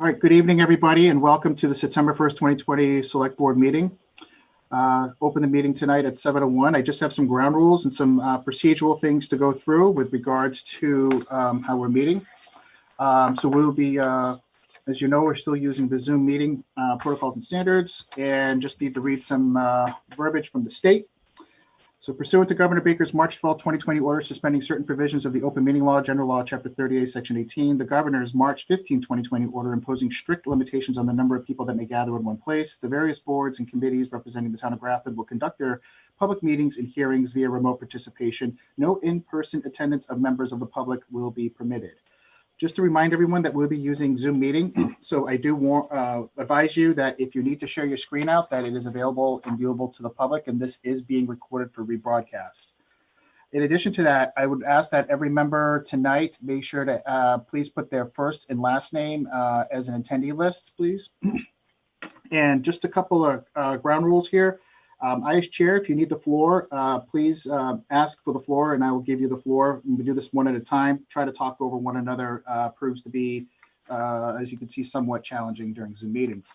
All right, good evening, everybody, and welcome to the September 1st, 2020 Select Board meeting. Open the meeting tonight at 7:01. I just have some ground rules and some procedural things to go through with regards to how we're meeting. So we'll be, as you know, we're still using the Zoom meeting protocols and standards, and just need to read some verbiage from the state. So pursuant to Governor Baker's March 12, 2020 order suspending certain provisions of the Open Meeting Law, General Law, Chapter 38, Section 18, the Governor's March 15, 2020 order imposing strict limitations on the number of people that may gather in one place, the various boards and committees representing the town of Grafton will conduct their public meetings and hearings via remote participation. No in-person attendance of members of the public will be permitted. Just to remind everyone that we'll be using Zoom meeting. So I do advise you that if you need to share your screen out, that it is available and viewable to the public, and this is being recorded for rebroadcast. In addition to that, I would ask that every member tonight make sure to please put their first and last name as an attendee list, please. And just a couple of ground rules here. I, as chair, if you need the floor, please ask for the floor and I will give you the floor. We do this one at a time. Try to talk over one another proves to be, as you can see, somewhat challenging during Zoom meetings.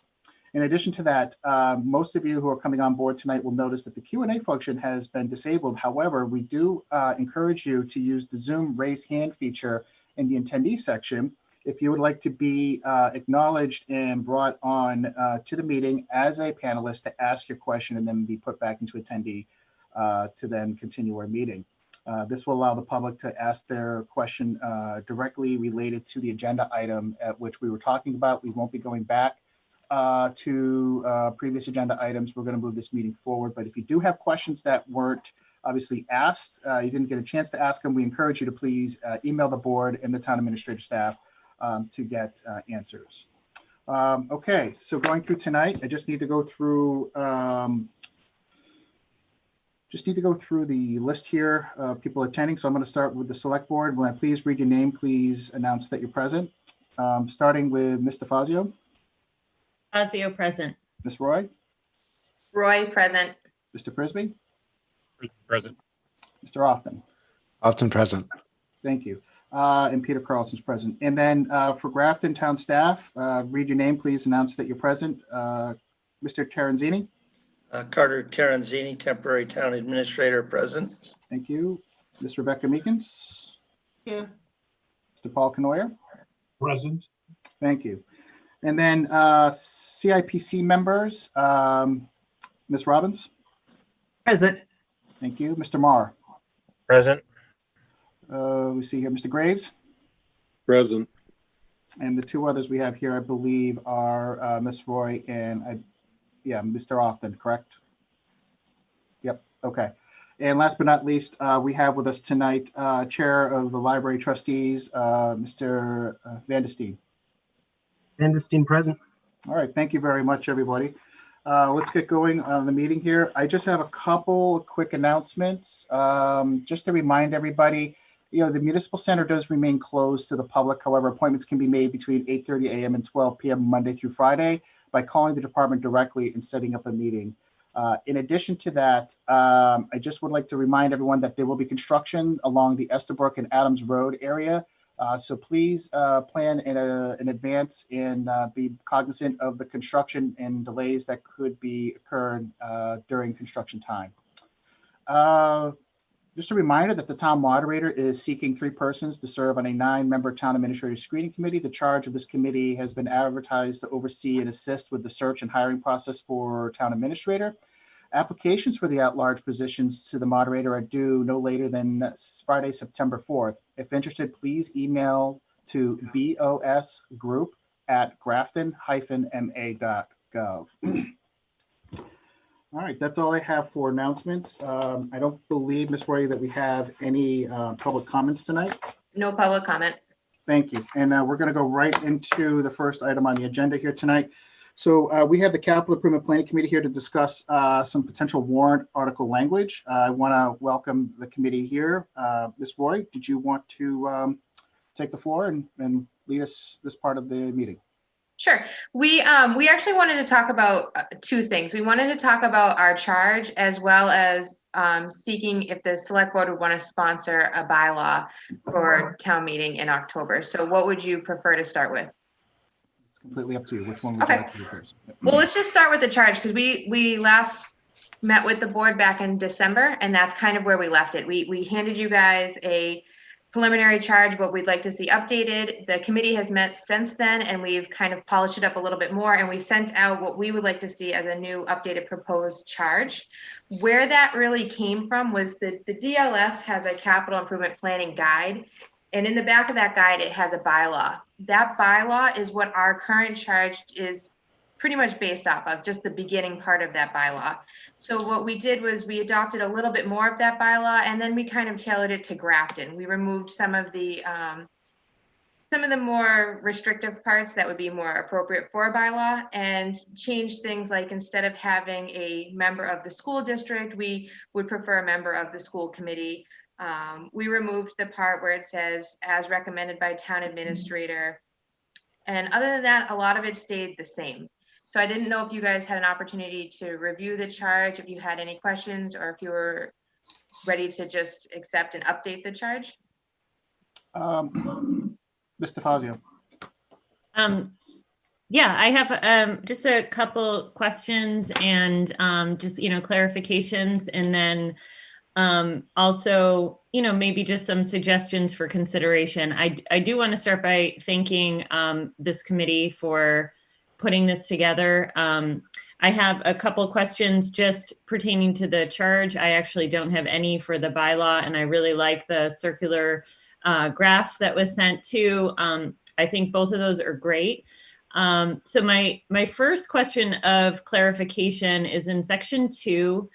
In addition to that, most of you who are coming on board tonight will notice that the Q&A function has been disabled. However, we do encourage you to use the Zoom raise hand feature in the attendee section if you would like to be acknowledged and brought on to the meeting as a panelist to ask your question and then be put back into attendee to then continue our meeting. This will allow the public to ask their question directly related to the agenda item at which we were talking about. We won't be going back to previous agenda items. We're going to move this meeting forward. But if you do have questions that weren't obviously asked, you didn't get a chance to ask them, we encourage you to please email the board and the town administrative staff to get answers. Okay, so going through tonight, I just need to go through the list here of people attending. So I'm going to start with the select board. When I please read your name, please announce that you're present. Starting with Mr. Fazio. Fazio present. Ms. Roy. Roy present. Mr. Prisby. Present. Mr. Often. Often present. Thank you. And Peter Carlson's present. And then for Grafton town staff, read your name, please announce that you're present. Mr. Terenzini. Carter Terenzini, temporary town administrator, present. Thank you. Ms. Rebecca Meekins. Here. Mr. Paul Canoyer. Present. Thank you. And then CIPC members, Ms. Robbins. Present. Thank you. Mr. Marr. Present. We see here Mr. Graves. Present. And the two others we have here, I believe, are Ms. Roy and Mr. Often, correct? Yep. Okay. And last but not least, we have with us tonight, Chair of the Library Trustees, Mr. Vandestein. Vandestein present. All right. Thank you very much, everybody. Let's get going on the meeting here. I just have a couple quick announcements. Just to remind everybody, the Municipal Center does remain closed to the public. However, appointments can be made between 8:30 a.m. and 12 p.m. Monday through Friday by calling the department directly and setting up a meeting. In addition to that, I just would like to remind everyone that there will be construction along the Estabrook and Adams Road area. So please plan in advance and be cognizant of the construction and delays that could be occurring during construction time. Just a reminder that the town moderator is seeking 3 persons to serve on a 9-member town administrative screening committee. The charge of this committee has been advertised to oversee and assist with the search and hiring process for town administrator. Applications for the at-large positions to the moderator are due no later than Friday, September 4th. If interested, please email to bos.grafton-ma.gov. All right, that's all I have for announcements. I don't believe, Ms. Roy, that we have any public comments tonight. No public comment. Thank you. And we're going to go right into the first item on the agenda here tonight. So we have the Capital Improvement Planning Committee here to discuss some potential warrant article language. I want to welcome the committee here. Ms. Roy, did you want to take the floor and lead us this part of the meeting? Sure. We actually wanted to talk about two things. We wanted to talk about our charge as well as seeking if the select board would want to sponsor a bylaw for town meeting in October. So what would you prefer to start with? It's completely up to you. Which one would you Okay. like to do first? Well, let's just start with the charge because we last met with the board back in December, and that's kind of where we left it. We handed you guys a preliminary charge, what we'd like to see updated. The committee has met since then, and we've kind of polished it up a little bit more, and we sent out what we would like to see as a new updated proposed charge. Where that really came from was the DLS has a capital improvement planning guide, and in the back of that guide, it has a bylaw. That bylaw is what our current charge is pretty much based off of, just the beginning part of that bylaw. So what we did was we adopted a little bit more of that bylaw, and then we kind of tailored it to Grafton. We removed some of the more restrictive parts that would be more appropriate for a bylaw, and changed things like instead of having a member of the school district, we would prefer a member of the school committee. We removed the part where it says as recommended by town administrator. And other than that, a lot of it stayed the same. So I didn't know if you guys had an opportunity to review the charge, if you had any questions, or if you were ready to just accept and update the charge. Mr. Fazio. Yeah, I have just a couple questions and just, clarifications, and then also, maybe just some suggestions for consideration. I do want to start by thanking this committee for putting this together. I have a couple questions just pertaining to the charge. I actually don't have any for the bylaw, and I really like the circular graph that was sent too. I think both of those are great. So my first question of clarification is in section 2.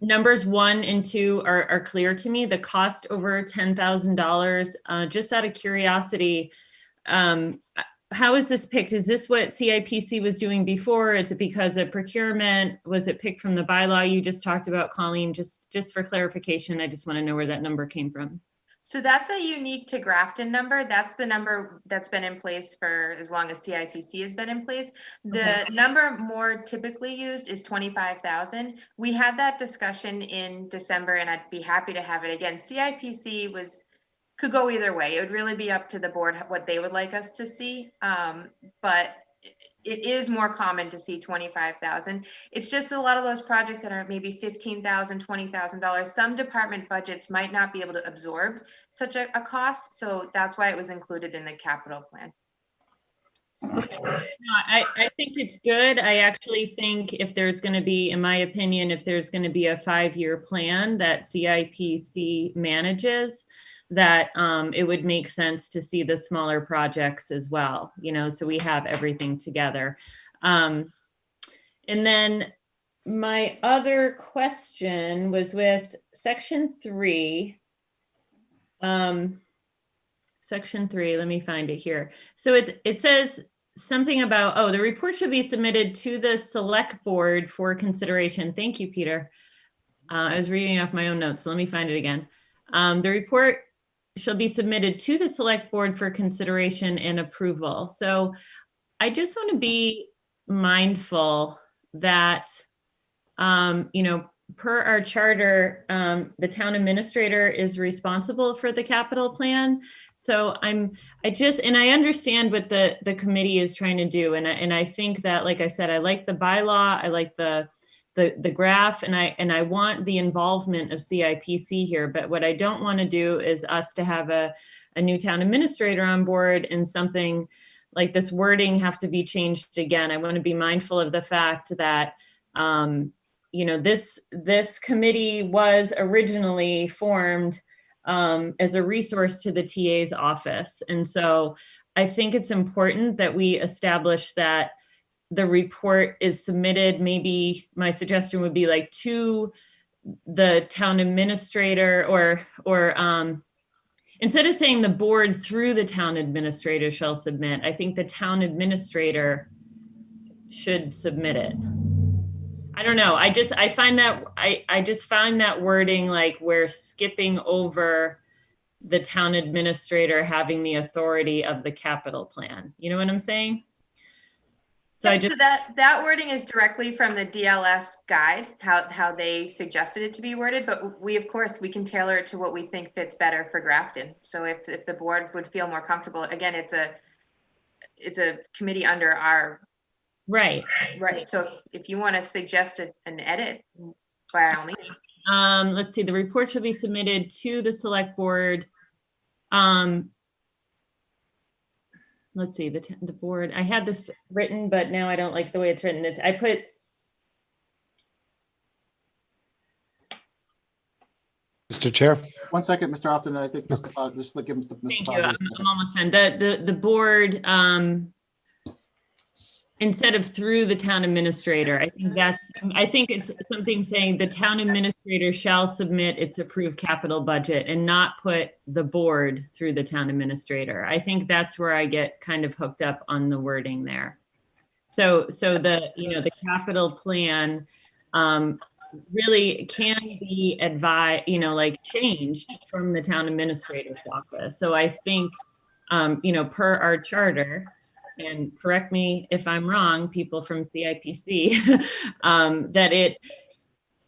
Numbers 1 and 2 are clear to me. The cost over $10,000. Just out of curiosity, how is this picked? Is this what CIPC was doing before? Is it because of procurement? Was it picked from the bylaw you just talked about, Colleen? Just for clarification, I just want to know where that number came from. So that's a unique to Grafton number. That's the number that's been in place for as long as CIPC has been in place. The number more typically used is 25,000. We had that discussion in December, and I'd be happy to have it again. CIPC could go either way. It would really be up to the board what they would like us to see. But it is more common to see 25,000. It's just a lot of those projects that are maybe $15,000, $20,000. Some department budgets might not be able to absorb such a cost. So that's why it was included in the capital plan. Okay. No, I think it's good. I actually think if there's going to be, in my opinion, if there's going to be a 5-year plan that CIPC manages, that it would make sense to see the smaller projects as well, so we have everything together. And then my other question was with section 3. Section 3, let me find it here. So it says something about, the report should be submitted to the select board for consideration. Thank you, Peter. I was reading off my own notes, so let me find it again. The report shall be submitted to the select board for consideration and approval. So I just want to be mindful that, per our charter, the town administrator is responsible for the capital plan. So I understand what the committee is trying to do. And I think that, like I said, I like the bylaw, I like the graph, and I want the involvement of CIPC here. But what I don't want to do is us to have a new town administrator on board and something like this wording have to be changed again. I want to be mindful of the fact that, this committee was originally formed as a resource to the TA's office. And so I think it's important that we establish that the report is submitted. Maybe my suggestion would be like 2 the town administrator or instead of saying the board through the town administrator shall submit, I think the town administrator should submit it. I don't know. I find that I just find that wording like we're skipping over the town administrator having the authority of the capital plan. You know what I'm saying? So Yep, so that wording is directly from the DLS guide, how they suggested it to be worded, but we, of course, we can tailor it to what we think fits better for Grafton. So if the board would feel more comfortable, again, it's a committee under our, right. so if you want to suggest an edit, by all means. Let's see, the report should be submitted to the select board. Let's see, the board, I had this written, but now I don't like the way it's written. I put. Mr. Chair, 1 second, Mr. Upton. I think just give Mr. Thank Fazio you. a I'm second. almost done. The board, instead of through the town administrator, I think it's something saying the town administrator shall submit its approved capital budget and not put the board through the town administrator. I think that's where I get kind of hooked up on the wording there. So the, the capital plan, really can be advised, like changed from the town administrator's office. So I think, per our charter, and correct me if I'm wrong, people from CIPC, that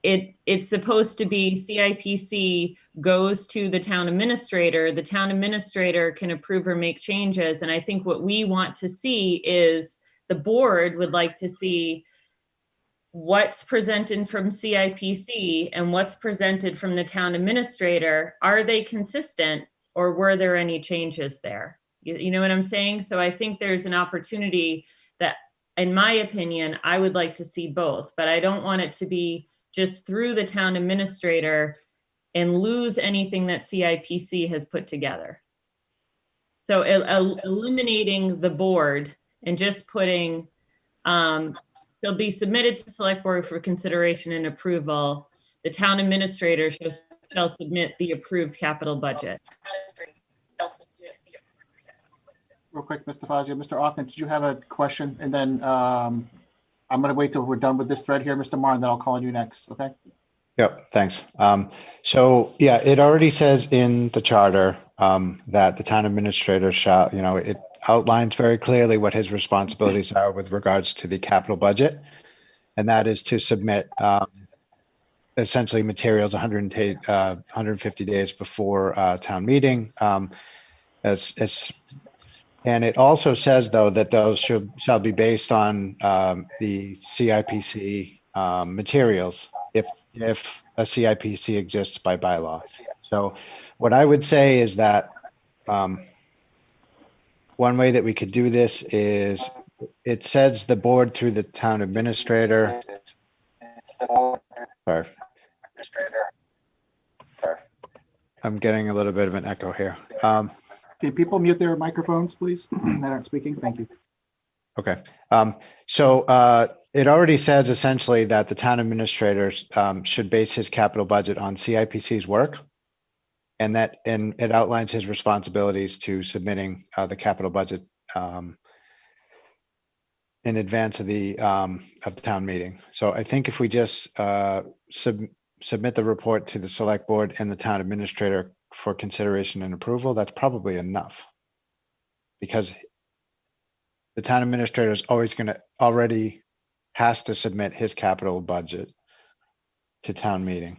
it's supposed to be CIPC goes to the town administrator can approve or make changes. And I think what we want to see is the board would like to see what's presented from CIPC and what's presented from the town administrator. Are they consistent, or were there any changes there? You know what I'm saying? So I think there's an opportunity that, in my opinion, I would like to see both, but I don't want it to be just through the town administrator and lose anything that CIPC has put together. So eliminating the board and just putting, they'll be submitted to select board for consideration and approval. The town administrator shall submit the approved capital budget. Real quick, Mr. Fazio. Mr. Austin, did you have a question? And then I'm going to wait till we're done with this thread here, Mr. Marr, and then I'll call on you next, okay? yep, thanks. So yeah, it already says in the charter that the town administrator shall, it outlines very clearly what his responsibilities are with regards to the capital budget. And that is to submit essentially materials 150 days before town meeting. And it also says, though, that those shall be based on the CIPC materials if a CIPC exists by bylaw. So what I would say is that one way that we could do this is it says the board through the town administrator. Sorry. I'm getting a little bit of an echo here. Can people mute their microphones, please, that aren't speaking? Thank you. Okay. So it already says essentially that the town administrator should base his capital budget on CIPC's work. And it outlines his responsibilities to submitting the capital budget in advance of the town meeting. So I think if we just submit the report to the select board and the town administrator for consideration and approval, that's probably enough. Because the town administrator is already has to submit his capital budget to town meeting.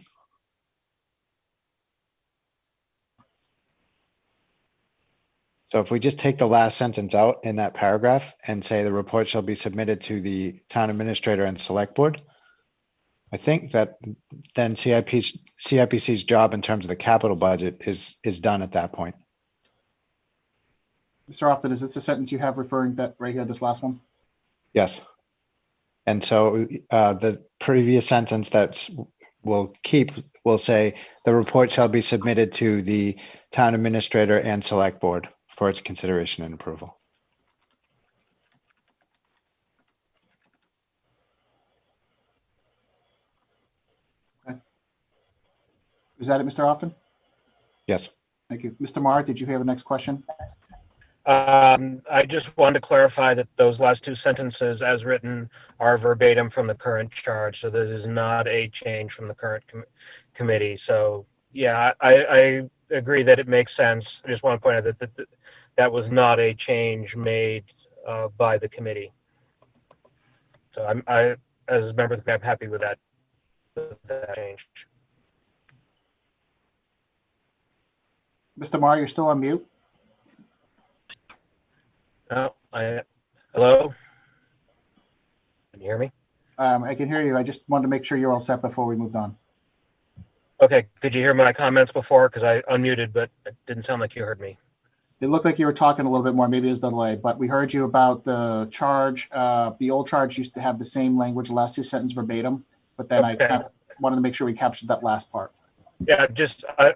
So if we just take the last sentence out in that paragraph and say the report shall be submitted to the town administrator and select board, I think that then CIPC's job in terms of the capital budget is done at that point. Mr. Austin, is this a sentence you have referring that right here, this last one? Yes. And so the previous sentence that we'll keep will say the report shall be submitted to the town administrator and select board for its consideration and approval. Is that it, Mr. Austin? Yes. Thank you. Mr. Marr, did you have a next question? I just wanted to clarify that those last two sentences as written are verbatim from the current charge. So this is not a change from the current committee. So yeah, I agree that it makes sense. I just want to point out that that was not a change made by the committee. So I as a member, I'm happy with that change. Mr. Marr, you're still on mute. Oh, hello? Can you hear me? I can hear you. I just wanted to make sure you're all set before we moved on. Okay, could you hear my comments before? Because I unmuted, but it didn't sound like you heard me. It looked like you were talking a little bit more, maybe it's the delay, but we heard you about the charge. The old charge used to have the same language, the last two sentences verbatim, but then I Okay. kind of wanted to make sure we captured that last part. Yeah,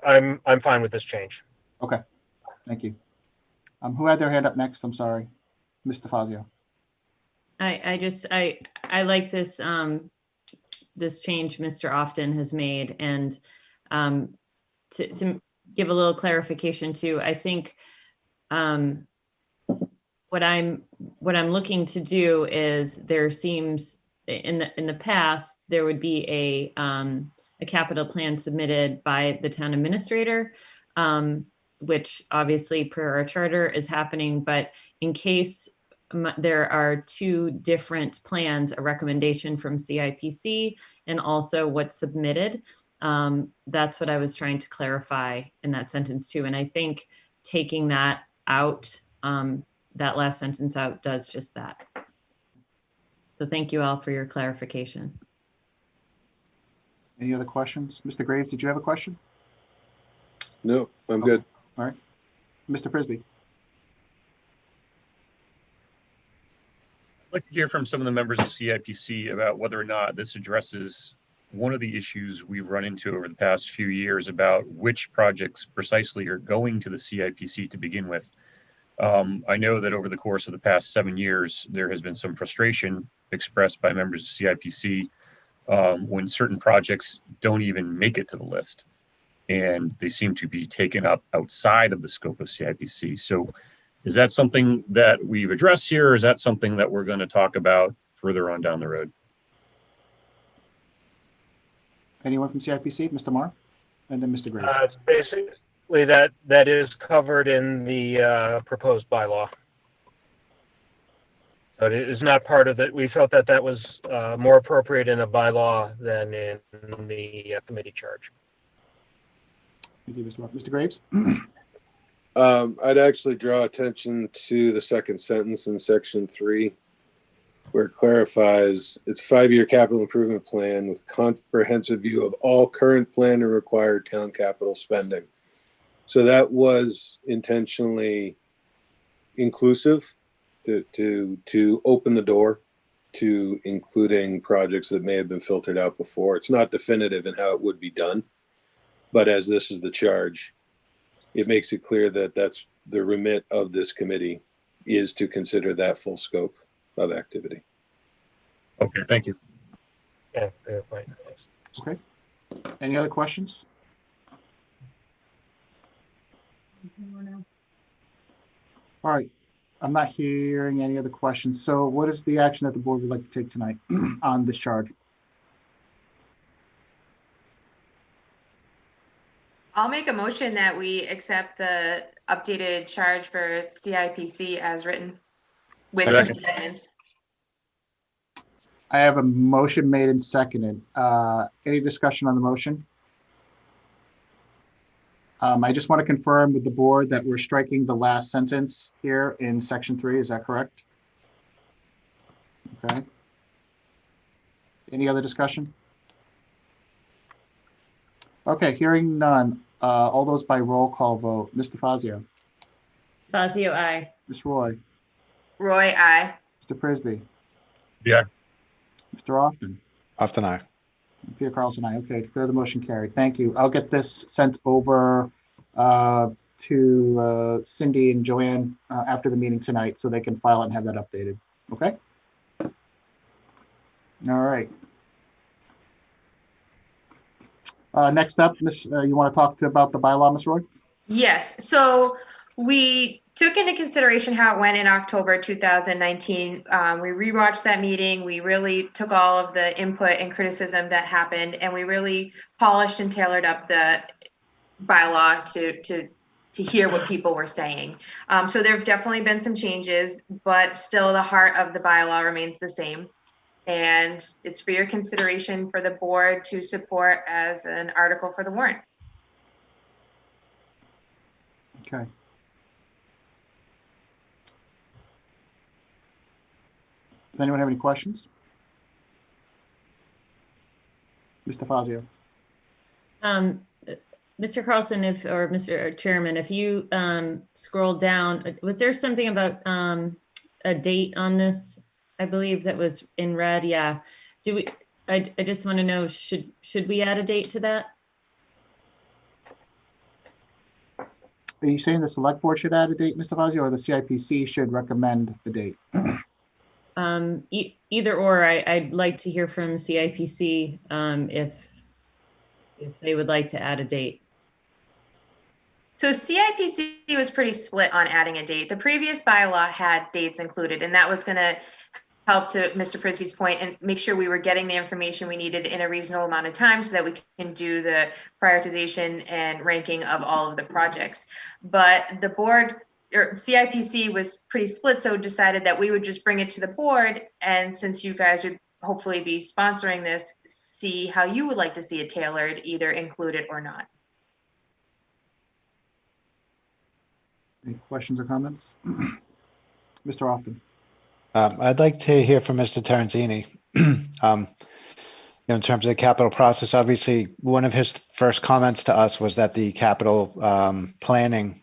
I'm fine with this change. Okay, thank you. Who had their hand up next? I'm sorry. Mr. Fazio. I like this, this change Mr. Often has made, and to give a little clarification too, I think what I'm looking to do is there seems in the past there would be a capital plan submitted by the town administrator, which obviously per our charter is happening, but in case there are two different plans, a recommendation from CIPC and also what's submitted. That's what I was trying to clarify in that sentence too. And I think taking that out, that last sentence out does just that. So thank you all for your clarification. Any other questions? Mr. Graves, did you have a question? No, I'm good. All right. Mr. Prisby. I'd like to hear from some of the members of CIPC about whether or not this addresses one of the issues we've run into over the past few years about which projects precisely are going to the CIPC to begin with. I know that over the course of the past 7 years, there has been some frustration expressed by members of CIPC when certain projects don't even make it to the list, and they seem to be taken up outside of the scope of CIPC. So is that something that we've addressed here, or is that something that we're going to talk about further on down the road? Anyone from CIPC? Mr. Marr? And then Mr. Graves. Basically, that is covered in the proposed bylaw. But it is not part of it. We felt that that was more appropriate in a bylaw than in the committee charge. Thank you, Mr. Marr. Mr. Graves? I'd actually draw attention to the second sentence in section 3, where it clarifies it's a 5-year capital improvement plan with comprehensive view of all current planned and required town capital spending. So that was intentionally inclusive to open the door to including projects that may have been filtered out before. It's not definitive in how it would be done, but as this is the charge, it makes it clear that that's the remit of this committee is to consider that full scope of activity. Okay, thank you. Yeah, fair point. Okay. Any other questions? All right. I'm not hearing any other questions. So what is the action that the board would like to take tonight on this charge? I'll make a motion that we accept the updated charge for CIPC as written with Second. amendments. I have a motion made and seconded. Any discussion on the motion? I just want to confirm with the board that we're striking the last sentence here in section 3. Is that correct? Okay. Any other discussion? Okay, hearing none. All those by roll call vote. Mr. Fazio, Fazio, aye. Ms. Roy, Roy, aye. Mr. Prisby, Yeah, Mr. Austin, Often I. Peter Carlson, aye. Okay, declare the motion carried. Thank you. I'll get this sent over to Cindy and Joanne after the meeting tonight so they can file it and have that updated. Okay? All right. Next up, you want to talk about the bylaw, Ms. Roy? Yes, so we took into consideration how it went in October 2019. We rewatched that meeting. We really took all of the input and criticism that happened, and we really polished and tailored up the bylaw to hear what people were saying. So there have definitely been some changes, but still the heart of the bylaw remains the same. And it's for your consideration for the board to support as an article for the warrant. Okay. Does anyone have any questions? Mr. Fazio. Mr. Carlson, or Mr. Chairman, if you scroll down, was there something about a date on this? I believe that was in red. Yeah. I just want to know, should we add a date to that? Are you saying the select board should add a date, Mr. Fazio, or the CIPC should recommend the date? Either or. I'd like to hear from CIPC if they would like to add a date. So CIPC was pretty split on adding a date. The previous bylaw had dates included, and that was going to help, to Mr. Frisbee's point, and make sure we were getting the information we needed in a reasonable amount of time so that we can do the prioritization and ranking of all of the projects. But the board, or CIPC, was pretty split, so decided that we would just bring it to the board, and since you guys would hopefully be sponsoring this, see how you would like to see it tailored, either included or not. Any questions or comments? Mr. Often. I'd like to hear from Mr. Terenzini. In terms of the capital process, obviously, one of his first comments to us was that the capital planning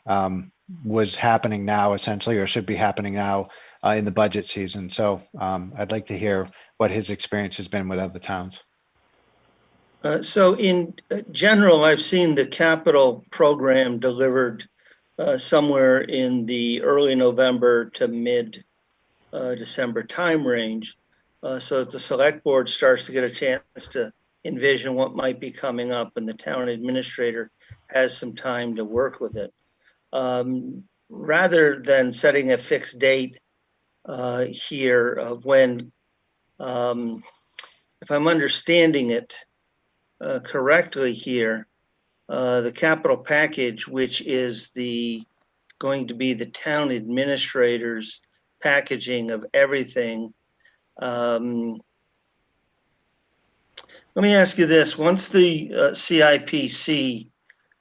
was happening now, essentially, or should be happening now in the budget season. So I'd like to hear what his experience has been with other towns. So in general, I've seen the capital program delivered somewhere in the early November to mid December time range, so that the select board starts to get a chance to envision what might be coming up, and the town administrator has some time to work with it. Rather than setting a fixed date here of when, if I'm understanding it correctly here, the capital package, which is going to be the town administrator's packaging of everything. Let me ask you this: once the CIPC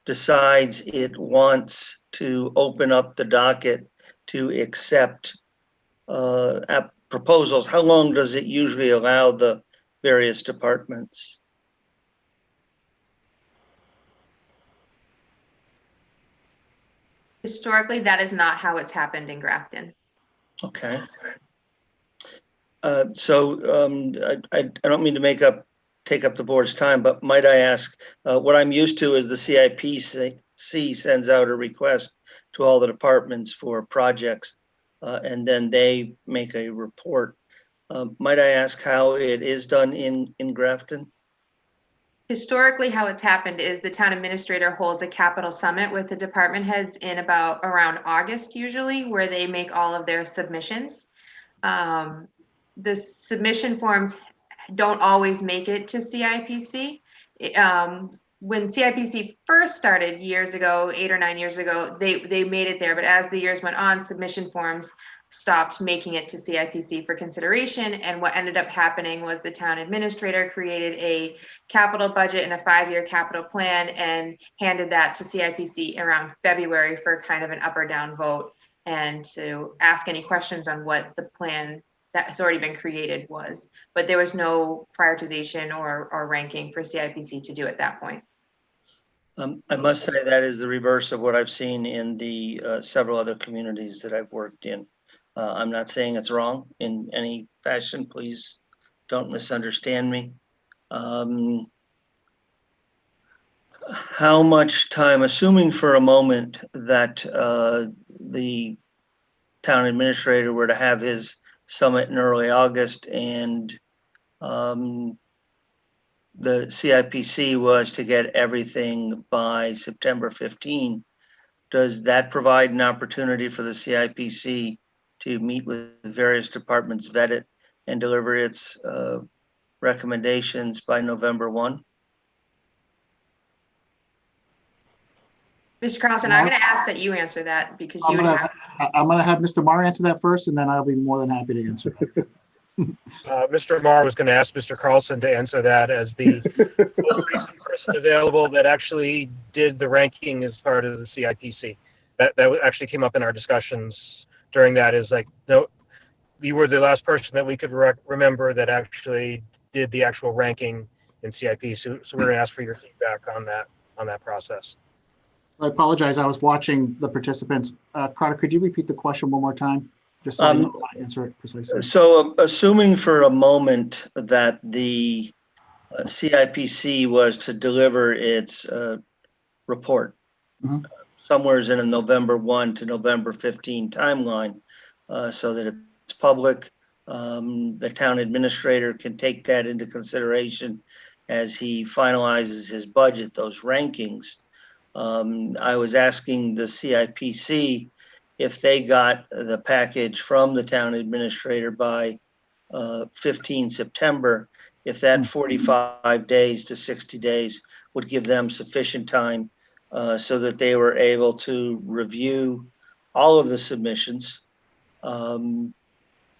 decides it wants to open up the docket to accept proposals, how long does it usually allow the various departments? Historically, that is not how it's happened in Grafton. Okay. So I don't mean to take up the board's time, but might I ask, what I'm used to is the CIPC sends out a request to all the departments for projects, and then they make a report. Might I ask how it is done in Grafton? Historically, how it's happened is the town administrator holds a capital summit with the department heads in around August usually, where they make all of their submissions. The submission forms don't always make it to CIPC. When CIPC first started years ago, 8 or 9 years ago, they made it there, but as the years went on, submission forms stopped making it to CIPC for consideration. And what ended up happening was the town administrator created a capital budget and a 5-year capital plan and handed that to CIPC around February for kind of an up or down vote, and to ask any questions on what the plan that has already been created was. But there was no prioritization or ranking for CIPC to do at that point. I must say that is the reverse of what I've seen in the several other communities that I've worked in. I'm not saying it's wrong in any fashion. Please don't misunderstand me. How much time, assuming for a moment that the town administrator were to have his summit in early August and the CIPC was to get everything by September 15. Does that provide an opportunity for the CIPC to meet with various departments, vet it, and deliver its recommendations by November 1? Mr. Carlson, I'm going to ask that you answer that because you would have. I'm gonna have Mr. Marr answer that first, and then I'll be more than happy to answer that. Mr. Marr was going to ask Mr. Carlson to answer that as the most recent person available that actually did the ranking as part of the CIPC. That actually came up in our discussions during that. Is like, no, you were the last person that we could remember that actually did the actual ranking in CIP. So we're going to ask for your feedback on that process. I apologize. I was watching the participants. Carter, could you repeat the question one more time? Just so I can answer it precisely. So assuming for a moment that the CIPC was to deliver its report somewhere in a November 1 to November 15 timeline, so that it's public, the town administrator can take that into consideration as he finalizes his budget, those rankings. I was asking the CIPC if they got the package from the town administrator by 15 September, if that 45 days to 60 days would give them sufficient time so that they were able to review all of the submissions,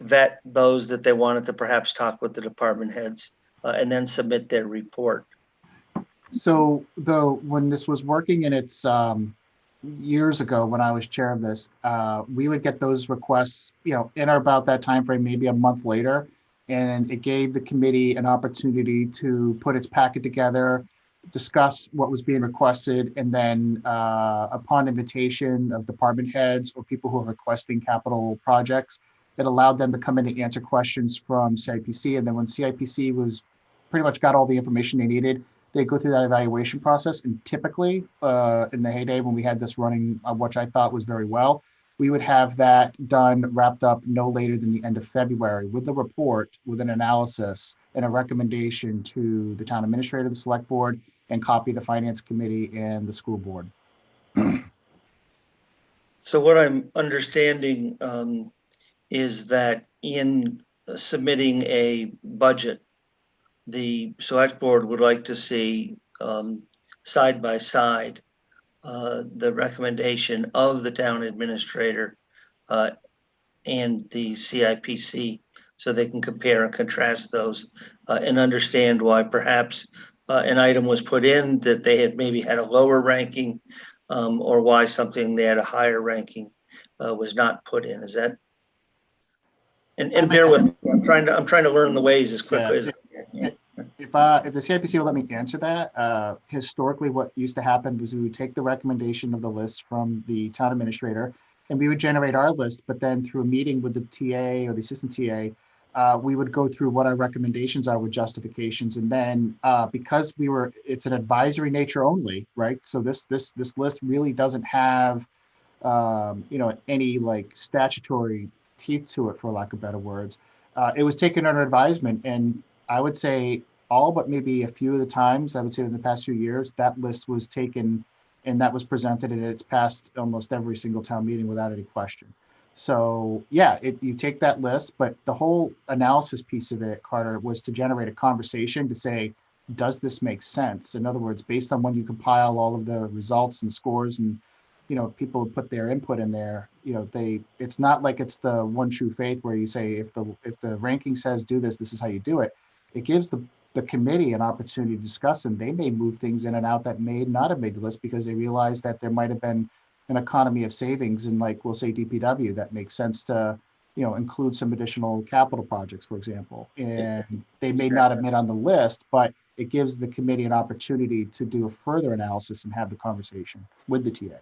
vet those that they wanted to perhaps talk with the department heads, and then submit their report. So when this was working in its years ago, when I was chair of this, we would get those requests, in or about that time frame, maybe a month later, and it gave the committee an opportunity to put its packet together, discuss what was being requested, and then upon invitation of department heads or people who are requesting capital projects, it allowed them to come in and answer questions from CIPC. And then when CIPC was pretty much got all the information they needed, they go through that evaluation process. And typically in the heyday when we had this running, which I thought was very well, we would have that done, wrapped up no later than the end of February with a report, with an analysis and a recommendation to the town administrator, the select board, and copy the finance committee and the school board. So what I'm understanding is that in submitting a budget, the select board would like to see side by side the recommendation of the town administrator and the CIPC, so they can compare and contrast those and understand why perhaps an item was put in that they had maybe had a lower ranking, or why something they had a higher ranking was not put in. Is that? And bear with me. I'm trying to learn the ways as quickly as I can. If the CIPC will let me answer that, historically what used to happen was we would take the recommendation of the list from the town administrator and we would generate our list, but then through a meeting with the TA or the assistant TA, we would go through what our recommendations are with justifications. And then because it's an advisory nature only, right? So this list really doesn't have, any like statutory teeth to it, for lack of better words. It was taken under advisement, and I would say all but maybe a few of the times, I would say in the past few years, that list was taken and that was presented, and it's passed almost every single town meeting without any question. So yeah, you take that list, but the whole analysis piece of it, Carter, was to generate a conversation to say, does this make sense? In other words, based on when you compile all of the results and scores and people put their input in there, it's not like it's the one true faith where you say, if the ranking says do this, this is how you do it. It gives the committee an opportunity to discuss, and they may move things in and out that may not have made the list because they realize that there might have been an economy of savings in, like, we'll say DPW, that makes sense to, include some additional capital projects, for example. And they may not have been on the list, but it gives the committee an opportunity to do a further analysis and have the conversation with the TA.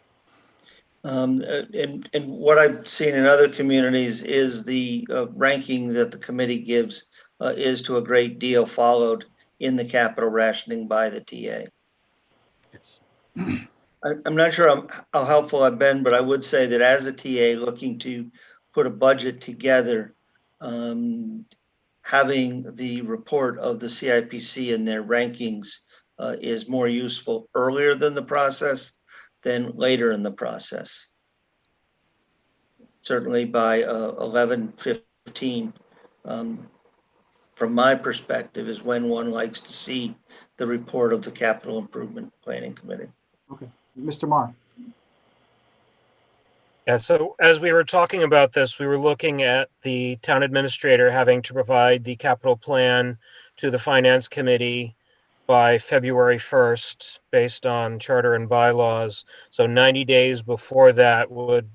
And what I've seen in other communities is the ranking that the committee gives is to a great deal followed in the capital rationing by the TA. Yes. I'm not sure how helpful I've been, but I would say that as a TA looking to put a budget together, having the report of the CIPC and their rankings is more useful earlier than the process than later in the process. Certainly by 11:15, from my perspective, is when one likes to see the report of the Capital Improvement Planning Committee. Okay, Mr. Marr. Yeah, so as we were talking about this, we were looking at the town administrator having to provide the capital plan to the finance committee by February 1st, based on charter and bylaws. So 90 days before that would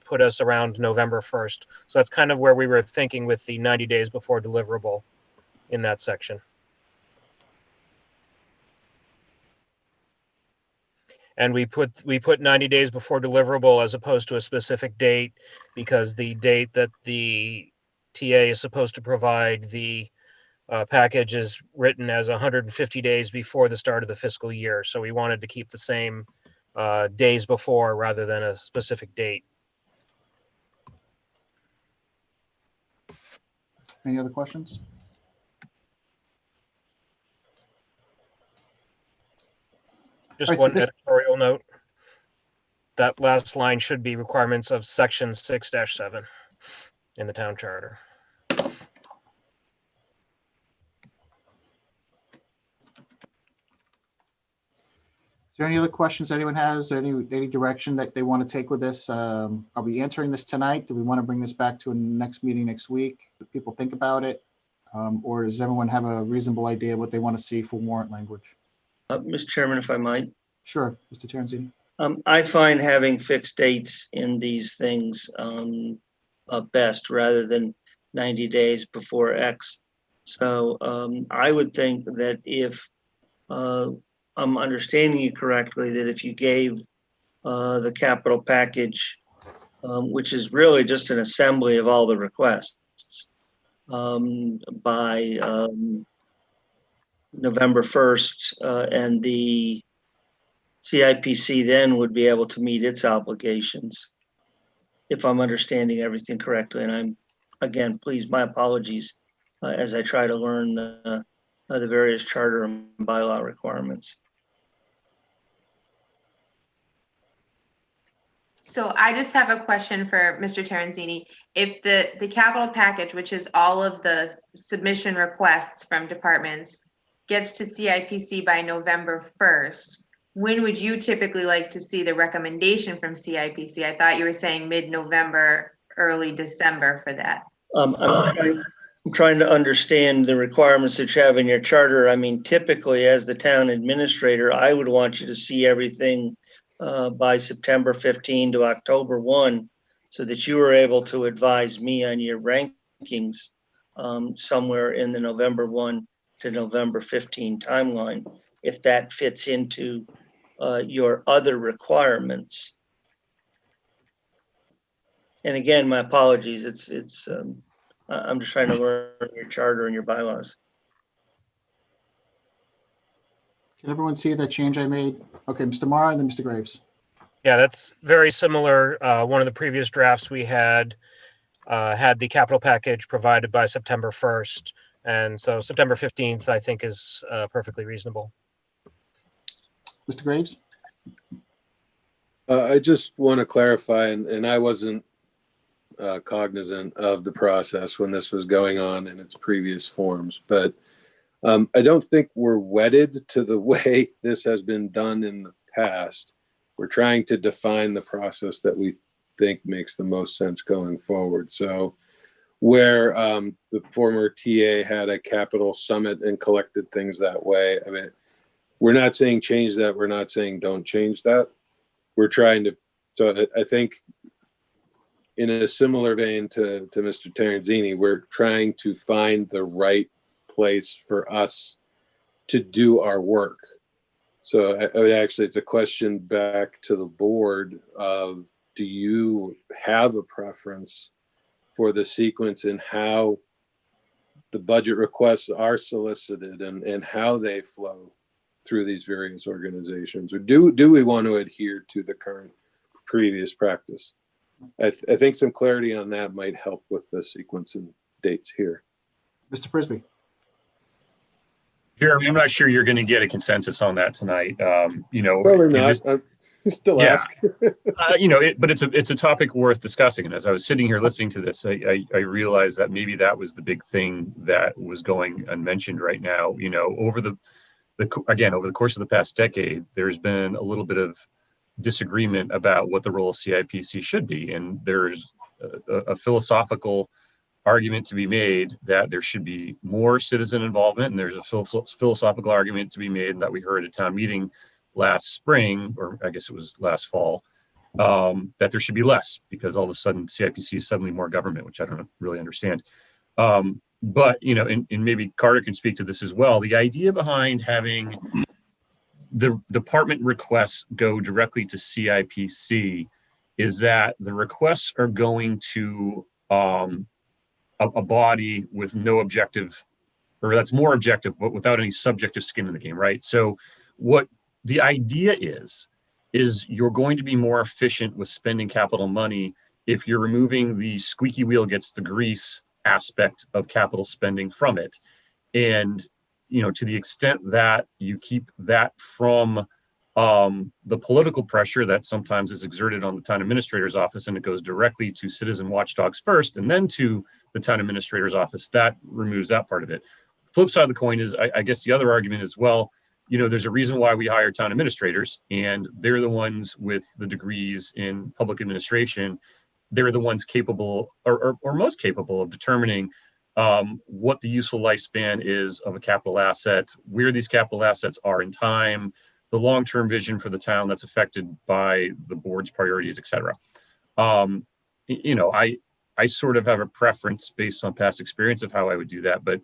put us around November 1st. So that's kind of where we were thinking with the 90 days before deliverable in that section. And we put 90 days before deliverable as opposed to a specific date, because the date that the TA is supposed to provide the package is written as 150 days before the start of the fiscal year. So we wanted to keep the same days before rather than a specific date. Any other questions? Just All right, so one this- editorial note. That last line should be requirements of section 6-7 in the town charter. Is there any other questions anyone has? Any direction that they want to take with this? Are we answering this tonight? Do we want to bring this back to a next meeting next week? Do people think about it? Or does everyone have a reasonable idea what they want to see for warrant language? Mr. Chairman, if I might. Sure, Mr. Terenzini. I find having fixed dates in these things best, rather than 90 days before X. So I would think that if I'm understanding you correctly, that if you gave the capital package, which is really just an assembly of all the requests, by November 1st, and the CIPC then would be able to meet its obligations, if I'm understanding everything correctly. And I'm, again, please, my apologies, as I try to learn the various charter and bylaw requirements. So I just have a question for Mr. Terenzini. If the capital package, which is all of the submission requests from departments, gets to CIPC by November 1st, when would you typically like to see the recommendation from CIPC? I thought you were saying mid-November, early December for that. I'm trying to understand the requirements that you have in your charter. I mean, typically, as the town administrator, I would want you to see everything by September 15 to October 1, so that you were able to advise me on your rankings somewhere in the November 1 to November 15 timeline, if that fits into your other requirements. And again, my apologies. I'm just trying to learn your charter and your bylaws. Can everyone see that change I made? Okay, Mr. Marr and then Mr. Graves. Yeah, that's very similar. One of the previous drafts we had the capital package provided by September 1st. And so September 15th, I think, is perfectly reasonable. Mr. Graves? I just want to clarify, and I wasn't cognizant of the process when this was going on in its previous forms, but I don't think we're wedded to the way this has been done in the past. We're trying to define the process that we think makes the most sense going forward. So where the former TA had a capital summit and collected things that way, I mean, we're not saying change that. We're not saying don't change that. We're trying to, so I think in a similar vein to Mr. Terenzini, we're trying to find the right place for us to do our work. So I would actually, it's a question back to the board of, do you have a preference for the sequence in how the budget requests are solicited and how they flow through these various organizations? Or do we want to adhere to the current previous practice? I think some clarity on that might help with the sequence and dates here. Mr. Frisbee. Jeremy, I'm not sure you're going to get a consensus on that tonight. Probably not. I'm still Yeah. ask. But it's a topic worth discussing. And as I was sitting here listening to this, I realized that maybe that was the big thing that was going unmentioned right now. Over the course of the past decade, there's been a little bit of disagreement about what the role of CIPC should be, and there's a philosophical argument to be made that there should be more citizen involvement, and there's a philosophical argument to be made that we heard at town meeting last spring, or I guess it was last fall, that there should be less because all of a sudden CIPC is suddenly more government, which I don't really understand. But and maybe Carter can speak to this as well. The idea behind having the department requests go directly to CIPC is that the requests are going to a body with no objective, or that's more objective, but without any subjective skin in the game, right? So what the idea is you're going to be more efficient with spending capital money if you're removing the squeaky wheel gets the grease aspect of capital spending from it. And, to the extent that you keep that from the political pressure that sometimes is exerted on the town administrator's office, and it goes directly to citizen watchdogs first and then to the town administrator's office, that removes that part of it. The flip side of the coin is, I guess the other argument is, well, there's a reason why we hire town administrators, and they're the ones with the degrees in public administration. They're the ones capable or most capable of determining what the useful lifespan is of a capital asset, where these capital assets are in time, the long-term vision for the town that's affected by the board's priorities, et cetera. I sort of have a preference based on past experience of how I would do that, but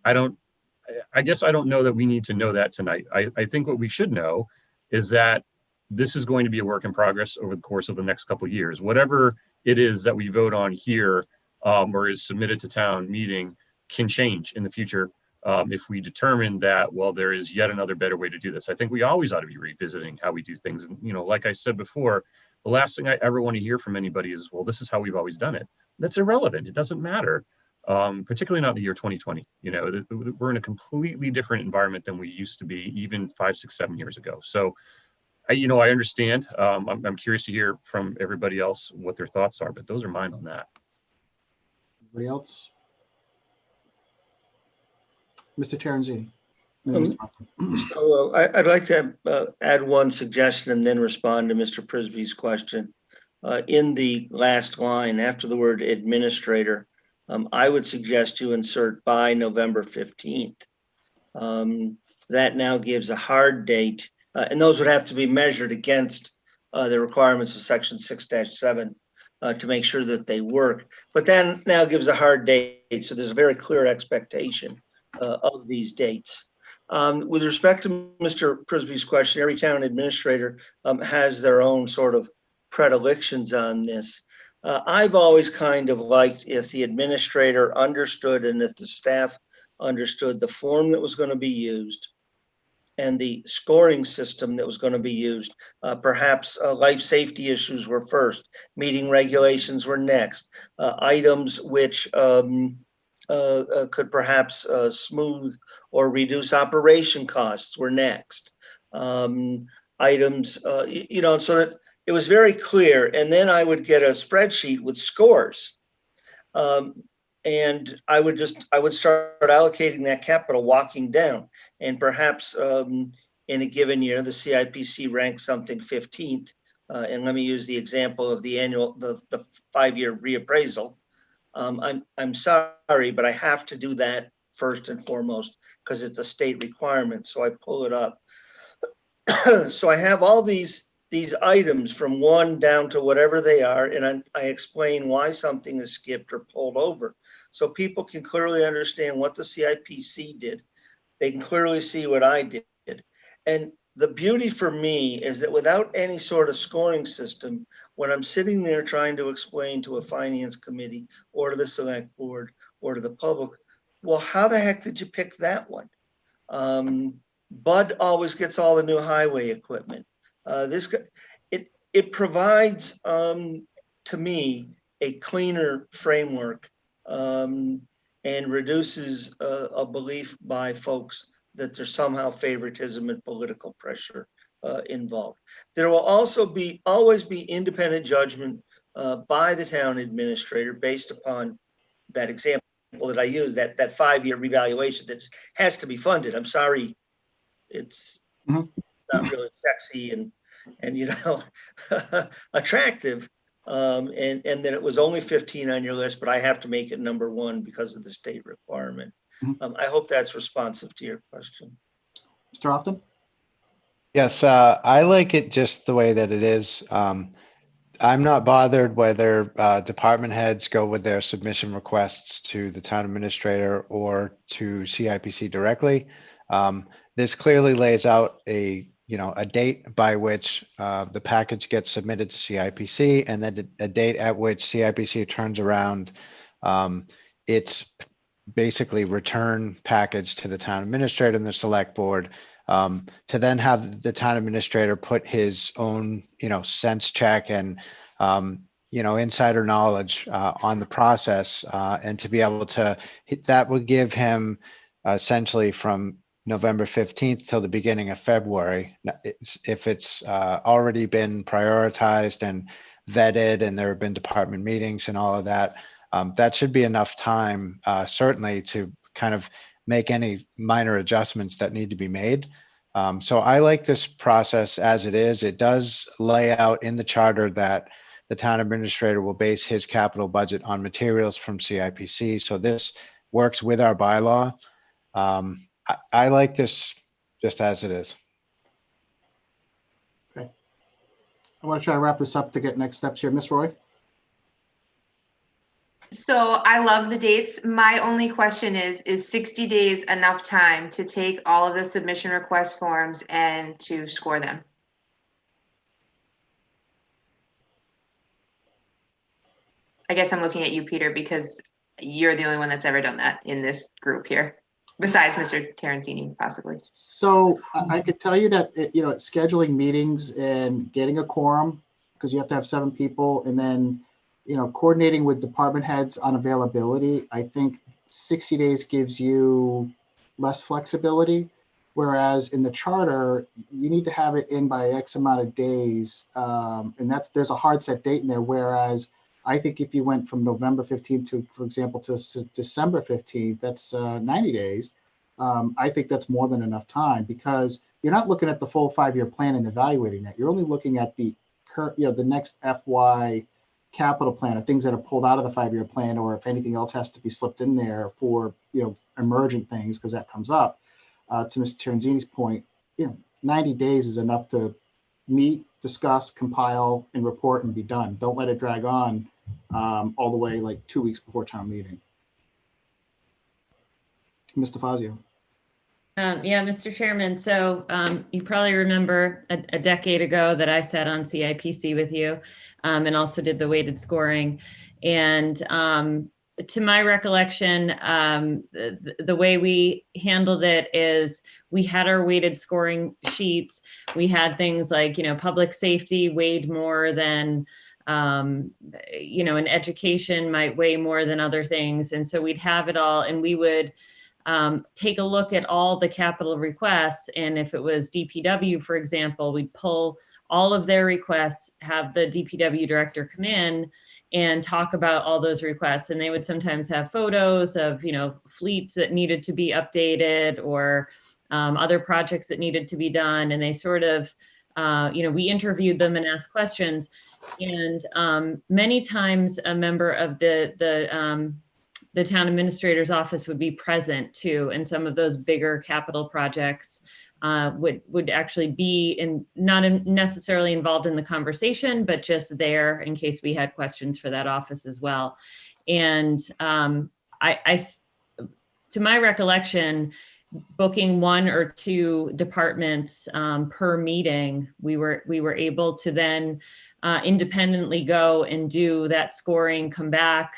I guess I don't know that we need to know that tonight. I think what we should know is that this is going to be a work in progress over the course of the next couple of years. Whatever it is that we vote on here or is submitted to town meeting can change in the future if we determine that, well, there is yet another better way to do this. I think we always ought to be revisiting how we do things. And, like I said before, the last thing I ever want to hear from anybody is, well, this is how we've always done it. That's irrelevant. It doesn't matter, particularly not in the year 2020. We're in a completely different environment than we used to be even 5, 6, 7 years ago. So, I understand. I'm curious to hear from everybody else what their thoughts are, but those are mine on that. Anybody else? Mr. Terenzini. So I'd like to add one suggestion and then respond to Mr. Prisby's question. In the last line, after the word administrator, I would suggest you insert by November 15th. That now gives a hard date, and those would have to be measured against the requirements of section 6-7 to make sure that they work. But then now gives a hard date, so there's a very clear expectation of these dates. With respect to Mr. Prisby's question, every town administrator has their own sort of predilections on this. I've always kind of liked if the administrator understood and if the staff understood the form that was going to be used and the scoring system that was going to be used. Perhaps life safety issues were first, meeting regulations were next, items which could perhaps smooth or reduce operation costs were next. Items, so that it was very clear. And then I would get a spreadsheet with scores. And I would start allocating that capital walking down. And perhaps in a given year, the CIPC ranks something 15th. And let me use the example of the 5-year reappraisal. I'm sorry, but I have to do that first and foremost because it's a state requirement. So I pull it up. So I have all these items from 1 down to whatever they are, and I explain why something is skipped or pulled over, so people can clearly understand what the CIPC did. They can clearly see what I did, and the beauty for me is that without any sort of scoring system, when I'm sitting there trying to explain to a finance committee or to the select board or to the public, well, how the heck did you pick that one? Bud always gets all the new highway equipment. It provides to me a cleaner framework, and and reduces a belief by folks that there's somehow favoritism and political pressure involved. There will also always be independent judgment by the town administrator based upon that example that I used, that 5-year revaluation that has to be funded. I'm sorry, it's Mhm. not really sexy and attractive. And then it was only 15 on your list, but I have to make it number 1 because of the state requirement. Mhm. I hope that's responsive to your question. Mr. Often? Yes, I like it just the way that it is. I'm not bothered whether department heads go with their submission requests to the town administrator or to CIPC directly. This clearly lays out a date by which the package gets submitted to CIPC, and then a date at which CIPC turns around its basically return package to the town administrator and the select board, to then have the town administrator put his own, sense check and, insider knowledge on the process, and to be able to, that would give him essentially from November 15th till the beginning of February. If it's already been prioritized and vetted and there have been department meetings and all of that, that should be enough time, certainly, to kind of make any minor adjustments that need to be made. So I like this process as it is. It does lay out in the charter that the town administrator will base his capital budget on materials from CIPC. So this works with our bylaw. I like this just as it is. Okay. I want to try to wrap this up to get next steps here. Ms. Roy? So I love the dates. My only question is 60 days enough time to take all of the submission request forms and to score them? I guess I'm looking at you, Peter, because you're the only one that's ever done that in this group here, besides Mr. Terenzini, possibly. So I could tell you that, scheduling meetings and getting a quorum, because you have to have 7 people, and then, coordinating with department heads on availability, I think 60 days gives you less flexibility. Whereas in the charter, you need to have it in by X amount of days. And there's a hard set date in there. Whereas I think if you went from November 15th to, for example, to December 15th, that's 90 days. I think that's more than enough time, because you're not looking at the full 5-year plan and evaluating that. You're only looking at the current, the next FY capital plan, or things that are pulled out of the 5-year plan, or if anything else has to be slipped in there for, emergent things, because that comes up. To Mr. Terenzini's point, 90 days is enough to meet, discuss, compile, and report and be done. Don't let it drag on all the way like 2 weeks before town meeting. Mr. Fazio. Yeah, Mr. Chairman. So you probably remember a decade ago that I sat on CIPC with you and also did the weighted scoring. And to my recollection, the way we handled it is we had our weighted scoring sheets. We had things like, public safety weighed more than, an education might weigh more than other things. And so we'd have it all, and we would take a look at all the capital requests. And if it was DPW, for example, we'd pull all of their requests, have the DPW director come in and talk about all those requests. And they would sometimes have photos of, fleets that needed to be updated, or other projects that needed to be done. And they sort of, we interviewed them and asked questions. And many times a member of the town administrator's office would be present too, and some of those bigger capital projects would actually be not necessarily involved in the conversation, but just there in case we had questions for that office as well. And I to my recollection, booking 1 or 2 departments per meeting, we were able to then independently go and do that scoring, come back,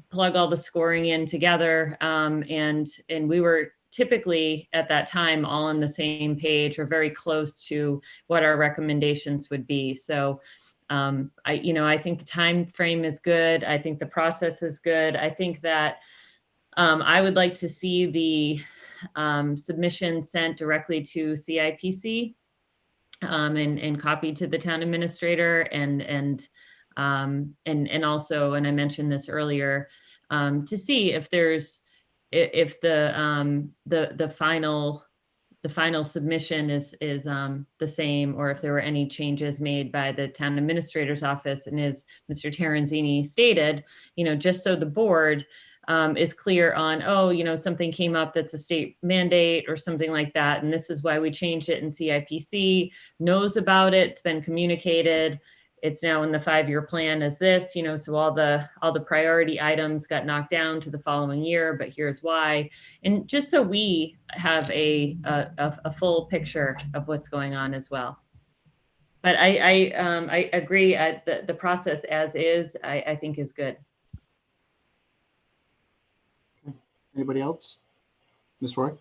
plug all the scoring in together. And we were typically at that time all on the same page, or very close to what our recommendations would be. So I think the time frame is good. I think the process is good. I think that I would like to see the submission sent directly to CIPC and copied to the town administrator and also, and I mentioned this earlier, to see if there's if the final submission is the same, or if there were any changes made by the town administrator's office. And as Mr. Terenzini stated, just so the board is clear on, oh, something came up that's a state mandate or something like that, and this is why we changed it, and CIPC knows about it, it's been communicated, it's now in the 5-year plan as this, so all the priority items got knocked down to the following year, but here's why. And just so we have a full picture of what's going on as well. But I agree, the process as is, I think is good. Anybody else? Ms. Roy?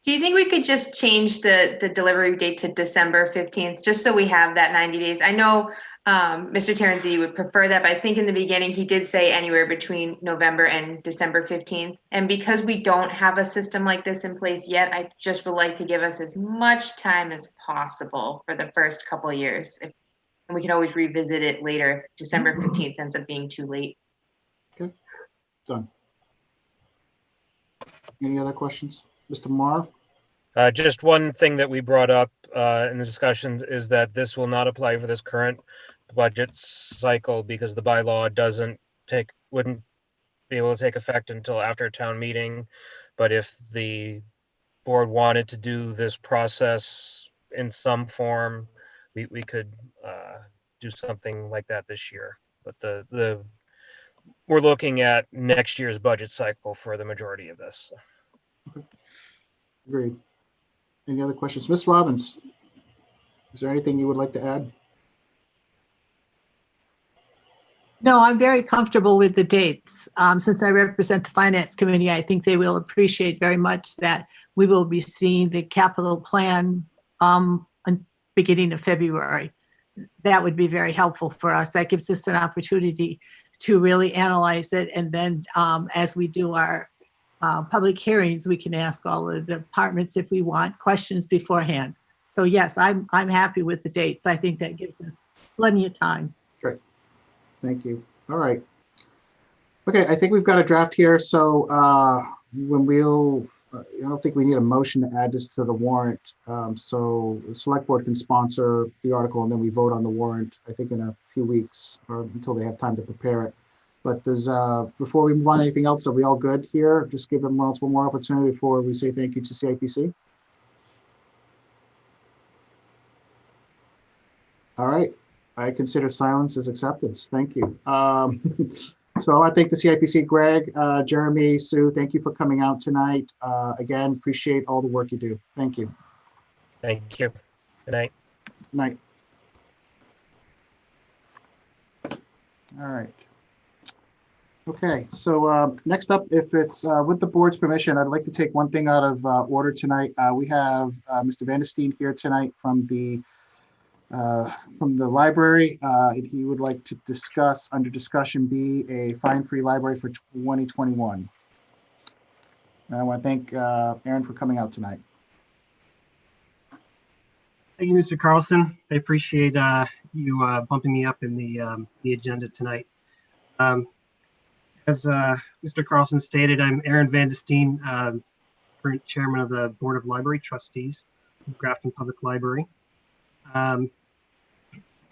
Do you think we could just change the delivery date to December 15th, just so we have that 90 days? I know Mr. Terenzini would prefer that, but I think in the beginning he did say anywhere between November and December 15th. And because we don't have a system like this in place yet, I just would like to give us as much time as possible for the first couple of years. And we can always revisit it later. December 15th ends up being too late. Okay, done. Any other questions? Mr. Marr? Just one thing that we brought up in the discussion is that this will not apply for this current budget cycle because the bylaw wouldn't be able to take effect until after a town meeting. But if the board wanted to do this process in some form, we could do something like that this year. But we're looking at next year's budget cycle for the majority of this. Okay. Agreed. Any other questions? Ms. Robbins, is there anything you would like to add? No, I'm very comfortable with the dates. Since I represent the Finance Committee, I think they will appreciate very much that we will be seeing the capital plan beginning of February. That would be very helpful for us. That gives us an opportunity to really analyze it. And then as we do our public hearings, we can ask all of the departments if we want questions beforehand. So yes, I'm happy with the dates. I think that gives us plenty of time. Great. Thank you. All right. Okay, I think we've got a draft here. So I don't think we need a motion to add this to the warrant. So the select board can sponsor the article and then we vote on the warrant, I think in a few weeks or until they have time to prepare it. But before we move on to anything else, are we all good here? Just give everyone else one more opportunity before we say thank you to CIPC. All right, I consider silence as acceptance. Thank you. So I thank the CIPC, Greg, Jeremy, Sue, thank you for coming out tonight. Again, appreciate all the work you do. Thank you. Thank you. Good night. Night. All right. Okay, so next up, if it's with the board's permission, I'd like to take one thing out of order tonight. We have Mr. Vandestein here tonight from the library. He would like to discuss under discussion B, a fine-free library for 2021. And I want to thank Aaron for coming out tonight. Thank you, Mr. Carlson. I appreciate you bumping me up in the agenda tonight. As Mr. Carlson stated, I'm Aaron Vandestein, current chairman of the Board of Library Trustees of Grafton Public Library. And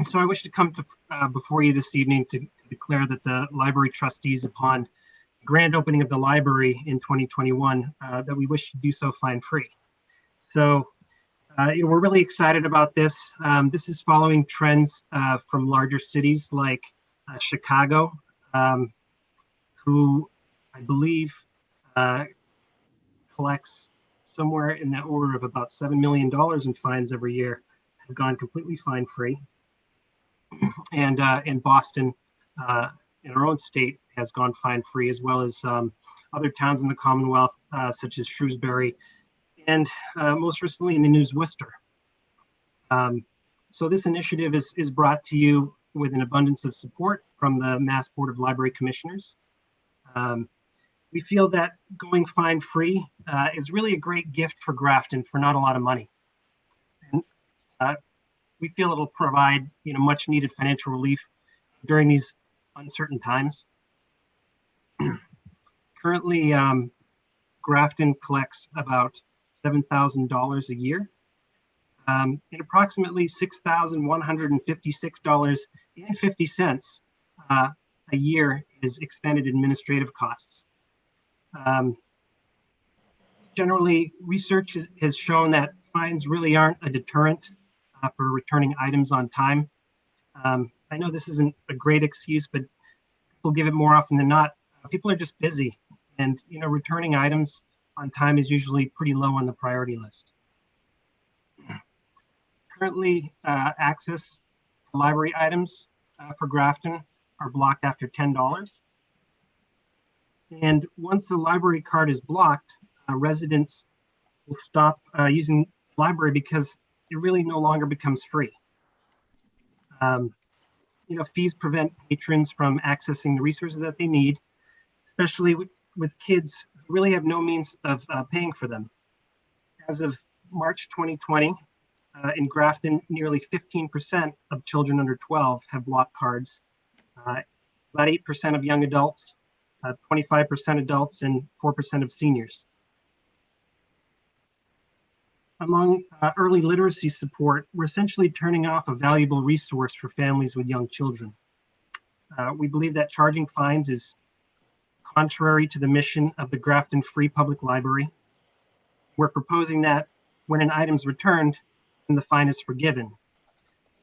so I wish to come to before you this evening to declare that the library trustees, upon the grand opening of the library in 2021, that we wish to do so fine-free. So we're really excited about this. This is following trends from larger cities like Chicago, who I believe collects somewhere in that order of about $7 million in fines every year, have gone completely fine-free. And in Boston, in our own state, has gone fine-free, as well as other towns in the Commonwealth, such as Shrewsbury, and most recently in the news, Worcester. So this initiative is brought to you with an abundance of support from the Mass Board of Library Commissioners. We feel that going fine-free is really a great gift for Grafton for not a lot of money. And we feel it'll provide, much needed financial relief during these uncertain times. Currently, Grafton collects about $7,000 a year, and approximately $6,156.50 a year is expended in administrative costs. Generally, research has shown that fines really aren't a deterrent for returning items on time. I know this isn't a great excuse, but people give it more often than not. People are just busy, and returning items on time is usually pretty low on the priority list. Currently, access to library items for Grafton are blocked after $10. And once a library card is blocked, residents will stop using the library because it really no longer becomes free. Fees prevent patrons from accessing the resources that they need, especially with kids who really have no means of paying for them. As of March 2020, in Grafton, nearly 15% of children under 12 have block cards. About 8% of young adults, 25% adults, and 4% of seniors. Among early literacy support, we're essentially turning off a valuable resource for families with young children. We believe that charging fines is contrary to the mission of the Grafton Free Public Library. We're proposing that when an item is returned, then the fine is forgiven.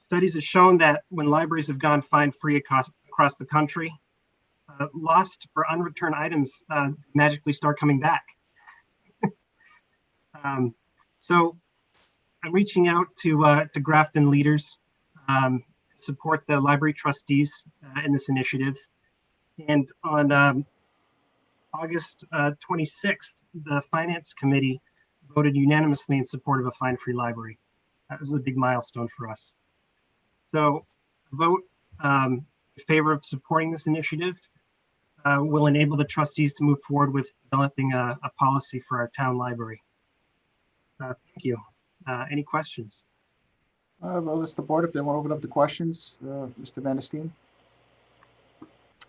Studies have shown that when libraries have gone fine-free across the country, lost or unreturned items magically start coming back. So I'm reaching out to Grafton leaders, support the library trustees in this initiative. And on August 26th, the Finance Committee voted unanimously in support of a fine-free library. That was a big milestone for us. So a vote in favor of supporting this initiative will enable the trustees to move forward with developing a policy for our town library. Thank you. Any questions? Well, it's the board if they want to open up the questions. Mr. Van der Steen.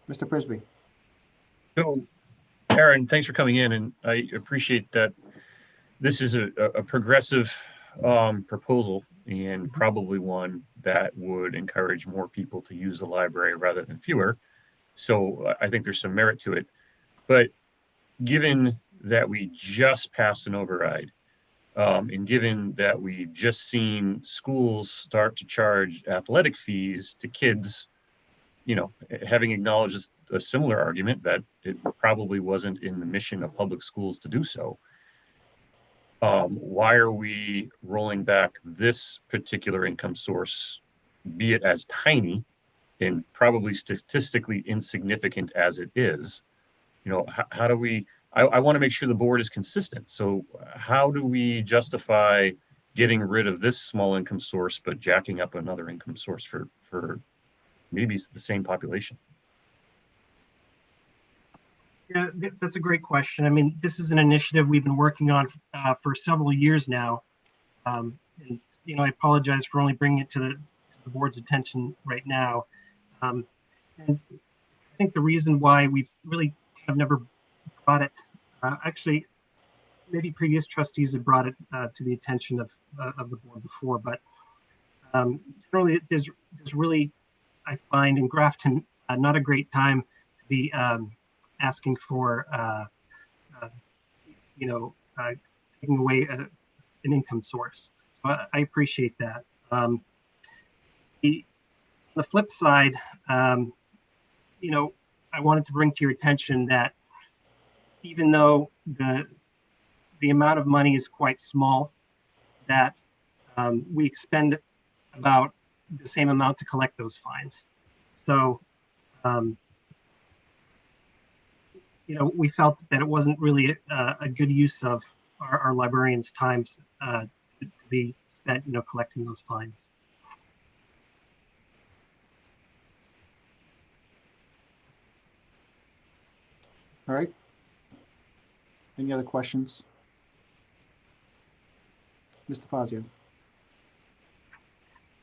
Mr. Prisby. So, Aaron, thanks for coming in, and I appreciate that this is a progressive proposal and probably one that would encourage more people to use the library rather than fewer. So I think there's some merit to it. But given that we just passed an override, and given that we've just seen schools start to charge athletic fees to kids, having acknowledged a similar argument that it probably wasn't in the mission of public schools to do so, why are we rolling back this particular income source, be it as tiny and probably statistically insignificant as it is? How do we, I want to make sure the board is consistent. So how do we justify getting rid of this small income source, but jacking up another income source for maybe the same population? Yeah, that's a great question. I mean, this is an initiative we've been working on for several years now. And, I apologize for only bringing it to the board's attention right now. And I think the reason why we've really kind of never brought it, actually, maybe previous trustees have brought it to the attention of the board before, but generally there's really, I find in Grafton, not a great time to be asking for, taking away an income source. But I appreciate that. The flip side, I wanted to bring to your attention that even though the amount of money is quite small, that we expend about the same amount to collect those fines. So, we felt that it wasn't really a good use of our librarians' time to be collecting those fines. All right. Any other questions? Mr. Fazio?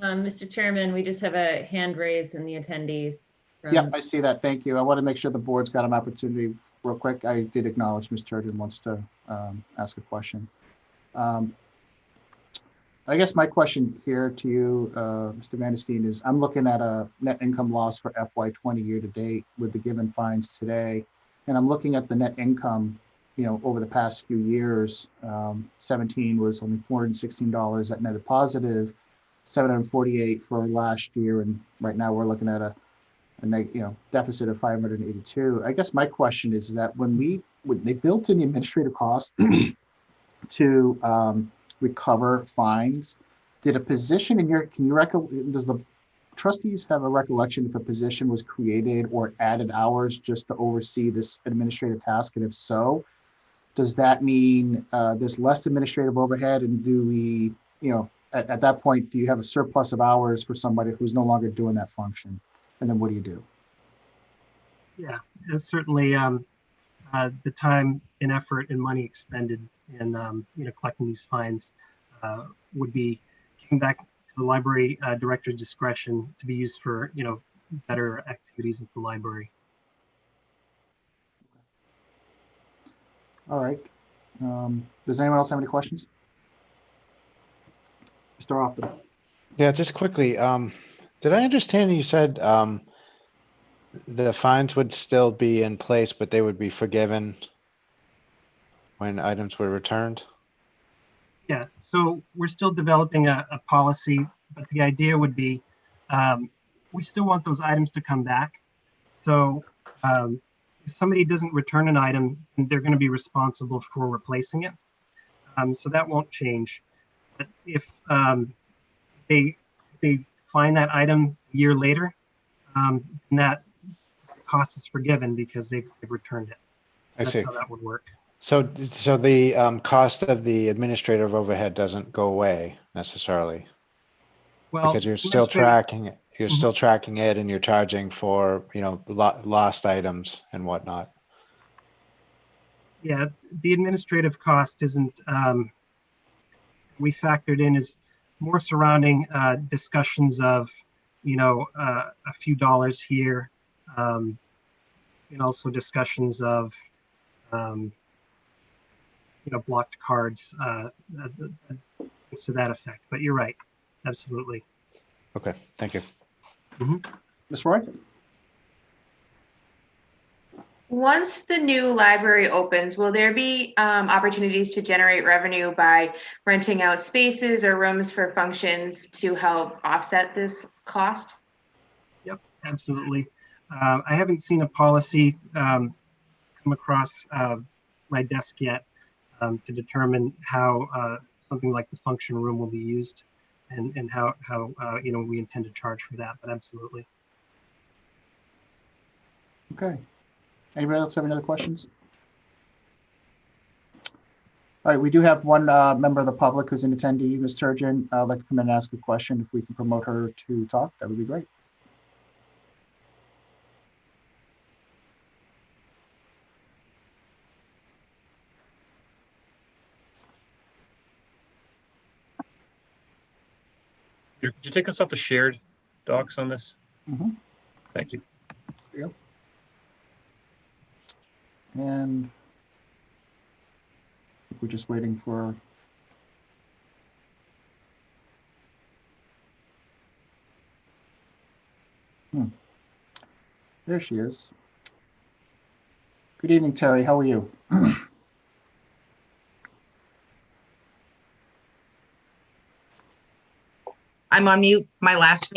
Mr. Chairman, we just have a hand raised in the attendees. Yep, I see that. Thank you. I want to make sure the board's got an opportunity real quick. I did acknowledge Ms. Turgeon wants to ask a question. I guess my question here to you, Mr. Vandestein, is I'm looking at a net income loss for FY20 year to date with the given fines today. And I'm looking at the net income, over the past few years. 17 was only $416 that netted positive, 748 for last year. And right now we're looking at a deficit of 582. I guess my question is that when they built in the administrative costs to recover fines, did a position in your, does the trustees have a recollection if a position was created or added hours just to oversee this administrative task? And if so, does that mean there's less administrative overhead? And do we, at that point, do you have a surplus of hours for somebody who's no longer doing that function? And then what do you do? Yeah, certainly the time and effort and money expended in collecting these fines would be given back to the library director's discretion to be used for better activities at the library. All right. Does anyone else have any questions? Mr. Hoffman. Yeah, just quickly. Did I understand you said the fines would still be in place, but they would be forgiven when items were returned? Yeah, so we're still developing a policy, but the idea would be we still want those items to come back. So if somebody doesn't return an item, they're going to be responsible for replacing it. So that won't change. But if they find that item a year later, then that cost is forgiven because they've returned it. That's how that would work. So the cost of the administrative overhead doesn't go away necessarily. Well, because you're still tracking it. You're still tracking it, and you're charging for lost items and whatnot. Yeah, the administrative cost isn't. We factored in is more surrounding discussions of a few dollars here, and also discussions of blocked cards, things to that effect. But you're right, absolutely. Okay, thank you. Ms. Roy? Once the new library opens, will there be opportunities to generate revenue by renting out spaces or rooms for functions to help offset this cost? Yep, absolutely. I haven't seen a policy come across my desk yet to determine how something like the function room will be used and how we intend to charge for that, but absolutely. Okay. Anybody else have any other questions? All right, we do have one member of the public who's an attendee, Ms. Turgeon. I'd like to come in and ask a question. If we can promote her to talk, that would be great. Could you take us off the shared docs on this? Thank you. There you go. And we're just waiting for there she is. Good evening, Terry. How are you? I'm on mute. My last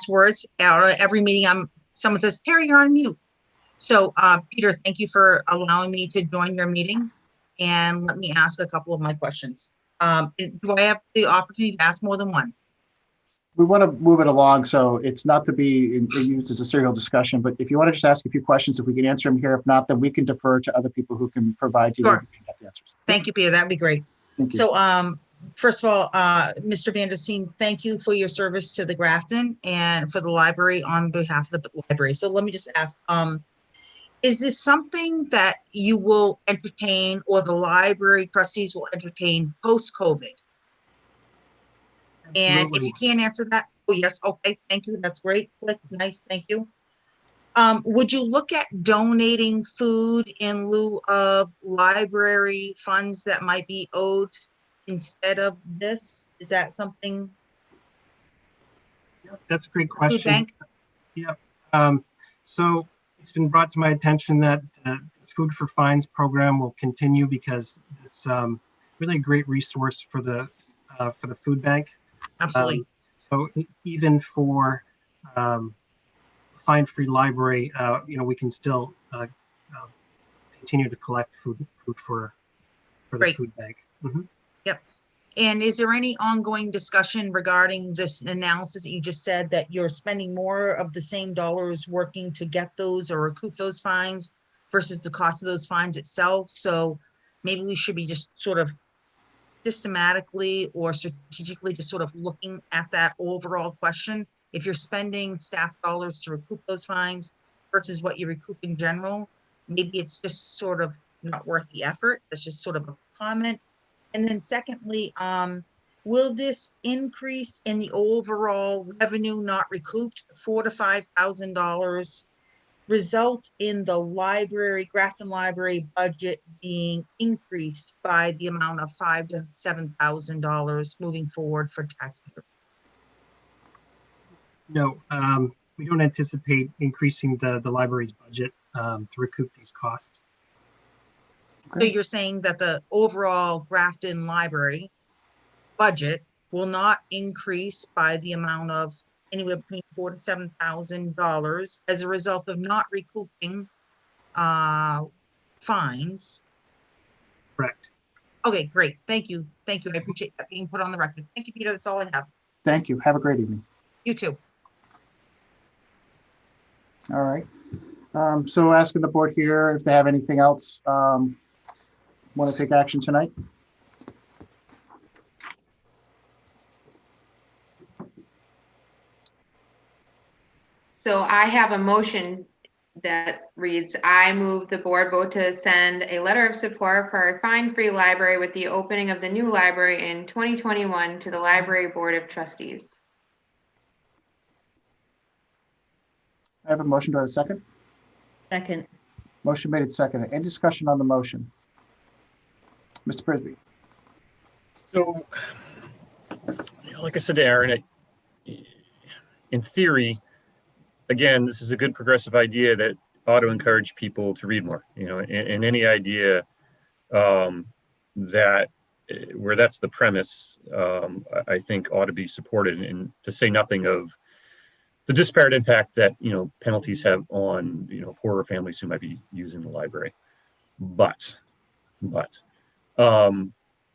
words out of every meeting. Someone says, Terry, you're on mute. So Peter, thank you for allowing me to join your meeting, and let me ask a couple of my questions. Do I have the opportunity to ask more than one? We want to move it along, so it's not to be used as a serial discussion, but if you want to just ask a few questions, if we can answer them here, if not, then we can defer to other people who can provide you with the answers. Thank you, Peter. That'd be great. Thank you. So first of all, Mr. Vandestein, thank you for your service to the Grafton and for the library on behalf of the library. So let me just ask, Is this something that you will entertain or the library trustees will entertain post-COVID? And if Absolutely. you can't answer that, oh, yes, okay, thank you, that's great, Click, nice, thank you. Would you look at donating food in lieu of library funds that might be owed instead of this? Is that something, That's a great food question. bank? Yep. So it's been brought to my attention that the Food for Fines program will continue because it's really a great resource for the food bank. Absolutely, So even for fine-free library, we can still continue to collect food for the Great. food bank. Mhm. yep. And is there any ongoing discussion regarding this analysis that you just said that you're spending more of the same dollars working to get those or recoup those fines versus the cost of those fines itself? So maybe we should be just sort of systematically or strategically just sort of looking at that overall question. If you're spending staff dollars to recoup those fines versus what you recoup in general, maybe it's just sort of not worth the effort. That's just sort of a comment. And then secondly, will this increase in the overall revenue not recouped, $4,000 to $5,000, result in the library, Grafton Library budget being increased by the amount of $5,000 to $7,000 moving forward for taxpayers? No, we don't anticipate increasing the library's budget to recoup these costs. So you're saying that the overall Grafton Library budget will not increase by the amount of anywhere between $4,000 to $7,000 as a result of not recouping fines. Correct. Okay, great. Thank you. Thank you. I appreciate that being put on the record. Thank you, Peter. That's all I have. Thank you. Have a great evening. You too. All right. So asking the board here if they have anything else, want to take action tonight? So I have a motion that reads, I move the board vote to send a letter of support for a fine-free library with the opening of the new library in 2021 to the Library Board of Trustees. I have a motion. Do I have a second? Second. Motion made and seconded. Any discussion on the motion? Mr. Prisby. So, like I said to Aaron, in theory, again, this is a good progressive idea that ought to encourage people to read more, and any idea that where that's the premise, I think ought to be supported, and to say nothing of the disparate impact that, penalties have on, poorer families who might be using the library. But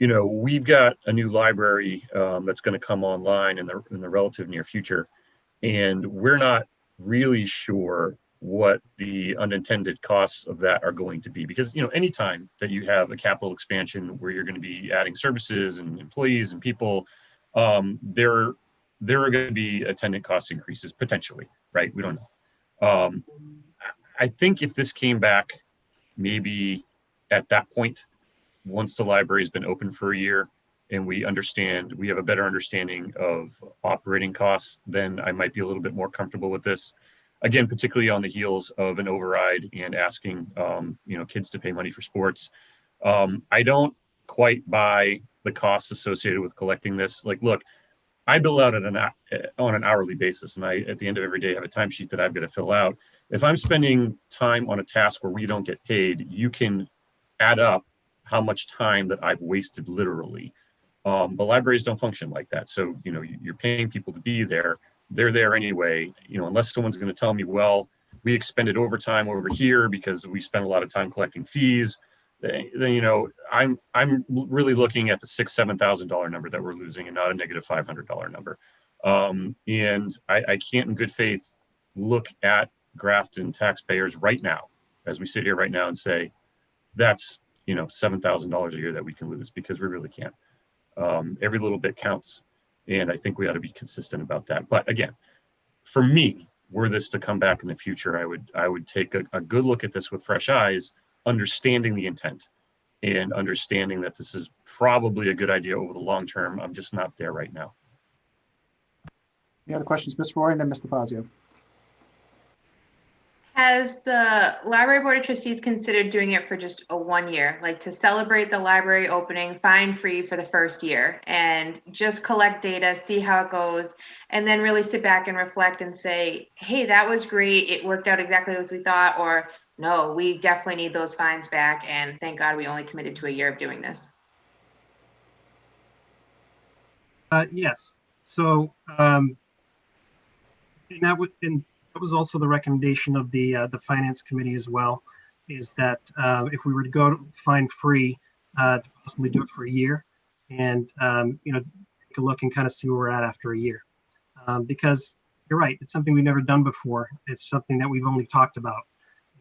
we've got a new library that's going to come online in the relative near future, and we're not really sure what the unintended costs of that are going to be, because anytime that you have a capital expansion where you're going to be adding services and employees and people, there are going to be attendant cost increases potentially, right? We don't know. I think if this came back maybe at that point, once the library's been open for a year and we have a better understanding of operating costs, then I might be a little bit more comfortable with this. Again, particularly on the heels of an override and asking, kids to pay money for sports. I don't quite buy the costs associated with collecting this. Like, look, I bill out on an hourly basis, and I, at the end of every day, have a timesheet that I've got to fill out. If I'm spending time on a task where we don't get paid, you can add up how much time that I've wasted literally. But libraries don't function like that. So, you're paying people to be there. They're there anyway, unless someone's going to tell me, well, we expended overtime over here because we spent a lot of time collecting fees. Then, I'm really looking at the $6,000-7,000 number that we're losing and not a negative $500 number. And I can't in good faith look at Grafton taxpayers right now, as we sit here right now, and say, that's, $7,000 a year that we can lose, because we really can't. Every little bit counts. And I think we ought to be consistent about that. But again, for me, were this to come back in the future, I would take a good look at this with fresh eyes, understanding the intent and understanding that this is probably a good idea over the long term. I'm just not there right now. Any other questions, Ms. Roy, and then Mr. Fazio? Has the Library Board of Trustees considered doing it for just a 1 year, like to celebrate the library opening fine-free for the first year and just collect data, see how it goes, and then really sit back and reflect and say, hey, that was great. It worked out exactly as we thought, or no, we definitely need those fines back. And thank God we only committed to a year of doing this. Yes. So, and that was also the recommendation of the finance committee as well, is that if we were to go fine free, to possibly do it for a year, and take a look and kind of see where we're at after a year, because you're right, it's something we've never done before. It's something that we've only talked about,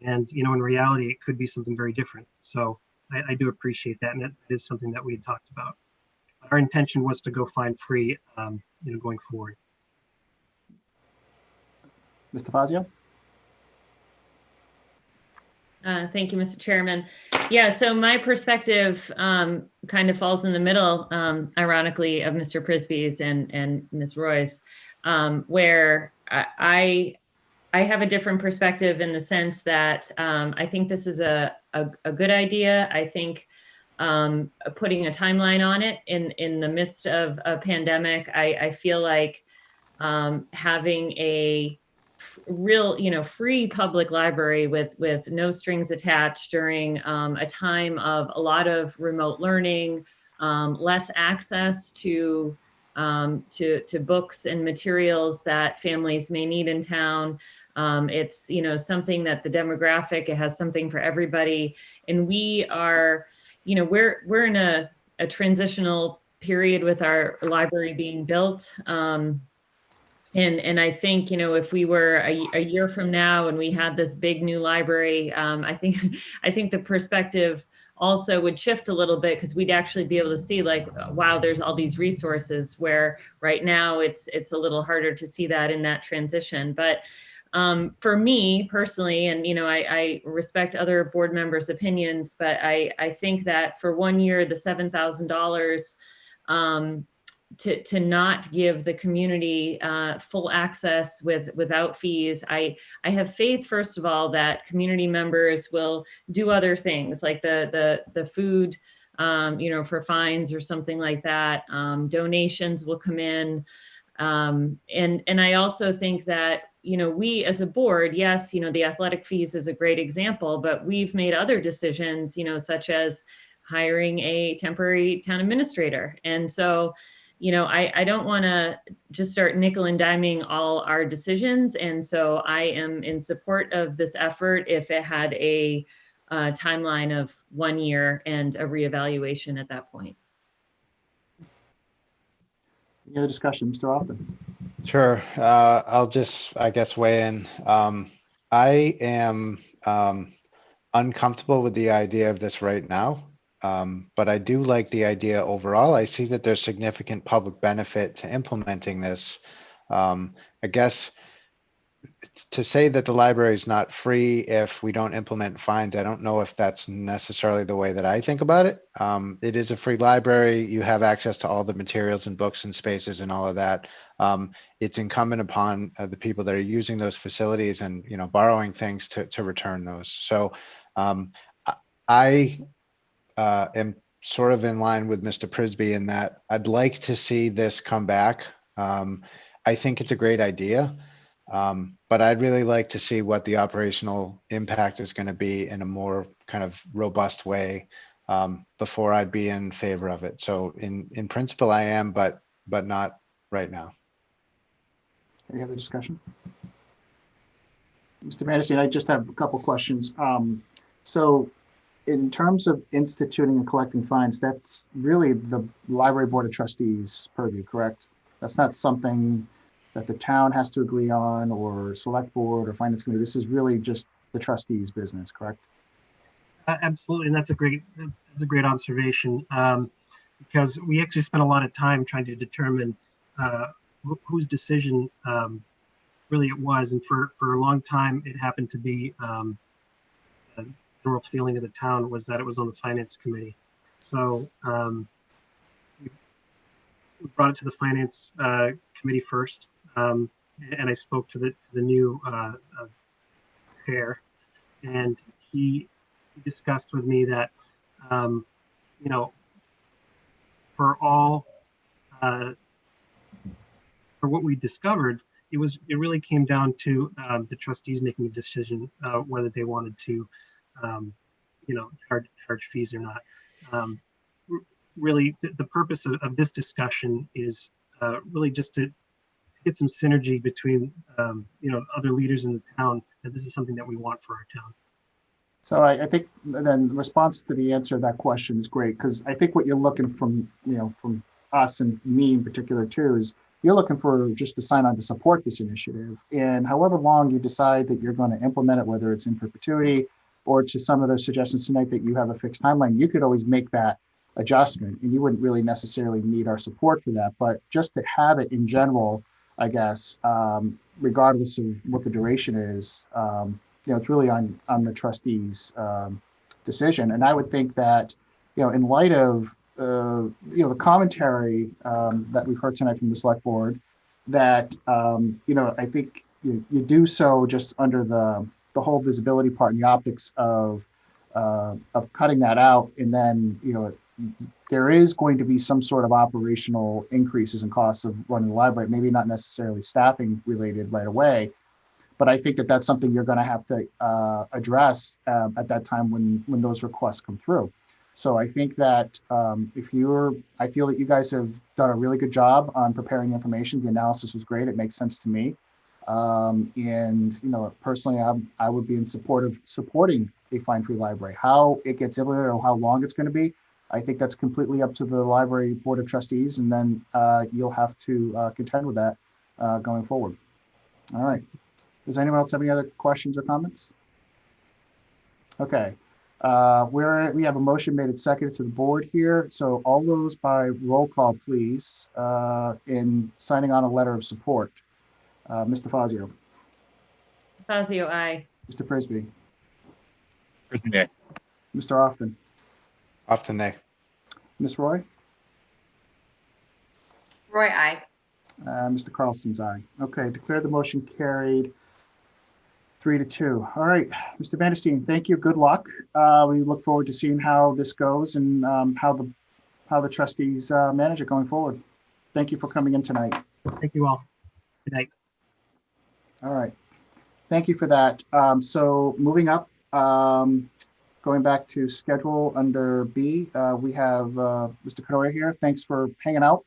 and in reality, it could be something very different. So I do appreciate that, and it is something that we had talked about. Our intention was to go fine free, going forward. Mr. Fazio? Thank you, Mr. Chairman. Yeah, so my perspective kind of falls in the middle, ironically, of Mr. Prisby's and Ms. Roy's, where I have a different perspective in the sense that I think this is a good idea. I think putting a timeline on it in the midst of a pandemic, I feel like having a real, free public library with no strings attached during a time of a lot of remote learning, less access to books and materials that families may need in town. It's, something that the demographic, it has something for everybody. And we are, we're in a transitional period with our library being built. And I think, if we were a year from now and we had this big new library, I think the perspective also would shift a little bit, because we'd actually be able to see like, wow, there's all these resources, where right now it's a little harder to see that in that transition. But for me personally, and I respect other board members' opinions, but I think that for 1 year, the $7,000, to not give the community full access without fees. I have faith, first of all, that community members will do other things like the food, for fines or something like that. Donations will come in. And I also think that, we as a board, yes, the athletic fees is a great example, but we've made other decisions, such as hiring a temporary town administrator. And so, I don't want to just start nickel and diming all our decisions. And so I am in support of this effort if it had a timeline of 1 year and a reevaluation at that point. Any other discussion, Mr. Alston? Sure. I'll just, I guess, weigh in. I am uncomfortable with the idea of this right now. But I do like the idea overall. I see that there's significant public benefit to implementing this. I guess to say that the library is not free if we don't implement fines, I don't know if that's necessarily the way that I think about it. It is a free library. You have access to all the materials and books and spaces and all of that. It's incumbent upon the people that are using those facilities and borrowing things to return those. So I am sort of in line with Mr. Prisby in that I'd like to see this come back. I think it's a great idea, but I'd really like to see what the operational impact is going to be in a more kind of robust way before I'd be in favor of it. So in principle, I am, but not right now. Any other discussion? Mr. Vandersteen, I just have a couple questions. So in terms of instituting and collecting fines, that's really the Library Board of Trustees purview, correct? That's not something that the town has to agree on, or select board or finance committee. This is really just the trustees' business, correct? Absolutely, and that's a great observation, because we actually spent a lot of time trying to determine whose decision really it was. And for a long time, it happened to be the general feeling of the town was that it was on the finance committee. So we brought it to the finance committee first, and I spoke to the new chair, and he discussed with me that you know, for all for what we discovered, it really came down to the trustees making a decision whether they wanted to you know, charge fees or not. Really, the purpose of this discussion is really just to get some synergy between you know, other leaders in the town, that this is something that we want for our town. So I think then the response to the answer to that question is great, because I think what you're looking from, you know, from us and me in particular too, is you're looking for just to sign on to support this initiative. And however long you decide that you're going to implement it, whether it's in perpetuity or to some of the suggestions tonight that you have a fixed timeline, you could always make that adjustment and you wouldn't really necessarily need our support for that. But just to have it in general, I guess, regardless of what the duration is, you know, it's really on the trustees' decision. And I would think that, you know, in light of, you know, the commentary that we've heard tonight from the select board, that, you know, I think you do so just under the whole visibility part and the optics of cutting that out. And then, you know, there is going to be some sort of operational increases in costs of running the library, maybe not necessarily staffing related right away. But I think that that's something you're going to have to address at that time when those requests come through. So I think that I feel that you guys have done a really good job on preparing information. The analysis was great. It makes sense to me. And, you know, personally, I would be in support of supporting a fine-free library. How it gets implemented or how long it's going to be, I think that's completely up to the library board of trustees. And then you'll have to contend with that going forward. All right. Does anyone else have any other questions or comments? Okay, we have a motion made and seconded to the board here. So all those by roll call, please, in signing on a letter of support. Mr. Fazio. Fazio, aye. Mr. Prisby. Prisby, nay. Mr. Often. Often nay. Ms. Roy. Roy, aye. Mr. Carlson's aye. Okay, declare the motion carried 3-2. All right, Mr. Vandersteen, thank you. Good luck. We look forward to seeing how this goes and how the trustees manage it going forward. Thank you for coming in tonight. Thank you all. Good night. All right, thank you for that. So moving up, going back to schedule under B, we have Mr. Canoia here. Thanks for hanging out.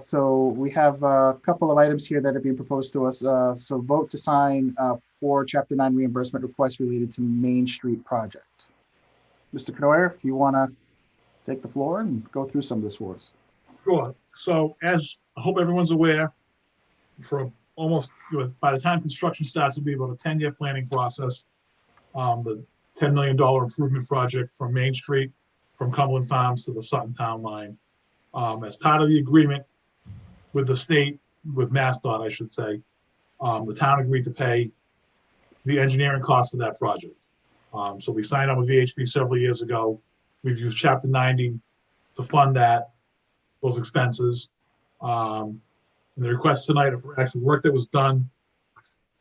So we have a couple of items here that are being proposed to us. So vote to sign for Chapter 9 reimbursement requests related to Main Street project. Mr. Canoia, if you want to take the floor and go through some of this for us. Sure. So as I hope everyone's aware, for almost, by the time construction starts, it'll be about a 10-year planning process. The $10 million improvement project from Main Street, from Cumberland Farms to the Sutton Town line. As part of the agreement with the state, with MassDOT, I should say, the town agreed to pay the engineering costs for that project. So we signed up with VHB several years ago. We've used Chapter 90 to fund those expenses. And the request tonight of actually work that was done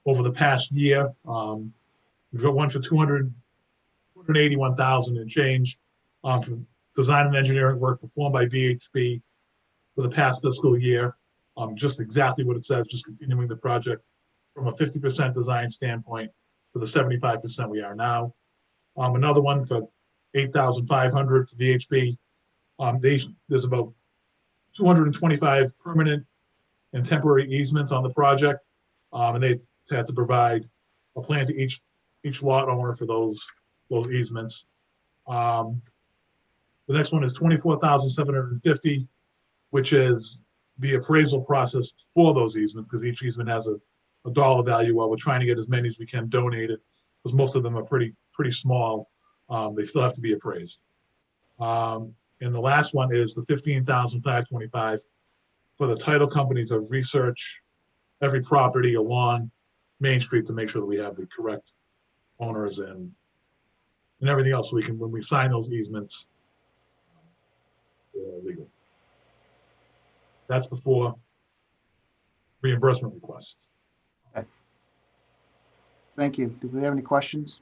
over the past year. We've got one for $281,000 and change for design and engineering work performed by VHB for the past fiscal year. Just exactly what it says, just continuing the project from a 50% design standpoint to the 75% we are now. Another one for $8,500 for VHB. There's about 225 permanent and temporary easements on the project, and they had to provide a plan to each lot owner for those easements. The next one is $24,750, which is the appraisal process for those easements, because each easement has a dollar value. While we're trying to get as many as we can donated, because most of them are pretty small, they still have to be appraised. And the last one is the $15,525 for the title company to research every property along Main Street to make sure that we have the correct owners and everything else, so we can, when we sign those easements, legal. That's the 4 reimbursement requests. Thank you. Do we have any questions?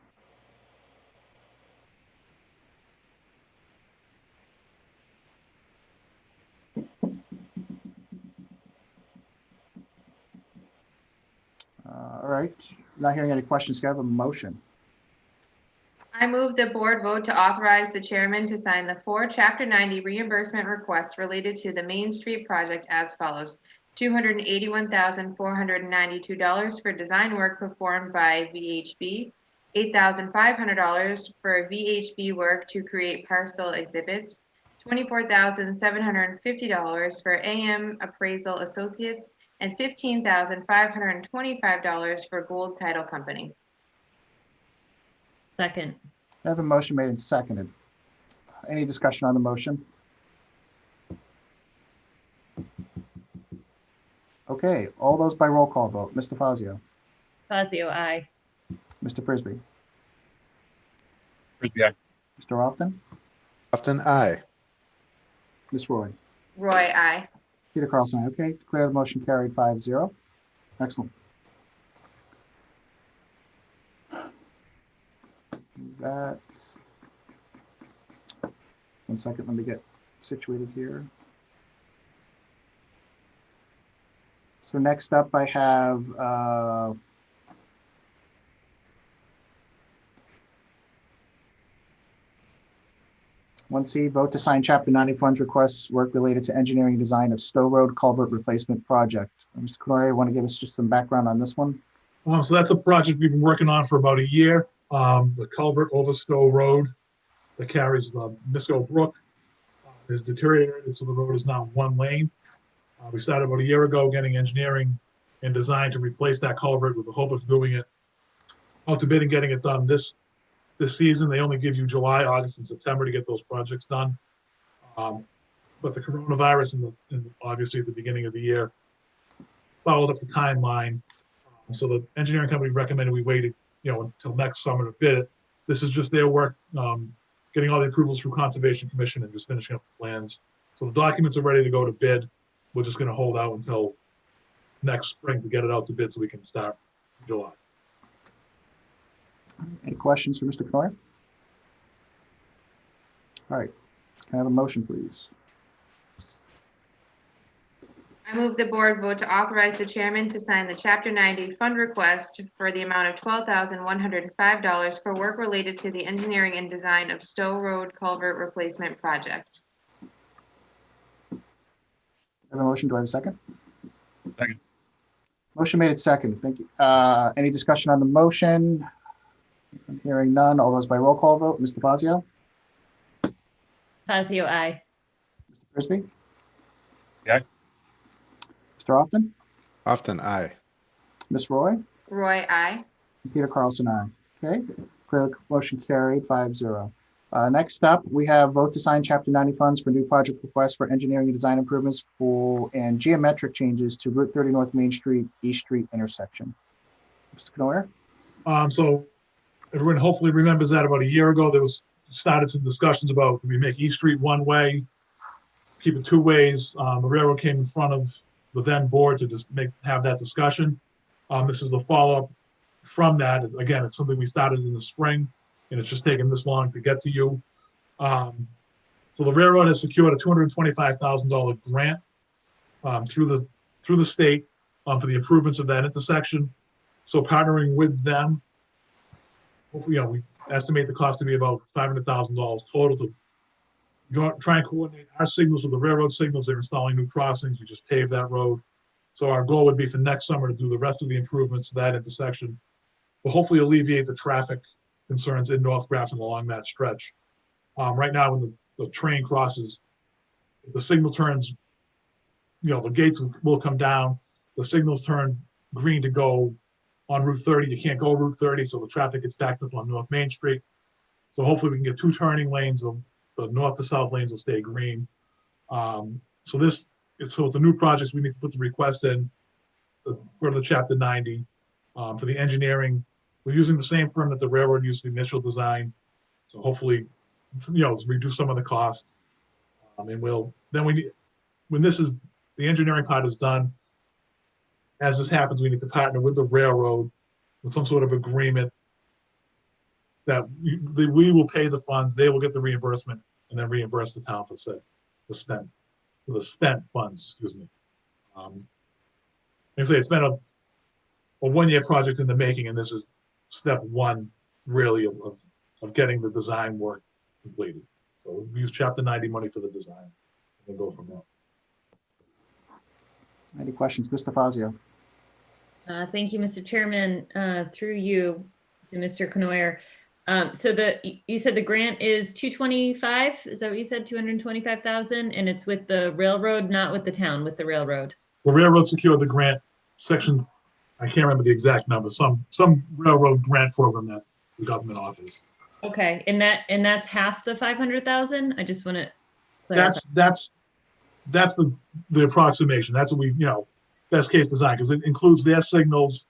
All right, not hearing any questions. Can I have a motion? I move the board vote to authorize the chairman to sign the 4 Chapter 90 reimbursement requests related to the Main Street project as follows. $281,492 for design work performed by VHB, $8,500 for VHB work to create parcel exhibits, $24,750 for AM Appraisal Associates, and $15,525 for Gold Title Company. Second. I have a motion made and seconded. Any discussion on the motion? Okay, all those by roll call vote. Mr. Fazio, Fazio, aye. Mr. Frisbee, Frisbee, aye. Mr. Often, Often, aye. Ms. Roy, Roy, I. Peter Carlson, aye. Okay, declare the motion carried 5-0. Excellent. That. 1 second, let me get situated here. So next up, I have 1C, vote to sign Chapter 90 funds requests, work related to engineering design of Stowe Road Culvert Replacement Project. Mr. Canori, want to give us just some background on this one? So that's a project we've been working on for about a year. The culvert over Stowe Road that carries the Misco Brook is deteriorated, so the road is now 1 lane. We started about a year ago getting engineering and design to replace that culvert with the hope of doing it out to bid and getting it done this season. They only give you July, August, and September to get those projects done. But the coronavirus and obviously at the beginning of the year followed up the timeline. So the engineering company recommended we waited, until next summer to bid it. This is just their work, getting all the approvals through Conservation Commission and just finishing up the plans. So the documents are ready to go to bid. We're just going to hold out until next spring to get it out to bid so we can start in July. Any questions for Mr. Canori? All right, can I have a motion, please? I move the board vote to authorize the chairman to sign the Chapter 90 fund request for the amount of $12,105 for work related to the engineering and design of Stowe Road Culvert Replacement Project. I have a motion. Do I have a second? Second. Motion made and seconded. Thank you. Any discussion on the motion? I'm hearing none. All those by roll call vote. Mr. Fazio, Fazio, aye. Mr. Frisbee, Aye. Mr. Often, Often, aye. Ms. Roy, Roy, I. and Peter Carlson, aye. Okay, clear motion carried 5-0. Next up, we have vote to sign Chapter 90 funds for new project requests for engineering and design improvements and geometric changes to Route 30 North Main Street, East Street intersection. Mr. Canori? So everyone hopefully remembers that about a year ago, there was started some discussions about, we make East Street 1 way, keep it 2 ways. The railroad came in front of the then board to just have that discussion. This is a follow-up from that. Again, it's something we started in the spring, and it's just taken this long to get to you. So the railroad has secured a $225,000 grant through the state for the improvements of that intersection. So partnering with them, hopefully, we estimate the cost to be about $500,000 total to try and coordinate our signals with the railroad signals. They're installing new crossings. We just paved that road. So our goal would be for next summer to do the rest of the improvements to that intersection, to hopefully alleviate the traffic concerns in North Grafton along that stretch. Right now, when the train crosses, if the signal turns, the gates will come down. The signals turn green to go on Route 30. You can't go Route 30, so the traffic gets backed up on North Main Street. So hopefully we can get 2 turning lanes. The north to south lanes will stay green. So with the new projects, we need to put the request in for the chapter 90. For the engineering, we're using the same firm that the railroad used for the initial design. So hopefully, reduce some of the cost. And when the engineering part is done, as this happens, we need to partner with the railroad with some sort of agreement that we will pay the funds, they will get the reimbursement, and then reimburse the town for the spent funds, excuse me. Like I say, it's been a 1-year project in the making, and this is step one, really, of getting the design work completed. So we use chapter 90 money for the design, and then go from there. Any questions? Mr. Fazio? Thank you, Mr. Chairman. Through you to Mr. Canoyer. So you said the grant is 225. Is that what you said? 225,000, and it's with the railroad, not with the town, with the railroad. The railroad secured the grant section. I can't remember the exact number. Some railroad grant program that the government offers. Okay, and that's half the 500,000. I just want to clarify. That's the approximation. That's what we best case design, because it includes their signals,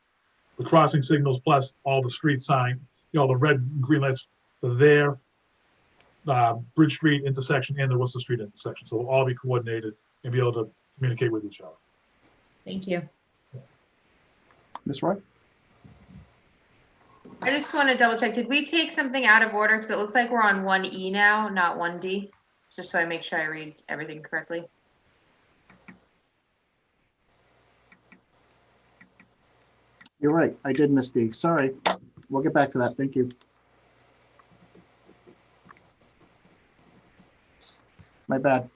the crossing signals, plus all the street sign, the red and green lights for their Bridge Street intersection and the Worcester Street intersection. So we'll all be coordinated and be able to communicate with each other. Thank you. Ms. Roy? I just want to double check. Did we take something out of order? Because it looks like we're on 1E now, not 1D. Just so I make sure I read everything correctly. You're right. I did miss D. Sorry. We'll get back to that. Thank you. My bad.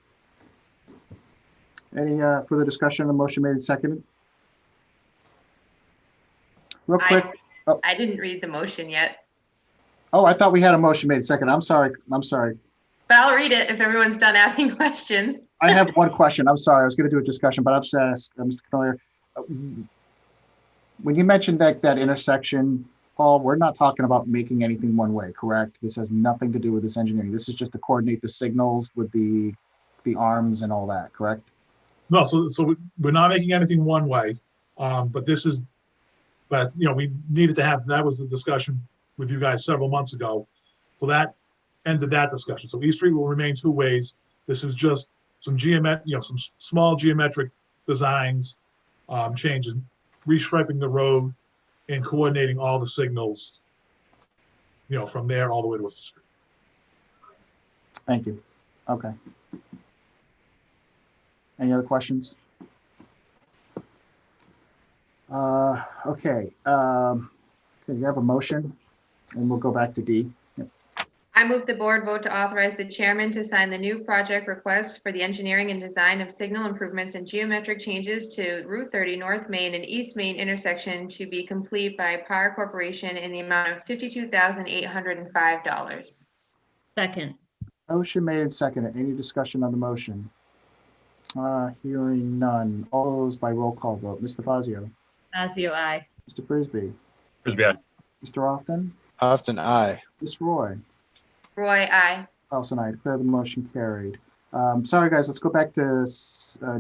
Any further discussion on the motion made and seconded? Real quick. I didn't read the motion yet, Oh, I thought we had a motion made and seconded. I'm sorry. I'm sorry. but I'll read it if everyone's done asking questions. I have one question. I'm sorry. I was going to do a discussion, but I'm just asked, Mr. Canoyer, when you mentioned that intersection, Paul, we're not talking about making anything one way, correct? This has nothing to do with this engineering. This is just to coordinate the signals with the arms and all that, correct? No, so we're not making anything one way, but we needed to have, that was the discussion with you guys several months ago. So that ended that discussion. So East Street will remain two ways. This is just some some small geometric designs, changes, restriping the road and coordinating all the signals, from there all the way to the street. Thank you. Okay. Any other questions? Okay. Can you have a motion? And we'll go back to D. I move the board vote to authorize the chairman to sign the new project request for the engineering and design of signal improvements and geometric changes to Route 30 North Main and East Main intersection to be complete by Power Corporation in the amount of $52,805. Second. Motion made and seconded. Any discussion on the motion? Hearing none. All those by roll call vote. Mr. Fazio? Fazio, aye. Mr. Frisbee? Frisbee, aye. Mr. Often? Often, aye. Ms. Roy? Roy, aye. Carlson, I declare the motion carried. Sorry, guys, let's go back to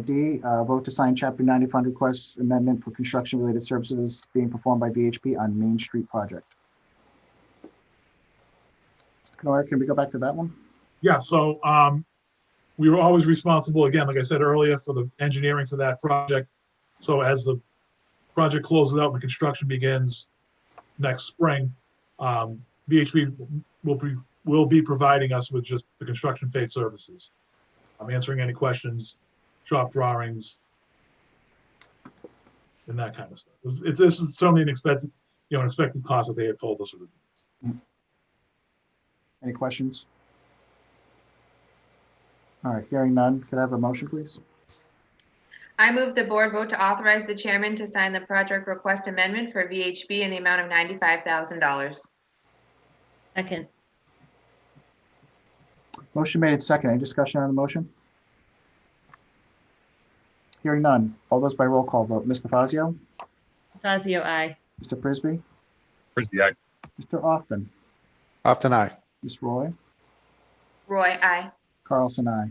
D. Vote to sign Chapter 90 fund request amendment for construction-related services being performed by VHP on Main Street project. Mr. Canoyer, can we go back to that one? Yeah, so we were always responsible, again, like I said earlier, for the engineering for that project. So as the project closes out and the construction begins next spring, VHP will be providing us with just the construction phase services. I'm answering any questions, shop drawings, and that kind of stuff. This is certainly an expected cost that they had told us. Any questions? All right, hearing none, could I have a motion, please? I move the board vote to authorize the chairman to sign the project request amendment for VHB in the amount of $95,000. Second. Motion made and seconded. Any discussion on the motion? Hearing none. All those by roll call vote. Mr. Fazio? Fazio, aye. Mr. Frisbee? Frisbee, aye. Mr. Often? Often, aye. Ms. Roy? Roy, aye. Carlson, aye.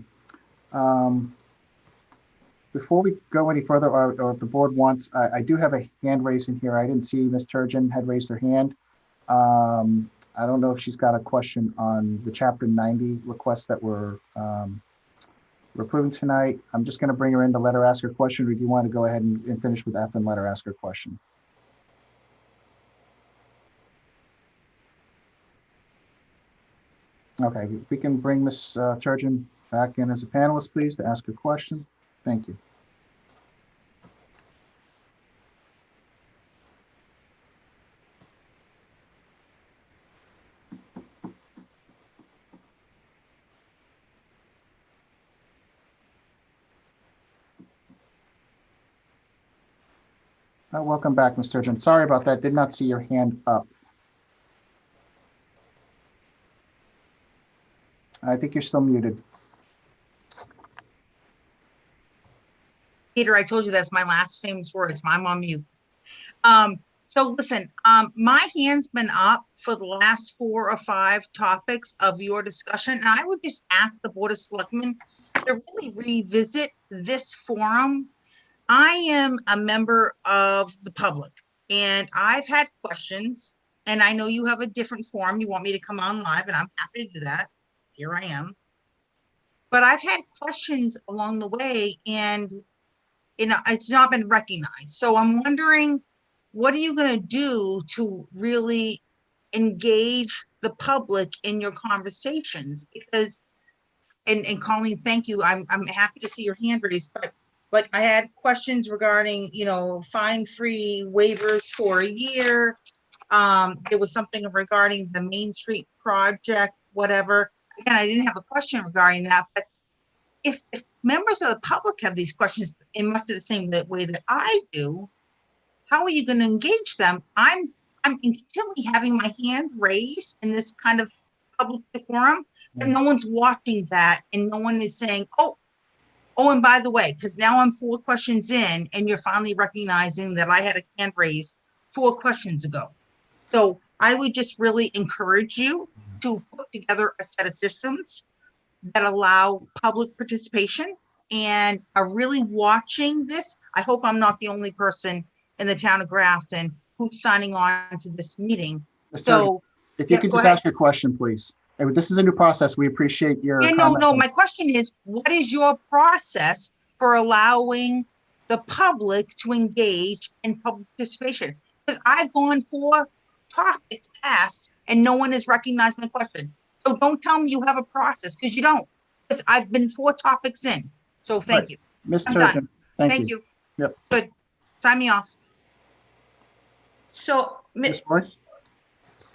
Before we go any further, or if the board wants, I do have a hand raised in here. I didn't see Ms. Turgeon had raised her hand. I don't know if she's got a question on the Chapter 90 requests that we're approving tonight. I'm just going to bring her in to let her ask her question, or do you want to go ahead and finish with F and let her ask her question? Okay, we can bring Ms. Turgeon back in as a panelist, please, to ask her question. Thank you. Welcome back, Ms. Turgeon. Sorry about that. Did not see your hand up. I think you're still muted. Peter, I told you that's my last famous words. I'm on mute. So listen, my hand's been up for the last 4 or 5 topics of your discussion, and I would just ask the Board of Selectmen to really revisit this forum. I am a member of the public, and I've had questions, and I know you have a different forum. You want me to come on live, and I'm happy to do that. Here I am. But I've had questions along the way, and it's not been recognized. So I'm wondering, what are you going to do to really engage the public in your conversations? Because, and Colleen, thank you. I'm happy to see your hand raised, but like I had questions regarding, fine-free waivers for a year. There was something regarding the Main Street project, whatever. Again, I didn't have a question regarding that, but if members of the public have these questions in much of the same way that I do, how are you going to engage them? I'm continually having my hand raised in this kind of public forum, but no one's watching that, and no one is saying, oh, and by the way, because now I'm 4 questions in, and you're finally recognizing that I had a hand raised 4 questions ago. So I would just really encourage you to put together a set of systems that allow public participation and are really watching this. I hope I'm not the only person in the town of Grafton who's signing on to this meeting. So if you could just ask your question, please. This is a new process. We appreciate your comments. No, my question is, what is your process for allowing the public to engage in public participation? Because I've gone 4 topics past and no one has recognized my question. So don't tell me you have a process, because you don't. Because I've been 4 topics in. So thank you. Ms. I'm Turgeon, done. thank you. Yep. Good. Sign me off. So Ms. Royce?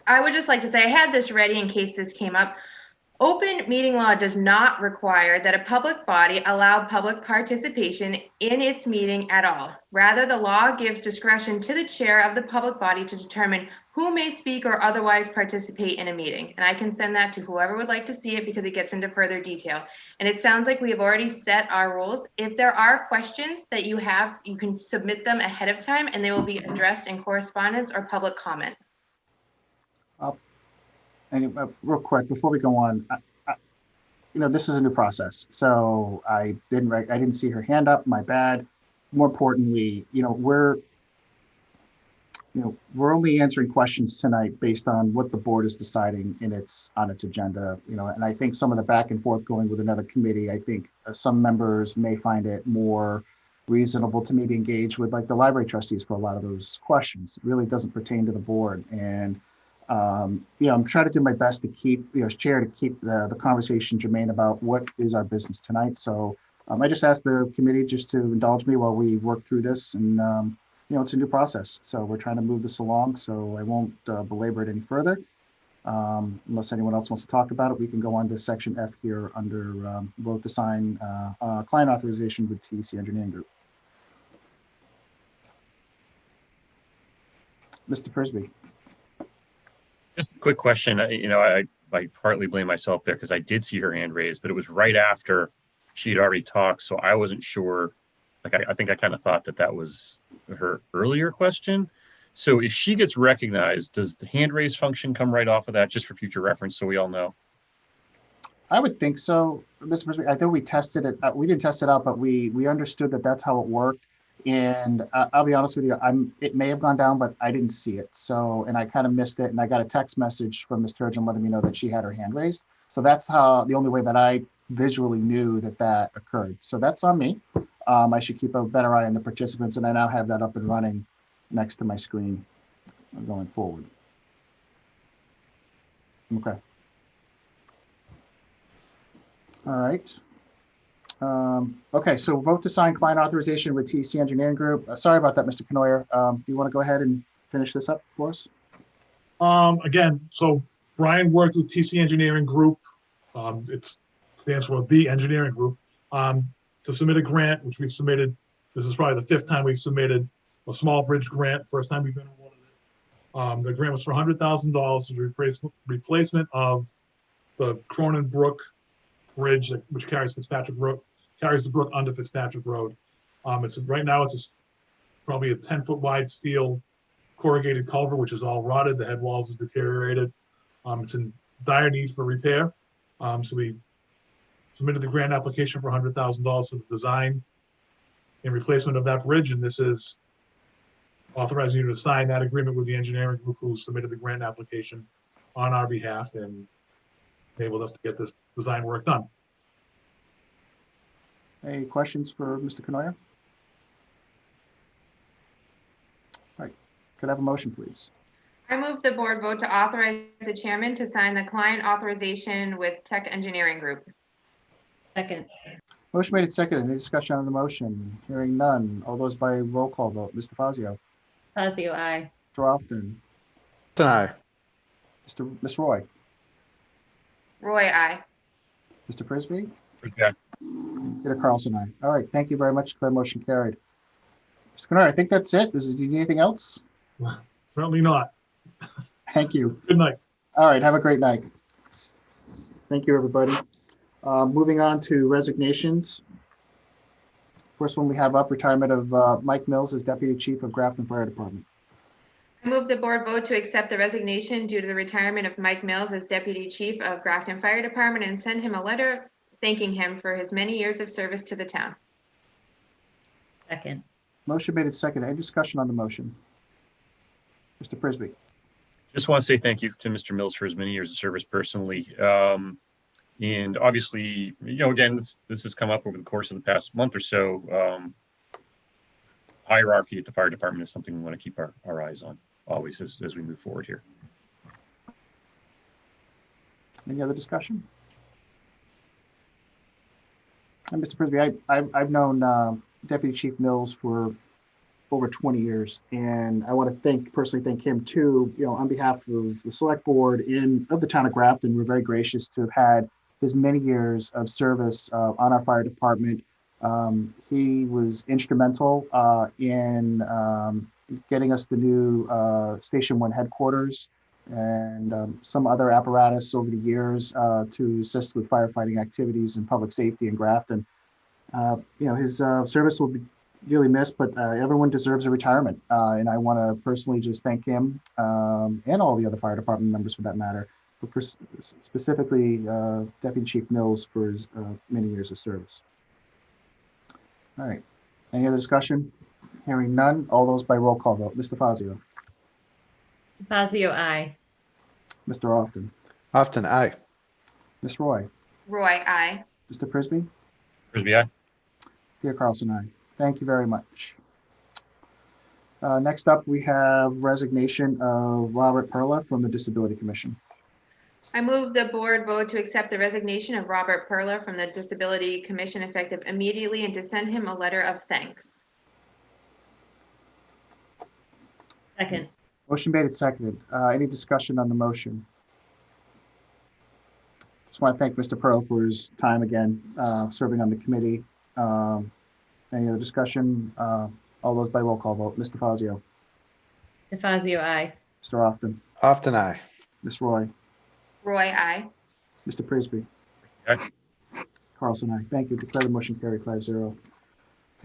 I would just like to say I had this ready in case this came up. Open meeting law does not require that a public body allow public participation in its meeting at all. Rather, the law gives discretion to the chair of the public body to determine who may speak or otherwise participate in a meeting. And I can send that to whoever would like to see it, because it gets into further detail. And it sounds like we have already set our rules. If there are questions that you have, you can submit them ahead of time, and they will be addressed in correspondence or public comment. And real quick, before we go on, this is a new process. So I didn't see her hand up, my bad. More importantly, we're only answering questions tonight based on what the board is deciding on its agenda, and I think some of the back and forth going with another committee, I think some members may find it more reasonable to maybe engage with like the library trustees for a lot of those questions. It really doesn't pertain to the board. And I'm trying to do my best to keep, as chair, to keep the conversation germane about what is our business tonight. So I just asked the committee just to indulge me while we work through this, and it's a new process. So we're trying to move this along. So I won't belabor it any further. Unless anyone else wants to talk about it, we can go on to section F here under vote to sign client authorization with TEC Engineering Group. Mr. Prisby. Just a quick question. I partly blame myself there because I did see her hand raised, but it was right after she had already talked. So I wasn't sure. I think I kind of thought that was her earlier question. So if she gets recognized, does the hand raise function come right off of that, just for future reference so we all know? I would think so, Mr. President. I think we tested it. We didn't test it out, but we understood that that's how it worked. And I'll be honest with you, it may have gone down, but I didn't see it. So, and I kind of missed it. And I got a text message from Ms. Turgeon letting me know that she had her hand raised. So that's the only way that I visually knew that occurred. So that's on me. I should keep a better eye on the participants, and I now have that up and running next to my screen going forward. Okay. All right. Okay, so vote to sign client authorization with TC Engineering Group. Sorry about that, Mr. Canoyer. Do you want to go ahead and finish this up for us? Again, so Brian worked with TC Engineering Group. It stands for the Engineering Group, to submit a grant, which we've submitted. This is probably the 5th time we've submitted a small bridge grant. First time we've been awarded it. The grant was for $100,000 to the replacement of the Cronin Brook Bridge, which carries the brook under Fitzpatrick Road. Right now it's probably a 10-foot wide steel corrugated culvert, which is all rotted. The head walls are deteriorated. It's in dire need for repair. So we submitted the grant application for $100,000 for the design and replacement of that bridge, and this is authorizing you to sign that agreement with the engineering group who submitted the grant application on our behalf and enabled us to get this design work done. Any questions for Mr. Canoyer? All right, could I have a motion, please? I move the board vote to authorize the chairman to sign the client authorization with Tech Engineering Group. Second. Motion made and seconded. Any discussion on the motion? Hearing none. All those by roll call vote. Mr. Fazio. Fazio, aye. Mr. Often. Aye. Ms. Roy. Roy, I. Mr. Frisbee. Frisbee, aye. Peter Carlson, aye. All right, thank you very much. Declare motion carried. Mr. Canoyer, I think that's it. Do you need anything else? Certainly not. Thank you. Good night. All right, have a great night. Thank you, everybody. Moving on to resignations. First one we have up, retirement of Mike Mills as Deputy Chief of Grafton Fire Department. I move the board vote to accept the resignation due to the retirement of Mike Mills as Deputy Chief of Grafton Fire Department and send him a letter thanking him for his many years of service to the town. Second. Motion made and seconded. Any discussion on the motion? Mr. Frisbee. Just want to say thank you to Mr. Mills for his many years of service personally. And obviously, again, this has come up over the course of the past month or so. Hierarchy at the fire department is something we want to keep our eyes on always as we move forward here. Any other discussion? And Mr. Frisbee, I've known Deputy Chief Mills for over 20 years, and I want to personally thank him too. On behalf of the Select Board of the town of Grafton, we're very gracious to have had his many years of service on our fire department. He was instrumental in getting us the new Station 1 headquarters and some other apparatus over the years to assist with firefighting activities and public safety in Grafton. His service will be really missed, but everyone deserves a retirement. And I want to personally just thank him and all the other fire department members for that matter, but specifically Deputy Chief Mills for his many years of service. All right. Any other discussion? Hearing none. All those by roll call vote. Mr. Fazio. Fazio, aye. Mr. Often. Often, aye. Ms. Roy. Roy, I. Mr. Frisbee. Frisbee, aye. Peter Carlson, aye. Thank you very much. Next up, we have resignation of Robert Perla from the Disability Commission. I move the board vote to accept the resignation of Robert Perla from the Disability Commission effective immediately and to send him a letter of thanks. Second. Motion made and seconded. Any discussion on the motion? Just want to thank Mr. Perla for his time again, serving on the committee. Any other discussion? All those by roll call vote. Mr. Fazio. DeFazio, aye. Mr. Often. Often, aye. Ms. Roy. Roy, I. Mr. Frisbee. Aye. Carlson, aye. Thank you. Declare the motion carried 5-0.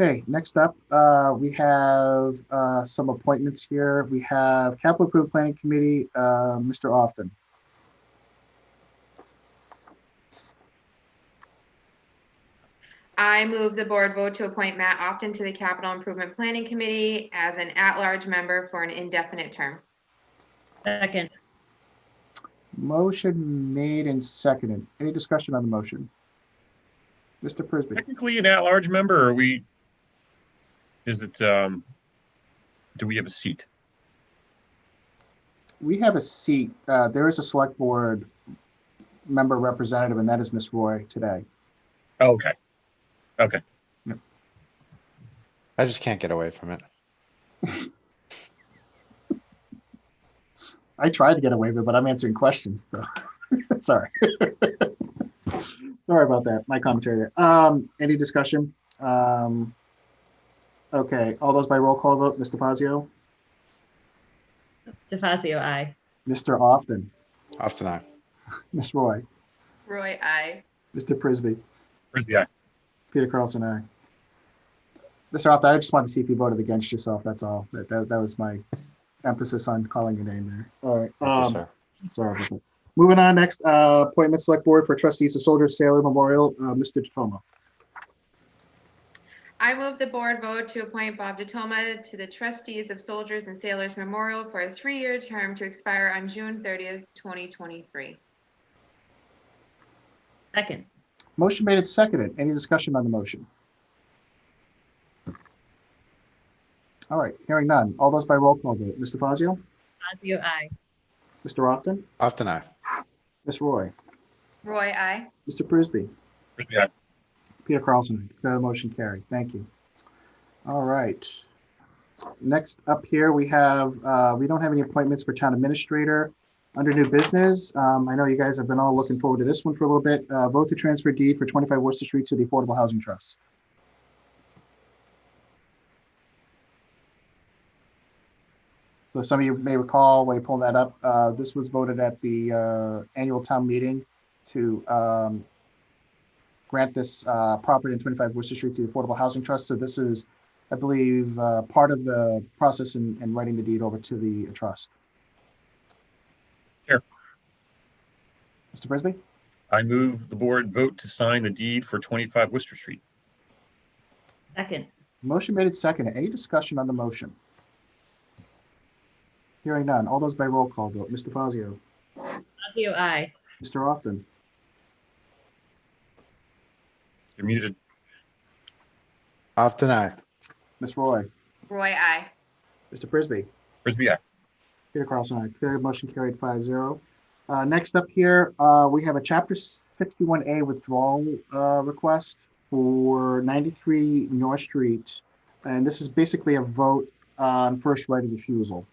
Okay, next up, we have some appointments here. We have Capital Improvement Planning Committee, Mr. Often. I move the board vote to appoint Matt Often to the Capital Improvement Planning Committee as an at-large member for an indefinite term. Second. Motion made and seconded. Any discussion on the motion? Mr. Prisby. Technically an at-large member, or is it, do we have a seat? We have a seat. There is a select board member representative, and that is Ms. Roy today. Oh, okay. Okay. I just can't get away from it. I tried to get away with it, but I'm answering questions, so. Sorry. Sorry about that. My commentary there. Any discussion? Okay, all those by roll call vote. Mr. Fazio? DeFazio, aye. Mr. Often? Often I. Ms. Roy? Roy, I. Mr. Prisby? Frisbee, aye. Peter Carlson, aye. Mr. Often, I just wanted to see if you voted against yourself. That's all. That was my emphasis on calling your name there. All right. Thank you, sir. Sorry about that. Moving on, next, appointment select board for trustees of Soldiers Sailor Memorial, Mr. DeTomo. I move the board vote to appoint Bob DeToma to the Trustees of Soldiers and Sailors Memorial for a 3-year term to expire on June 30th, 2023. Second. Motion made and seconded. Any discussion on the motion? All right, hearing none. All those by roll call vote. Mr. Fazio? DeFazio, aye. Mr. Often? Often I. Ms. Roy? Roy, I. Mr. Prisby? Frisbee, aye. Peter Carlson, the motion carried. Thank you. All right. Next up here, we have, we don't have any appointments for town administrator. Under new business, I know you guys have been all looking forward to this one for a little bit. Vote to transfer deed for 25 Worcester Street to the Affordable Housing Trust. So some of you may recall when you pulled that up, this was voted at the annual town meeting to grant this property in 25 Worcester Street to the Affordable Housing Trust. So this is, I believe, part of the process in writing the deed over to the trust. Sure. Mr. Prisby? I move the board vote to sign the deed for 25 Worcester Street. Second. Motion made and seconded. Any discussion on the motion? Hearing none. All those by roll call vote. Mr. Fazio? DeFazio, aye. Mr. Often? You're muted. Often I. Ms. Roy? Roy, I. Mr. Prisby? Frisbee, aye. Peter Carlson, aye. Carried, motion carried 5-0. Next up here, we have a Chapter 61A withdrawal request for 93 North Street. And this is basically a vote on first right of refusal.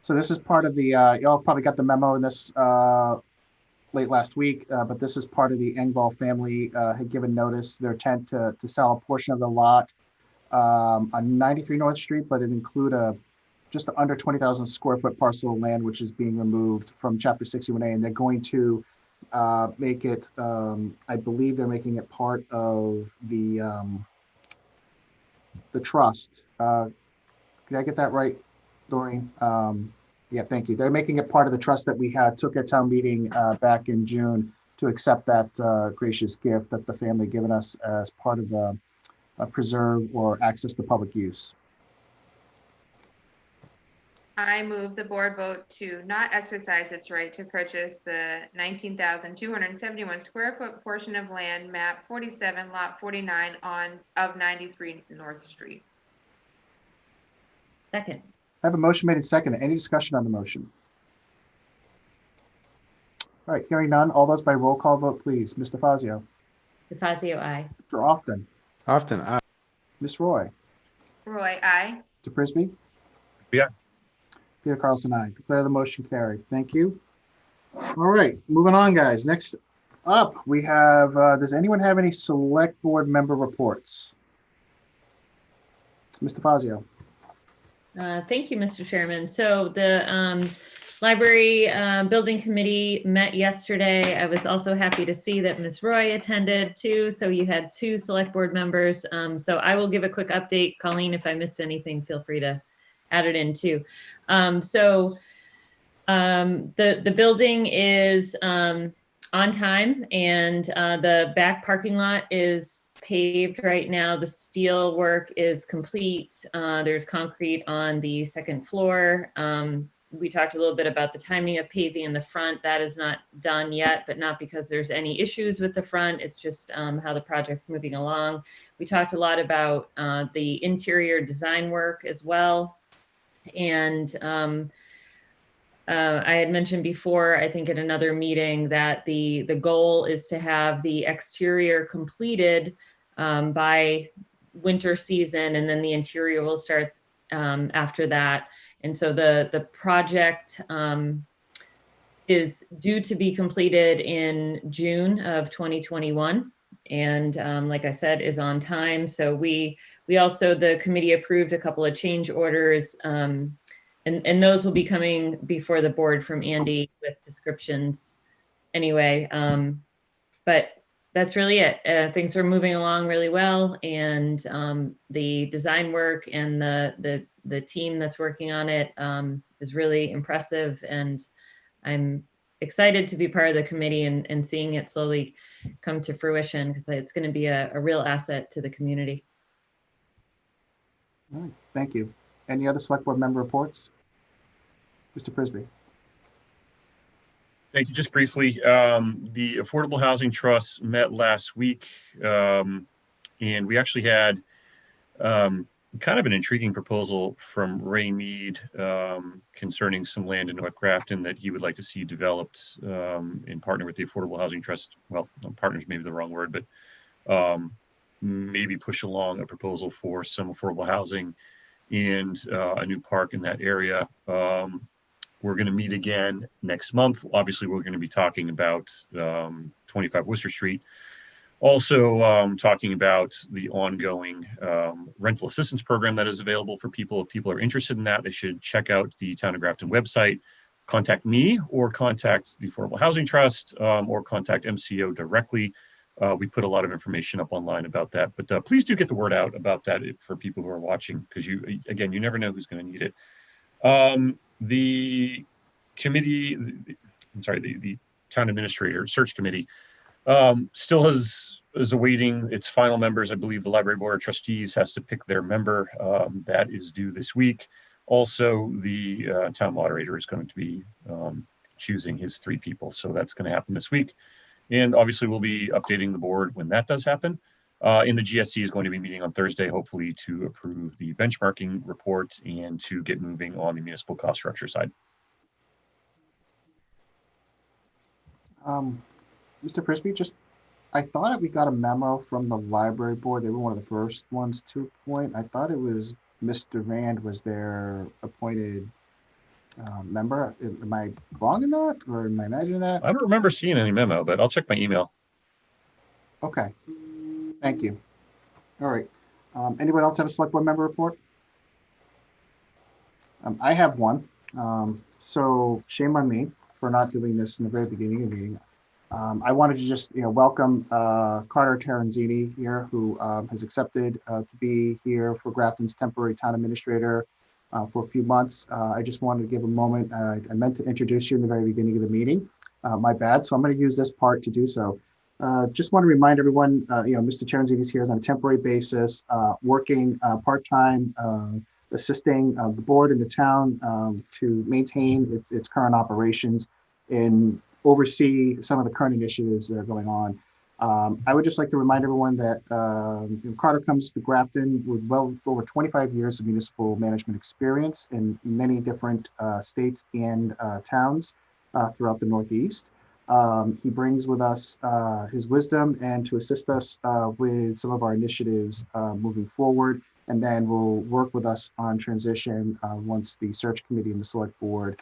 So this is part of the, y'all probably got the memo in this late last week, but this is part of the Engvall family had given notice their intent to sell a portion of the lot on 93 North Street, but it include a just under 20,000 square foot parcel of land, which is being removed from Chapter 61A, and they're going to make it, I believe they're making it part of the trust. Did I get that right, Doreen? Yeah, thank you. They're making it part of the trust that we took at town meeting back in June to accept that gracious gift that the family given us as part of the preserve or access to public use. I move the board vote to not exercise its right to purchase the 19,271 square foot portion of land, map 47, lot 49 of 93 North Street. Second. I have a motion made and seconded. Any discussion on the motion? All right, hearing none. All those by roll call vote, please. Mr. Fazio? DeFazio, aye. Mr. Often? Often I. Ms. Roy? Roy, I. Mr. Prisby? Yeah. Peter Carlson, aye. Declare the motion carried. Thank you. All right, moving on, guys. Next up, we have, does anyone have any select board member reports? Mr. Fazio? Thank you, Mr. Chairman. So the library building committee met yesterday. I was also happy to see that Ms. Roy attended too. So you had 2 select board members. So I will give a quick update. Colleen, if I missed anything, feel free to add it in too. So The building is on time, and the back parking lot is paved right now. The steel work is complete. There's concrete on the second floor. We talked a little bit about the timing of paving in the front. That is not done yet, but not because there's any issues with the front. It's just how the project's moving along. We talked a lot about the interior design work as well. And I had mentioned before, I think in another meeting, that the goal is to have the exterior completed by winter season, and then the interior will start after that. And so the project is due to be completed in June of 2021. And like I said, is on time. So we also, the committee approved a couple of change orders, and those will be coming before the board from Andy with descriptions anyway. But that's really it. Things are moving along really well, and the design work and the team that's working on it is really impressive, and I'm excited to be part of the committee and seeing it slowly come to fruition, because it's going to be a real asset to the community. All right, thank you. Any other select board member reports? Mr. Prisby. Thank you. Just briefly, the Affordable Housing Trust met last week, and we actually had kind of an intriguing proposal from Ray Mead concerning some land in North Grafton that he would like to see developed in partner with the Affordable Housing Trust. Well, partners may be the wrong word, but maybe push along a proposal for some affordable housing and a new park in that area. We're going to meet again next month. Obviously, we're going to be talking about 25 Worcester Street. Also talking about the ongoing rental assistance program that is available for people. If people are interested in that, they should check out the Town of Grafton website, contact me, or contact the Affordable Housing Trust, or contact MCO directly. We put a lot of information up online about that, but please do get the word out about that for people who are watching, because you never know who's going to need it. The committee, the town administrator search committee still is awaiting its final members. I believe the Library Board of Trustees has to pick their member. That is due this week. Also, the town moderator is going to be choosing his 3 people. So that's going to happen this week. And obviously, we'll be updating the board when that does happen. And the GSC is going to be meeting on Thursday, hopefully to approve the benchmarking report and to get moving on the municipal cost structure side. Mr. Prisby, I thought we got a memo from the library board. They were one of the first ones to appoint. I thought it was Mr. Rand was their appointed member. Am I wrong in that, or am I imagining that? I don't remember seeing any memo, but I'll check my email. Okay, thank you. All right. Anyone else have a select board member report? I have one. So shame on me for not doing this in the very beginning of the meeting. I wanted to just welcome Carter Terenzini here, who has accepted to be here for Grafton's temporary town administrator for a few months. I just wanted to give a moment. I meant to introduce you in the very beginning of the meeting. My bad. So I'm going to use this part to do so. Just want to remind everyone, Mr. Terenzini is here on a temporary basis, working part-time, assisting the board and the town to maintain its current operations and oversee some of the current initiatives that are going on. I would just like to remind everyone that Carter comes to Grafton with well over 25 years of municipal management experience in many different states and towns throughout the Northeast. He brings with us his wisdom and to assist us with some of our initiatives moving forward, and then will work with us on transition once the search committee and the select board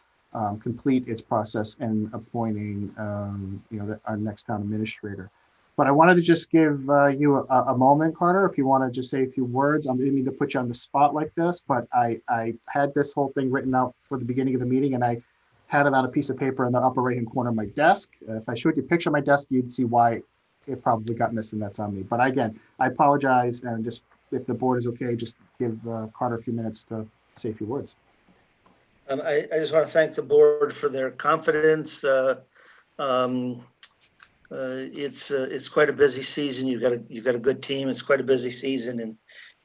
complete its process in appointing our next town administrator. But I wanted to just give you a moment, Carter, if you want to just say a few words. I didn't mean to put you on the spot like this, but I had this whole thing written out for the beginning of the meeting, and I had it on a piece of paper in the upper right-hand corner of my desk. If I showed you a picture of my desk, you'd see why it probably got missed, and that's on me. But again, I apologize, and just if the board is okay, just give Carter a few minutes to say a few words. I just want to thank the board for their confidence. It's quite a busy season. You've got a good team. It's quite a busy season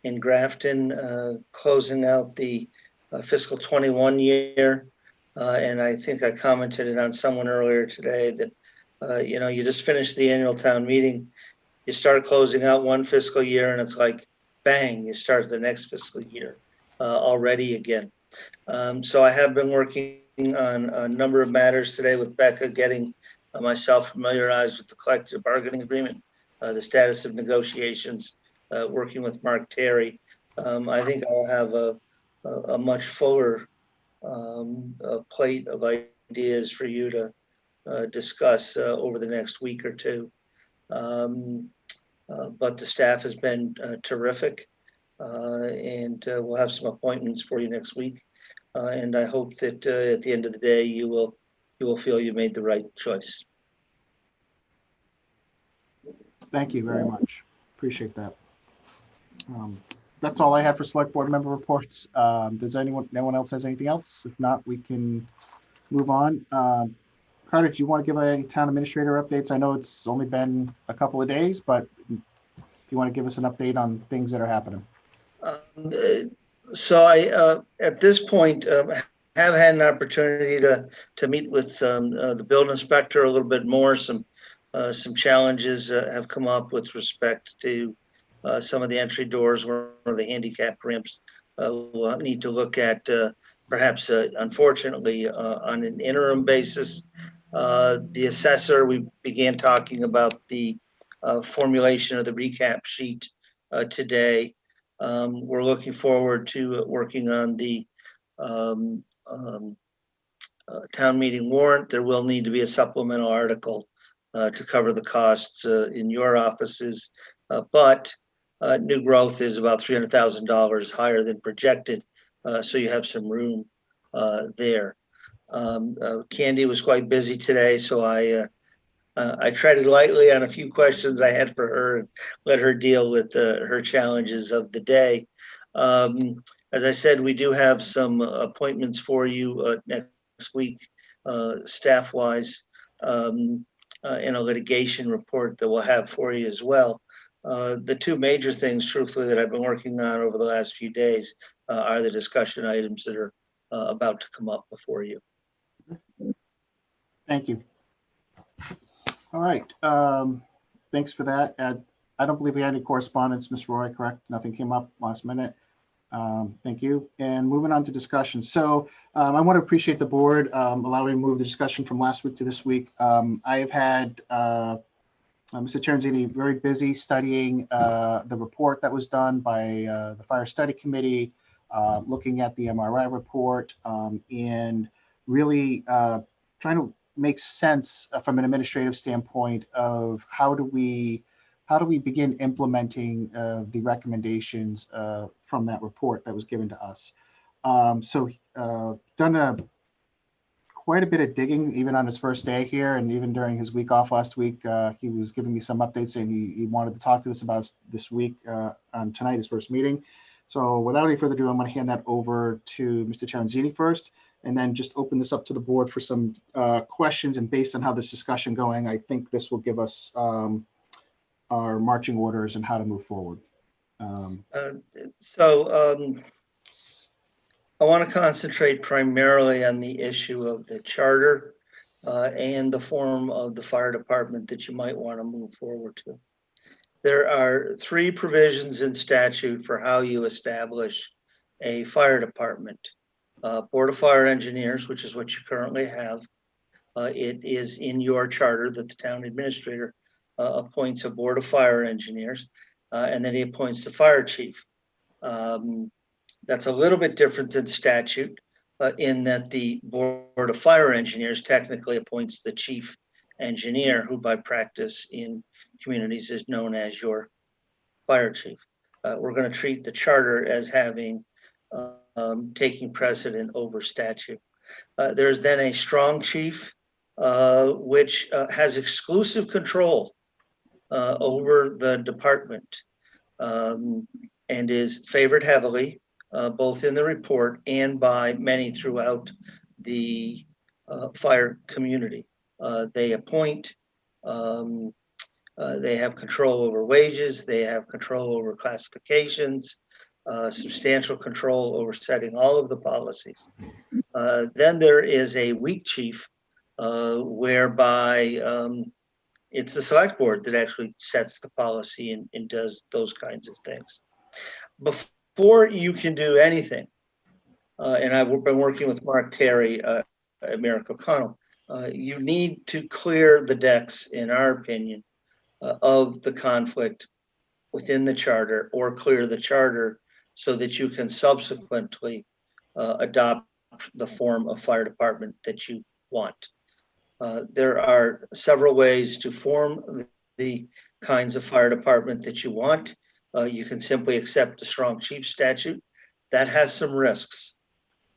in Grafton, closing out the fiscal 21 year. And I think I commented it on someone earlier today that you just finished the annual town meeting. You start closing out one fiscal year, and it's like bang, you start the next fiscal year already again. So I have been working on a number of matters today with Becca, getting myself familiarized with the collective bargaining agreement, the status of negotiations, working with Mark Terry. I think I'll have a much fuller plate of ideas for you to discuss over the next week or two. But the staff has been terrific, and we'll have some appointments for you next week. And I hope that at the end of the day, you will feel you made the right choice. Thank you very much. Appreciate that. That's all I have for select board member reports. Does no one else has anything else? If not, we can move on. Carter, do you want to give any town administrator updates? I know it's only been a couple of days, but if you want to give us an update on things that are happening. So I, at this point, have had an opportunity to meet with the building inspector a little bit more. Some challenges have come up with respect to some of the entry doors where the handicap ramps. We'll need to look at perhaps, unfortunately, on an interim basis. The assessor, we began talking about the formulation of the recap sheet today. We're looking forward to working on the town meeting warrant. There will need to be a supplemental article to cover the costs in your offices, but new growth is about $300,000 higher than projected, so you have some room there. Candy was quite busy today, so I treaded lightly on a few questions I had for her and let her deal with her challenges of the day. As I said, we do have some appointments for you next week, staff-wise, and a litigation report that we'll have for you as well. The two major things, truthfully, that I've been working on over the last few days are the discussion items that are about to come up before you. Thank you. All right. Thanks for that. I don't believe we had any correspondence, Ms. Roy, correct? Nothing came up last minute. Thank you. And moving on to discussion. So I want to appreciate the board allowing me to move the discussion from last week to this week. I've had Mr. Terenzini very busy studying the report that was done by the Fire Study Committee, looking at the MRI report, and really trying to make sense from an administrative standpoint of how do we begin implementing the recommendations from that report that was given to us. So done quite a bit of digging even on his first day here, and even during his week off last week, he was giving me some updates saying he wanted to talk to us about this week on tonight, his first meeting. So without any further ado, I'm going to hand that over to Mr. Terenzini first, and then just open this up to the board for some questions. And based on how this discussion going, I think this will give us our marching orders and how to move forward. I want to concentrate primarily on the issue of the charter and the form of the fire department that you might want to move forward to. There are 3 provisions in statute for how you establish a fire department. Board of Fire Engineers, which is what you currently have. It is in your charter that the town administrator appoints a board of fire engineers, and then he appoints the fire chief. That's a little bit different than statute in that the board of fire engineers technically appoints the chief engineer, who by practice in communities is known as your fire chief. We're going to treat the charter as having taking precedent over statute. There's then a strong chief, which has exclusive control over the department and is favored heavily both in the report and by many throughout the fire community. They appoint, they have control over wages, they have control over classifications, substantial control over setting all of the policies. Then there is a weak chief, whereby it's the select board that actually sets the policy and does those kinds of things. Before you can do anything, and I've been working with Mark Terry at Merrick O'Connell, you need to clear the decks, in our opinion, of the conflict within the charter, or clear the charter so that you can subsequently adopt the form of fire department that you want. There are several ways to form the kinds of fire department that you want. You can simply accept the strong chief statute. That has some risks.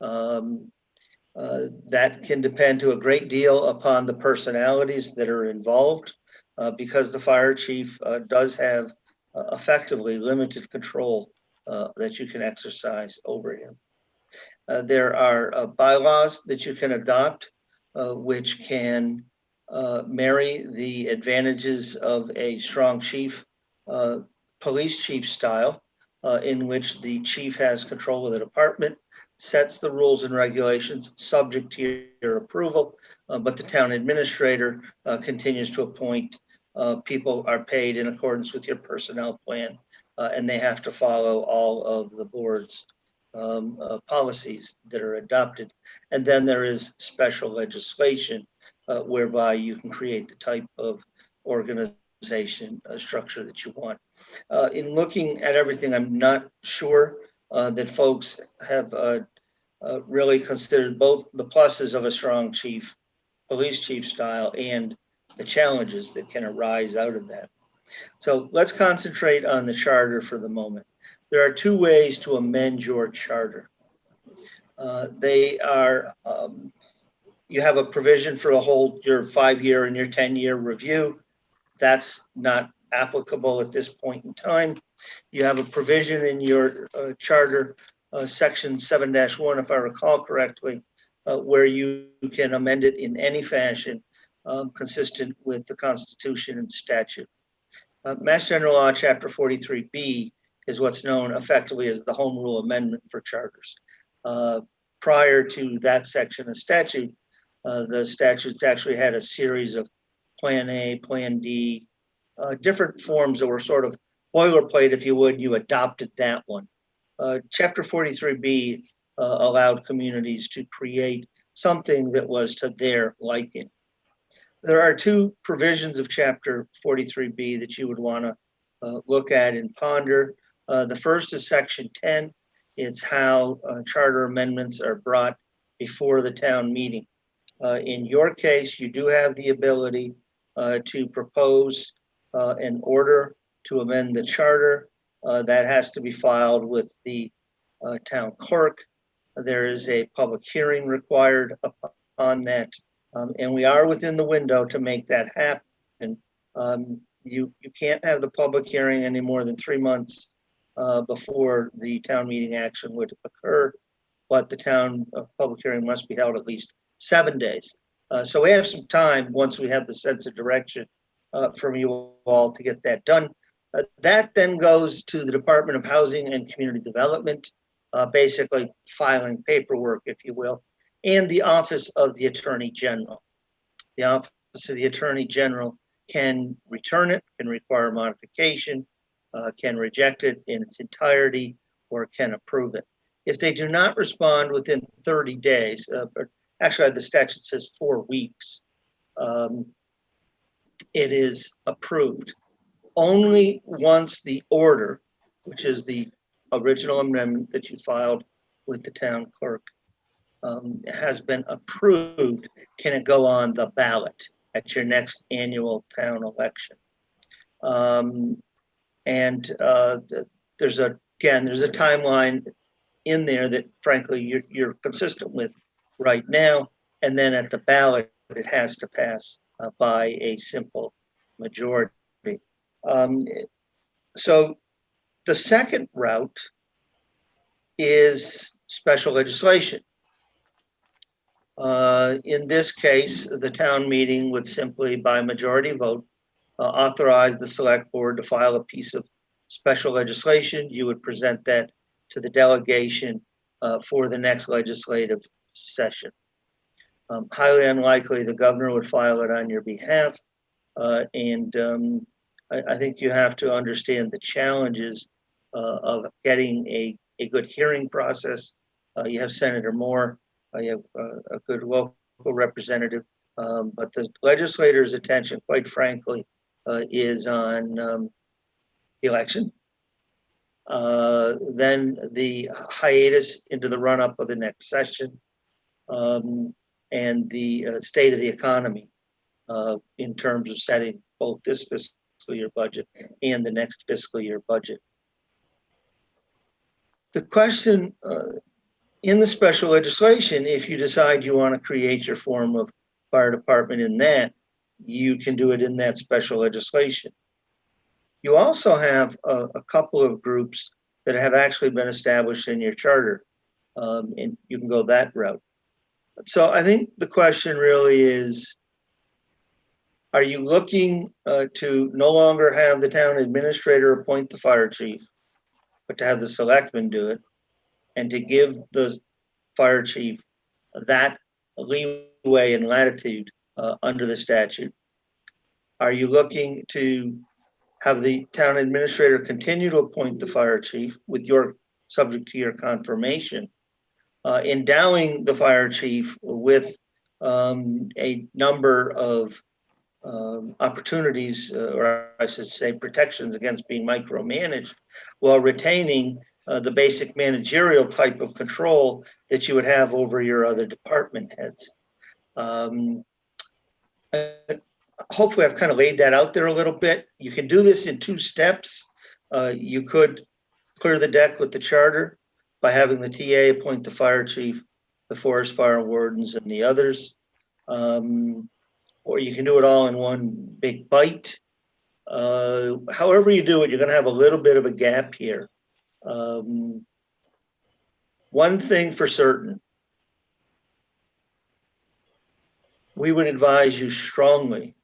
That can depend to a great deal upon the personalities that are involved, because the fire chief does have effectively limited control that you can exercise over him. There are bylaws that you can adopt, which can marry the advantages of a strong chief, police chief style, in which the chief has control of the department, sets the rules and regulations subject to your approval, but the town administrator continues to appoint. People are paid in accordance with your personnel plan, and they have to follow all of the board's policies that are adopted. And then there is special legislation whereby you can create the type of organization structure that you want. In looking at everything, I'm not sure that folks have really considered both the pluses of a strong chief, police chief style, and the challenges that can arise out of that. So let's concentrate on the charter for the moment. There are two ways to amend your charter. They are, you have a provision for your 5-year and your 10-year review. That's not applicable at this point in time. You have a provision in your charter, section 7-1, if I recall correctly, where you can amend it in any fashion consistent with the Constitution and statute. Mass General Law, Chapter 43B, is what's known effectively as the Home Rule Amendment for charters. Prior to that section of statute, the statutes actually had a series of Plan A, Plan D, different forms that were sort of boilerplate, if you would, you adopted that one. Chapter 43B allowed communities to create something that was to their liking. There are two provisions of Chapter 43B that you would want to look at and ponder. The first is Section 10. It's how charter amendments are brought before the town meeting. In your case, you do have the ability to propose an order to amend the charter. That has to be filed with the town clerk. There is a public hearing required upon that. And we are within the window to make that happen. You can't have the public hearing any more than 3 months before the town meeting action would occur, but the town public hearing must be held at least 7 days. So we have some time once we have the sense of direction from you all to get that done. That then goes to the Department of Housing and Community Development, basically filing paperwork, if you will, and the Office of the Attorney General. The Office of the Attorney General can return it, can require modification, can reject it in its entirety, or can approve it. If they do not respond within 30 days, actually the statute says 4 weeks, it is approved. Only once the order, which is the original amendment that you filed with the town clerk, has been approved, can it go on the ballot at your next annual town election. There's a timeline in there that frankly you're consistent with right now, and then at the ballot it has to pass by a simple majority. So the second route is special legislation. In this case, the town meeting would simply, by majority vote, authorize the select board to file a piece of special legislation. You would present that to the delegation for the next legislative session. Highly unlikely the governor would file it on your behalf. I think you have to understand the challenges of getting a good hearing process. You have Senator Moore, you have a good local representative, but the legislator's attention, quite frankly, is on the election. Then the hiatus into the run-up of the next session, and the state of the economy in terms of setting both this fiscal year budget and the next fiscal year budget. The question in the special legislation, if you decide you want to create your form of fire department in that, you can do it in that special legislation. You also have a couple of groups that have actually been established in your charter, and you can go that route. So I think the question really is, are you looking to no longer have the town administrator appoint the fire chief, but to have the selectmen do it, and to give the fire chief that leeway and latitude under the statute? Are you looking to have the town administrator continue to appoint the fire chief with your, subject to your confirmation, endowing the fire chief with a number of opportunities, or I should say protections against being micromanaged, while retaining the basic managerial type of control that you would have over your other department heads? Hopefully I've kind of laid that out there a little bit. You can do this in two steps. You could clear the deck with the charter by having the TA appoint the fire chief, the forest fire wardens, and the others. Or you can do it all in one big bite. However you do it, you're going to have a little bit of a gap here. One thing for certain, we would advise you strongly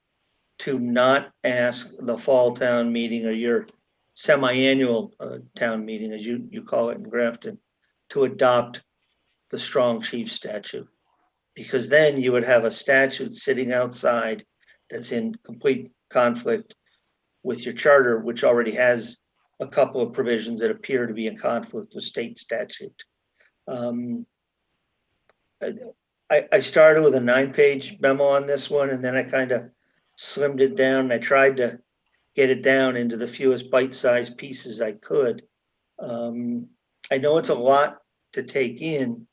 to not ask the fall town meeting or your semi-annual town meeting, as you call it in Grafton, to adopt the strong chief statute, because then you would have a statute sitting outside that's in complete conflict with your charter, which already has a couple of provisions that appear to be in conflict with state statute. I started with a 9-page memo on this one, and then I kind of slimmed it down, and I tried to get it down into the fewest bite-sized pieces I could. I know it's a lot to take in,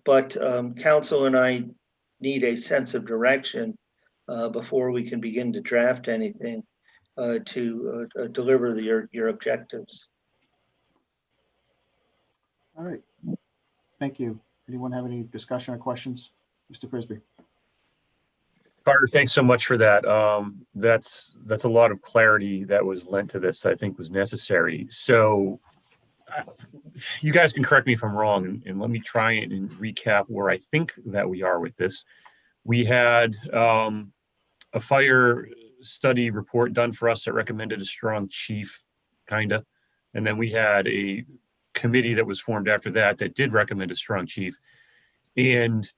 but council and I need a sense of direction before we can begin to draft anything to deliver your objectives. All right. Thank you. Anyone have any discussion or questions? Mr. Frisbee. Carter, thanks so much for that. That's a lot of clarity that was lent to this, I think was necessary. So you guys can correct me if I'm wrong, and let me try and recap where I think that we are with this. We had a fire study report done for us that recommended a strong chief, kinda. And then we had a committee that was formed after that that did recommend a strong chief. And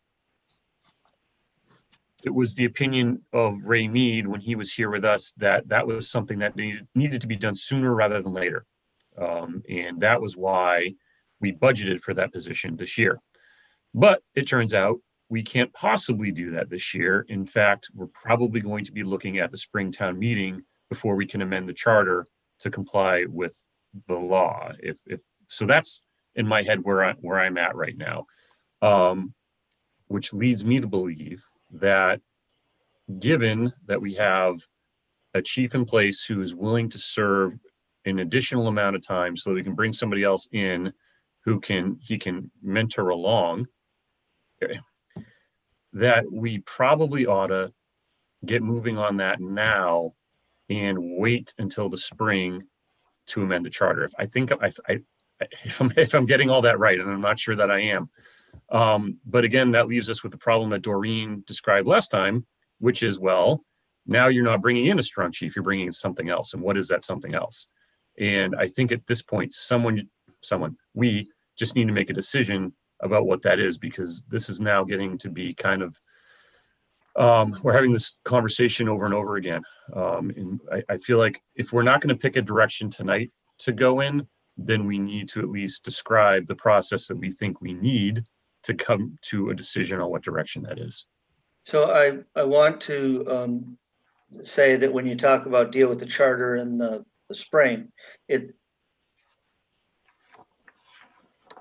it was the opinion of Ray Mead when he was here with us that that was something that needed to be done sooner rather than later. And that was why we budgeted for that position this year. But it turns out we can't possibly do that this year. In fact, we're probably going to be looking at the Springtown meeting before we can amend the charter to comply with the law. So that's in my head where I'm at right now, which leads me to believe that given that we have a chief in place who is willing to serve an additional amount of time so that we can bring somebody else in who he can mentor along, that we probably ought to get moving on that now and wait until the spring to amend the charter. if I'm getting all that right, and I'm not sure that I am. But again, that leaves us with the problem that Doreen described last time, which is, well, now you're not bringing in a strong chief, you're bringing in something else. And what is that something else? And I think at this point, we just need to make a decision about what that is, because this is now getting to be kind of, we're having this conversation over and over again. And I feel like if we're not going to pick a direction tonight to go in, then we need to at least describe the process that we think we need to come to a decision on what direction that is. So I want to say that when you talk about deal with the charter in the spring,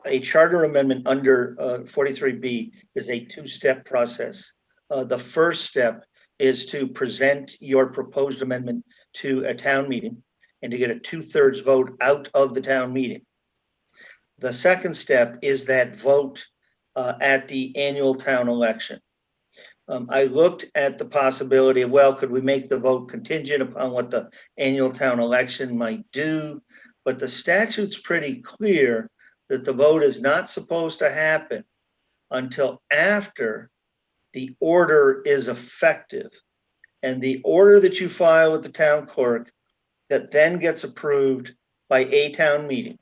a charter amendment under 43B is a two-step process. The first step is to present your proposed amendment to a town meeting and to get a 2/3 vote out of the town meeting. The second step is that vote at the annual town election. I looked at the possibility of, well, could we make the vote contingent upon what the annual town election might do? But the statute's pretty clear that the vote is not supposed to happen until after the order is effective. And the order that you file with the town clerk that then gets approved by a town meeting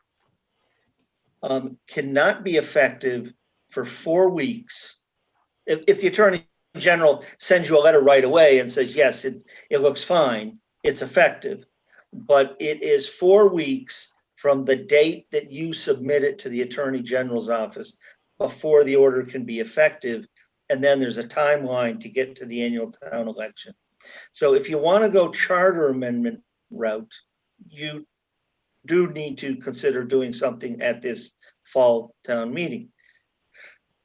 cannot be effective for 4 weeks. If the Attorney General sends you a letter right away and says, yes, it looks fine, it's effective. But it is 4 weeks from the date that you submit it to the Attorney General's office before the order can be effective. And then there's a timeline to get to the annual town election. So if you want to go charter amendment route, you do need to consider doing something at this fall town meeting.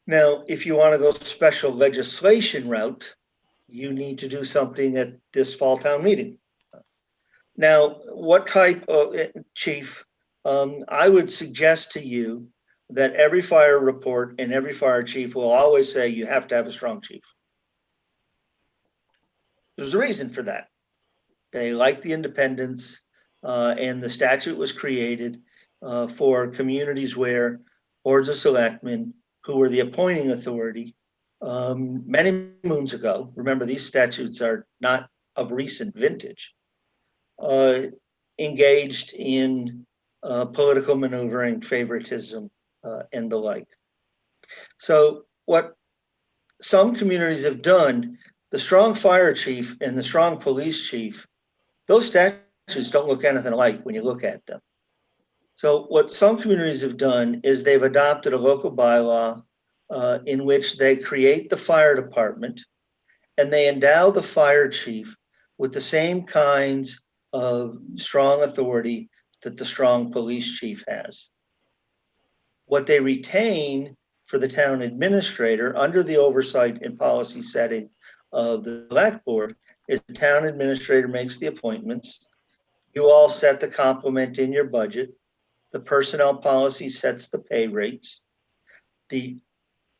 Now, if you want to go special legislation route, you need to do something at this fall town meeting. Now, what type of chief? I would suggest to you that every fire report and every fire chief will always say you have to have a strong chief. There's a reason for that. They like the independence, and the statute was created for communities where boards of selectmen, who were the appointing authority many moons ago, remember these statutes are not of recent vintage, engaged in political maneuvering, favoritism, and the like. So what some communities have done, the strong fire chief and the strong police chief, those statutes don't look anything alike when you look at them. So what some communities have done is they've adopted a local bylaw in which they create the fire department and they endow the fire chief with the same kinds of strong authority that the strong police chief has. What they retain for the town administrator under the oversight and policy setting of the select board is the town administrator makes the appointments. You all set the complement in your budget. The personnel policy sets the pay rates. The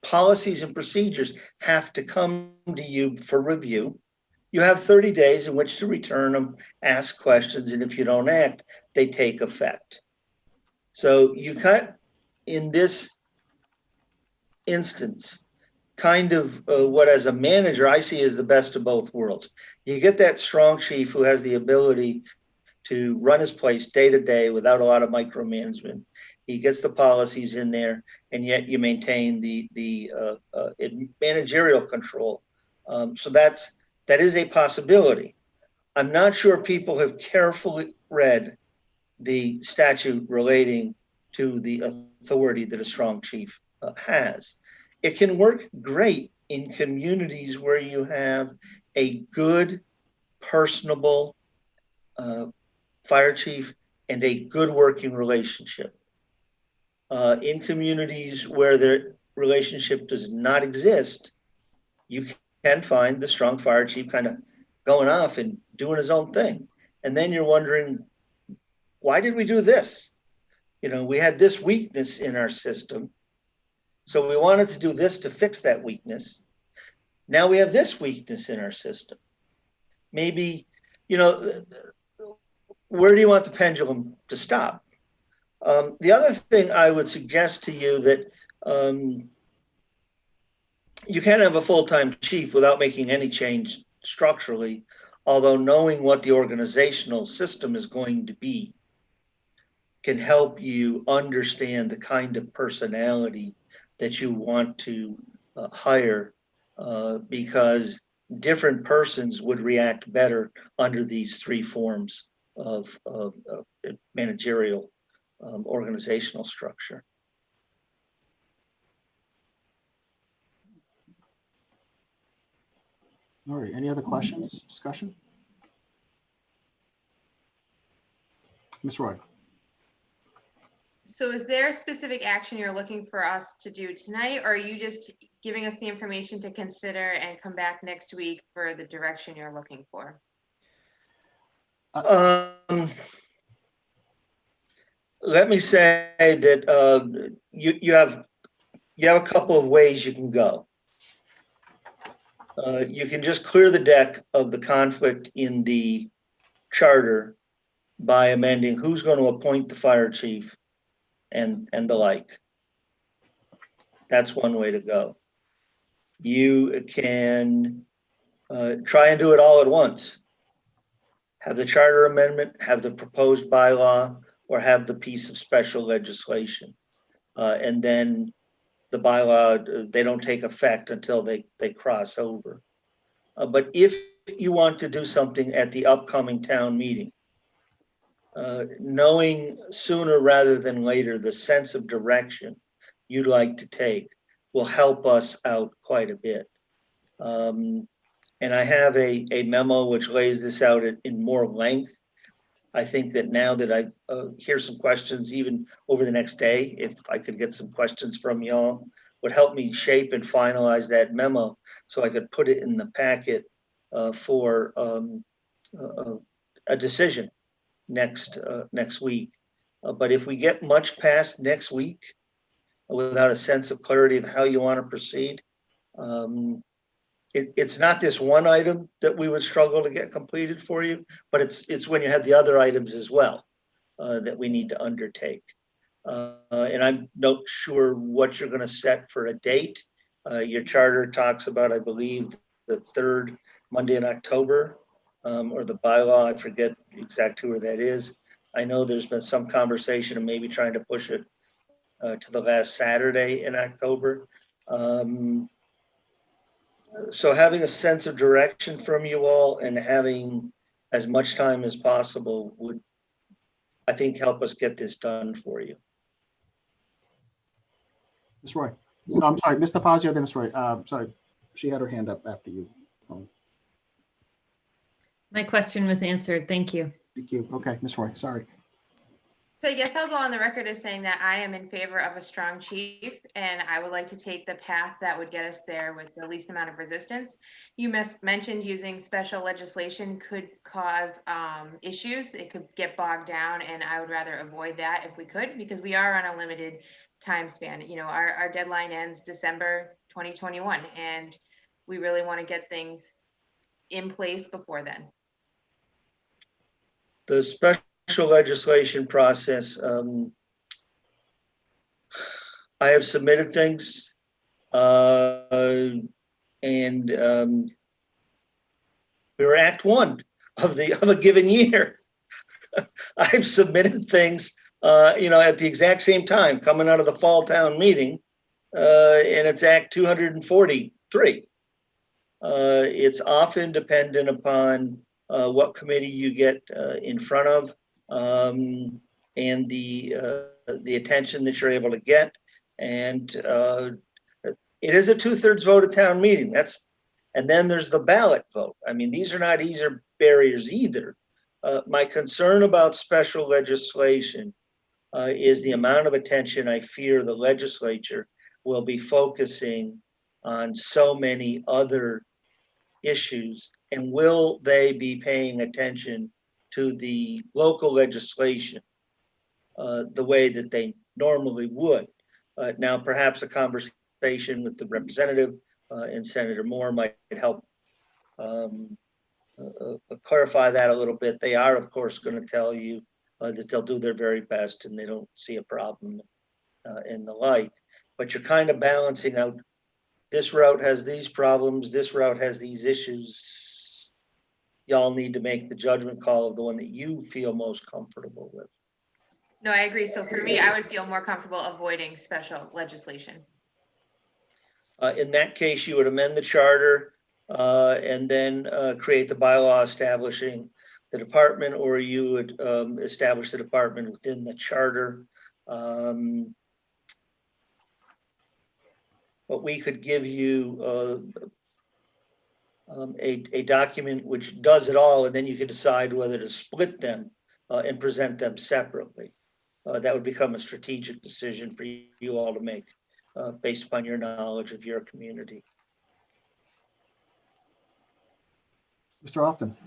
policies and procedures have to come to you for review. You have 30 days in which to return them, ask questions, and if you don't act, they take effect. So you cut in this instance, kind of what as a manager I see as the best of both worlds. You get that strong chief who has the ability to run his place day to day without a lot of micromanagement. He gets the policies in there, and yet you maintain the managerial control. So that is a possibility. I'm not sure people have carefully read the statute relating to the authority that a strong chief has. It can work great in communities where you have a good, personable fire chief and a good working relationship. In communities where the relationship does not exist, you can find the strong fire chief kind of going off and doing his own thing. And then you're wondering, why did we do this? You know, we had this weakness in our system. So we wanted to do this to fix that weakness. Now we have this weakness in our system. Maybe, you know, where do you want the pendulum to stop? The other thing I would suggest to you that you can't have a full-time chief without making any change structurally, although knowing what the organizational system is going to be can help you understand the kind of personality that you want to hire, because different persons would react better under these three forms of managerial organizational structure. All right, any other questions, discussion? Ms. Roy? So is there a specific action you're looking for us to do tonight, or are you just giving us the information to consider and come back next week for the direction you're looking for? Let me say that you have a couple of ways you can go. You can just clear the deck of the conflict in the charter by amending who's going to appoint the fire chief and the like. That's one way to go. You can try and do it all at once. Have the charter amendment, have the proposed bylaw, or have the piece of special legislation. And then the bylaw, they don't take effect until they cross over. But if you want to do something at the upcoming town meeting, knowing sooner rather than later the sense of direction you'd like to take will help us out quite a bit. And I have a memo which lays this out in more length. I think that now that I hear some questions, even over the next day, if I could get some questions from y'all, would help me shape and finalize that memo so I could put it in the packet for a decision next week. But if we get much past next week without a sense of clarity of how you want to proceed, it's not this one item that we would struggle to get completed for you, but it's when you have the other items as well that we need to undertake. And I'm not sure what you're going to set for a date. Your charter talks about, I believe, the third Monday in October, or the bylaw, I forget exactly where that is. I know there's been some conversation of maybe trying to push it to the last Saturday in October. So having a sense of direction from you all and having as much time as possible would, I think, help us get this done for you. Ms. Roy? No, I'm sorry, Mr. Fazio, then Ms. Roy. Sorry, she had her hand up after you. My question was answered. Thank you. Thank you. Okay, Ms. Roy, sorry. So I guess I'll go on the record as saying that I am in favor of a strong chief, and I would like to take the path that would get us there with the least amount of resistance. You mentioned using special legislation could cause issues. It could get bogged down, and I would rather avoid that if we could, because we are on a limited time span. You know, our deadline ends December 2021, and we really want to get things in place before then. The special legislation process, I have submitted things, and we're Act 1 of a given year. I've submitted things, at the exact same time coming out of the fall town meeting, and it's Act 243. It's often dependent upon what committee you get in front of, and the attention that you're able to get. And it is a 2/3 vote at town meeting. And then there's the ballot vote. I mean, these are not easy barriers either. My concern about special legislation is the amount of attention I fear the legislature will be focusing on so many other issues, and will they be paying attention to the local legislation the way that they normally would? Now, perhaps a conversation with the representative and Senator Moore might help clarify that a little bit. They are, of course, going to tell you that they'll do their very best and they don't see a problem and the like. But you're kind of balancing out, this route has these problems, this route has these issues. Y'all need to make the judgment call of the one that you feel most comfortable with. No, I agree. So for me, I would feel more comfortable avoiding special legislation. In that case, you would amend the charter and then create the bylaw establishing the department, or you would establish the department within the charter. But we could give you a document which does it all, and then you could decide whether to split them and present them separately. That would become a strategic decision for you all to make based upon your knowledge of your community. Mr. Often.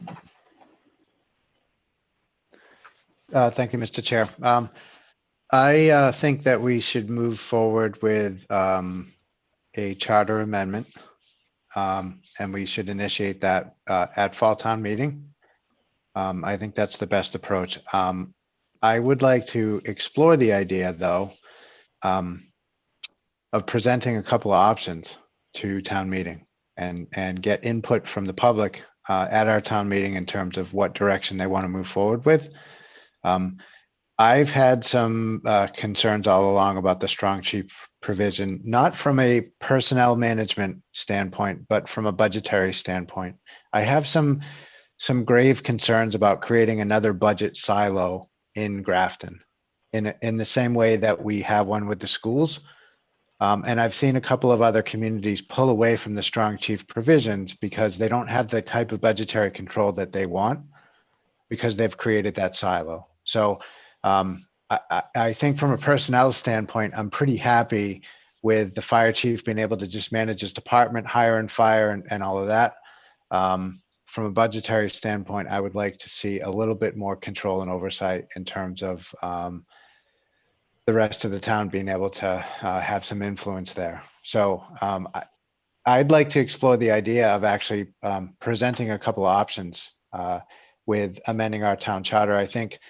Thank you, Mr. Chair. I think that we should move forward with a charter amendment, and we should initiate that at fall town meeting. I think that's the best approach. I would like to explore the idea, though, of presenting a couple of options to town meeting and get input from the public at our town meeting in terms of what direction they want to move forward with. I've had some concerns all along about the strong chief provision, not from a personnel management standpoint, but from a budgetary standpoint. I have some grave concerns about creating another budget silo in Grafton in the same way that we have one with the schools. And I've seen a couple of other communities pull away from the strong chief provisions because they don't have the type of budgetary control that they want because they've created that silo. So I think from a personnel standpoint, I'm pretty happy with the fire chief being able to just manage his department, hire and fire and all of that. From a budgetary standpoint, I would like to see a little bit more control and oversight in terms of the rest of the town being able to have some influence there. So I'd like to explore the idea of actually presenting a couple of options with amending our town charter. I think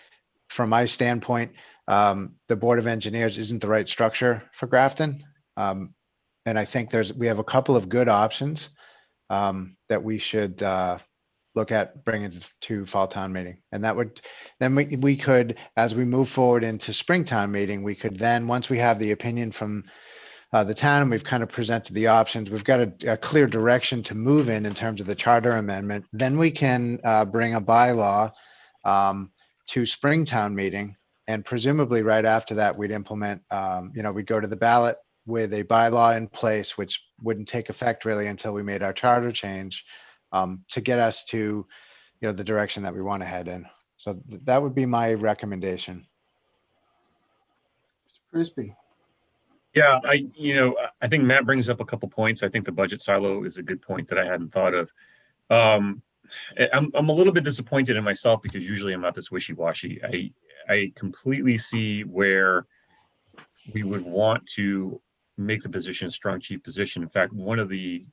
from my standpoint, the Board of Engineers isn't the right structure for Grafton. And I think we have a couple of good options that we should look at bringing to fall town meeting. And that would, then we could, as we move forward into Springtown meeting, we could then, once we have the opinion from the town and we've kind of presented the options, we've got a clear direction to move in terms of the charter amendment, then we can bring a bylaw to Springtown meeting. And presumably right after that, we'd implement, we'd go to the ballot with a bylaw in place, which wouldn't take effect really until we made our charter change to get us to, the direction that we want to head in. So that would be my recommendation. Mr. Frisbee. Yeah, I think Matt brings up a couple points. I think the budget silo is a good point that I hadn't thought of. I'm a little bit disappointed in myself because usually I'm not this wishy-washy. I completely see where we would want to make the position a strong chief position. In fact, one of the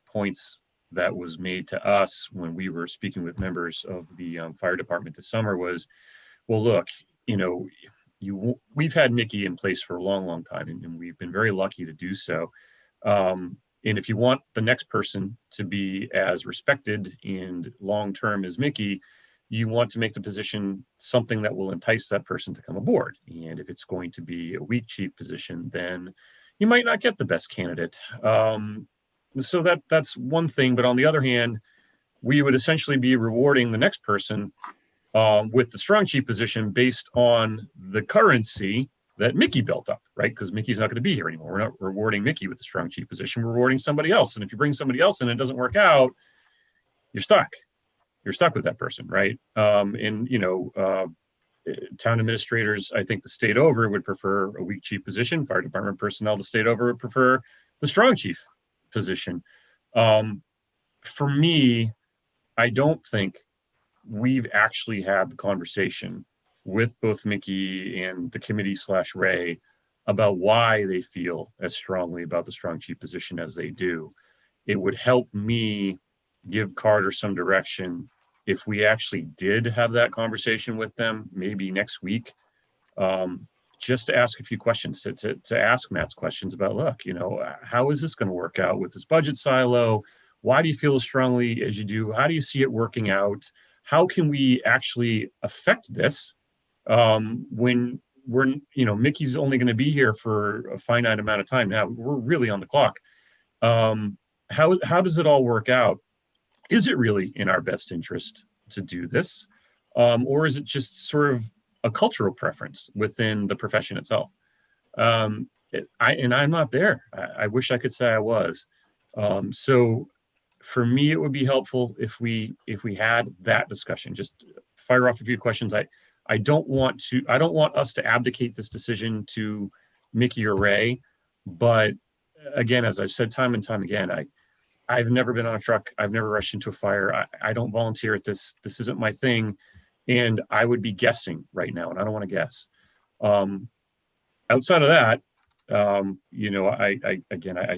points that was made to us when we were speaking with members of the fire department this summer was, well, look, we've had Mickey in place for a long, long time, and we've been very lucky to do so. And if you want the next person to be as respected and long-term as Mickey, you want to make the position something that will entice that person to come aboard. And if it's going to be a weak chief position, then you might not get the best candidate. So that's one thing. But on the other hand, we would essentially be rewarding the next person with the strong chief position based on the currency that Mickey built up, right? Because Mickey's not going to be here anymore. We're not rewarding Mickey with the strong chief position. We're rewarding somebody else. And if you bring somebody else in and it doesn't work out, you're stuck. You're stuck with that person, right? Town administrators, I think the state over would prefer a weak chief position. Fire department personnel, the state over would prefer the strong chief position. For me, I don't think we've actually had the conversation with both Mickey and the committee / Ray about why they feel as strongly about the strong chief position as they do. It would help me give Carter some direction if we actually did have that conversation with them, maybe next week, just to ask a few questions, to ask Matt's questions about, look, you know, how is this going to work out with this budget silo? Why do you feel as strongly as you do? How do you see it working out? How can we actually affect this when we're, you know, Mickey's only going to be here for a finite amount of time now. We're really on the clock. How does it all work out? Is it really in our best interest to do this? Or is it just sort of a cultural preference within the profession itself? And I'm not there. I wish I could say I was. So for me, it would be helpful if we had that discussion. Just fire off a few questions. I don't want us to abdicate this decision to Mickey or Ray, but again, as I've said time and time again, I've never been on a truck. I've never rushed into a fire. I don't volunteer at this. This isn't my thing. And I would be guessing right now, and I don't want to guess. Outside of that, you know, I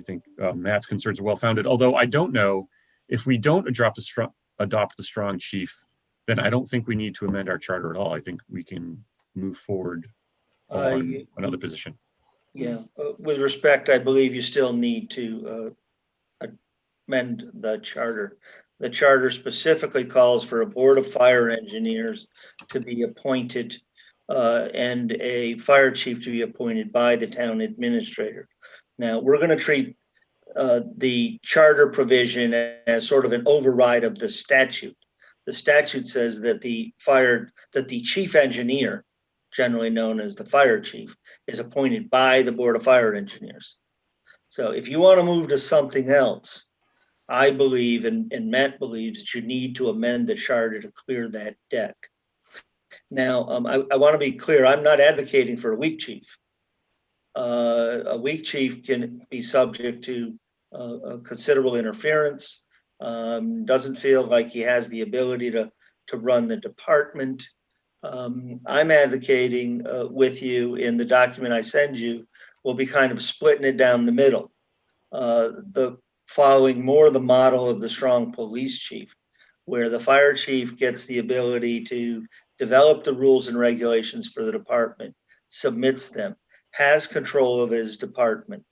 think Matt's concerns are well-founded, although I don't know if we don't adopt the strong chief, then I don't think we need to amend our charter at all. I think we can move forward on another position. Yeah, with respect, I believe you still need to amend the charter. The charter specifically calls for a board of fire engineers to be appointed and a fire chief to be appointed by the town administrator. Now, we're going to treat the charter provision as sort of an override of the statute. The statute says that the chief engineer, generally known as the fire chief, is appointed by the board of fire engineers. So if you want to move to something else, I believe, and Matt believes, that you need to amend the charter to clear that deck. Now, I want to be clear, I'm not advocating for a weak chief. A weak chief can be subject to considerable interference, doesn't feel like he has the ability to run the department. I'm advocating with you in the document I send you, we'll be kind of splitting it down the middle. Following more the model of the strong police chief, where the fire chief gets the ability to develop the rules and regulations for the department, submits them, has control of his department,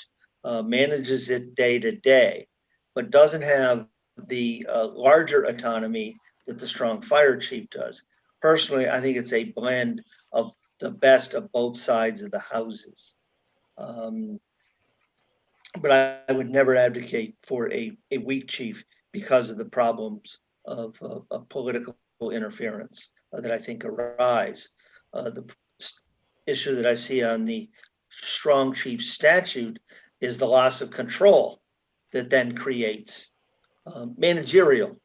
manages it day to day, but doesn't have the larger autonomy that the strong fire chief does. Personally, I think it's a blend of the best of both sides of the houses. But I would never advocate for a weak chief because of the problems of political interference that I think arise. The issue that I see on the strong chief statute is the loss of control that then creates managerial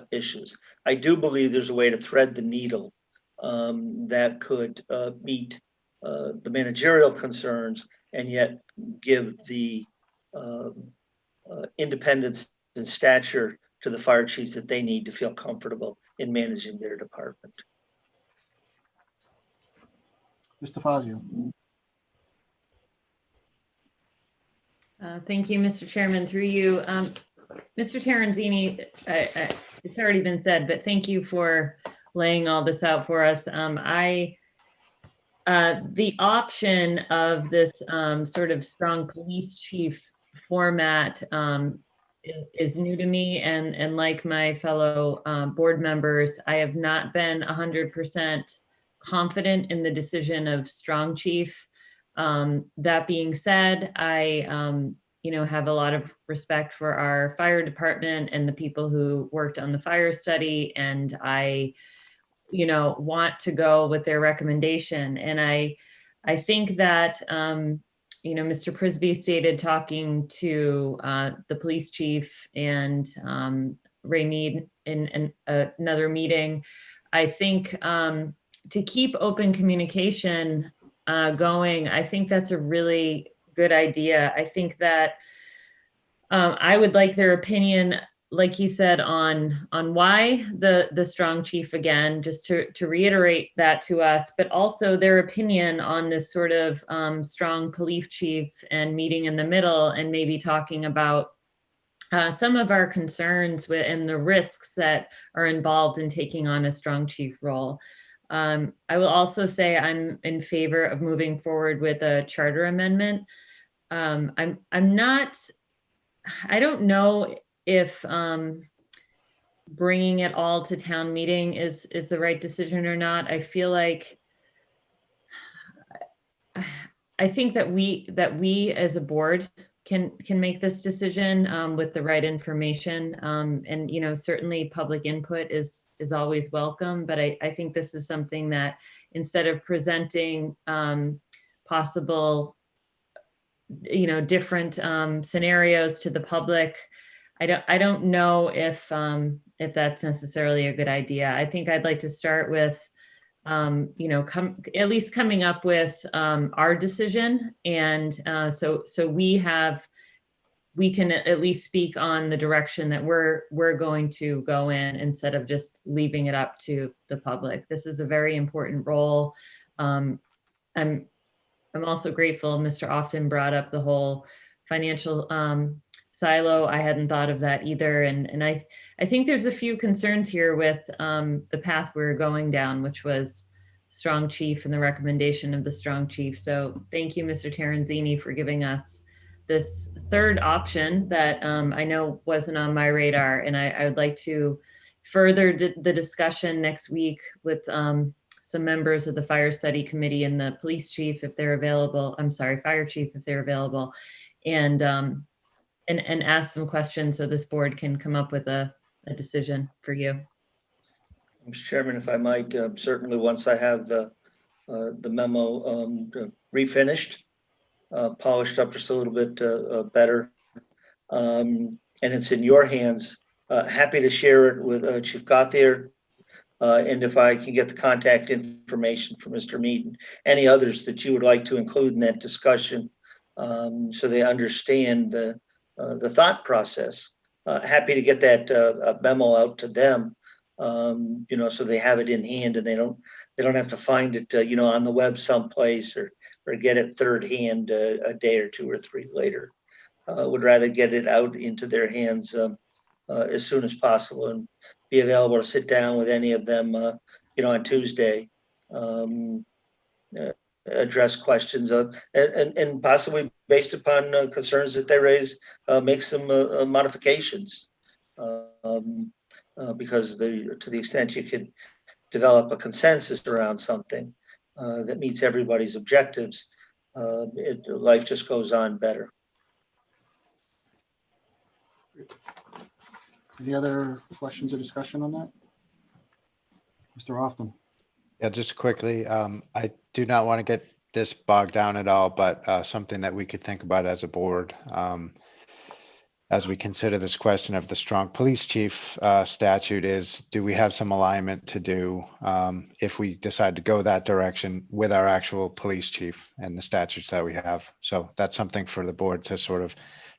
issues. I do believe there's a way to thread the needle that could meet the managerial concerns and yet give the independence and stature to the fire chiefs that they need to feel comfortable in managing their department. Mr. Fazio. Thank you, Mr. Chairman. Through you, Mr. Terenzini, it's already been said, but thank you for laying all this out for us. The option of this sort of strong police chief format is new to me, and like my fellow board members, I have not been 100% confident in the decision of strong chief. That being said, I have a lot of respect for our fire department and the people who worked on the fire study, and I want to go with their recommendation. And I think that Mr. Prisby stated, talking to the police chief and Ray Mead in another meeting, I think to keep open communication going, I think that's a really good idea. I think that I would like their opinion, like you said, on why the strong chief, again, just to reiterate that to us, but also their opinion on this sort of strong police chief and meeting in the middle, and maybe talking about some of our concerns with and the risks that are involved in taking on a strong chief role. I will also say I'm in favor of moving forward with a charter amendment. I don't know if bringing it all to town meeting is the right decision or not. I feel like I think that we as a board can make this decision with the right information. And certainly public input is always welcome, but I think this is something that instead of presenting possible different scenarios to the public, I don't know if that's necessarily a good idea. I think I'd like to start with at least coming up with our decision, and so we can at least speak on the direction that we're going to go in, instead of just leaving it up to the public. This is a very important role. I'm also grateful Mr. Often brought up the whole financial silo. I hadn't thought of that either. And I think there's a few concerns here with the path we're going down, which was strong chief and the recommendation of the strong chief. So thank you, Mr. Terenzini, for giving us this third option that I know wasn't on my radar. And I would like to further the discussion next week with some members of the fire study committee and the police chief, if they're available. I'm sorry, fire chief, if they're available, and ask some questions so this board can come up with a decision for you. Mr. Chairman, if I might, certainly once I have the memo refinished, polished up just a little bit better, and it's in your hands, happy to share it with Chief Gauthier. And if I can get the contact information for Mr. Mead and any others that you would like to include in that discussion, so they understand the thought process. Happy to get that memo out to them, so they have it in hand and they don't have to find it, on the web someplace or get it third hand a day or two or three later. Would rather get it out into their hands as soon as possible, and be available to sit down with any of them, on Tuesday, address questions and possibly based upon concerns that they raise, make some modifications, because to the extent you could develop a consensus around something that meets everybody's objectives, life just goes on better. Any other questions or discussion on that? Mr. Often? Yeah, just quickly, I do not want to get this bogged down at all, but something that we could think about as a board, as we consider this question of the strong police chief statute, is do we have some alignment to do if we decide to go that direction with our actual police chief and the statutes that we have? So that's something for the board to sort of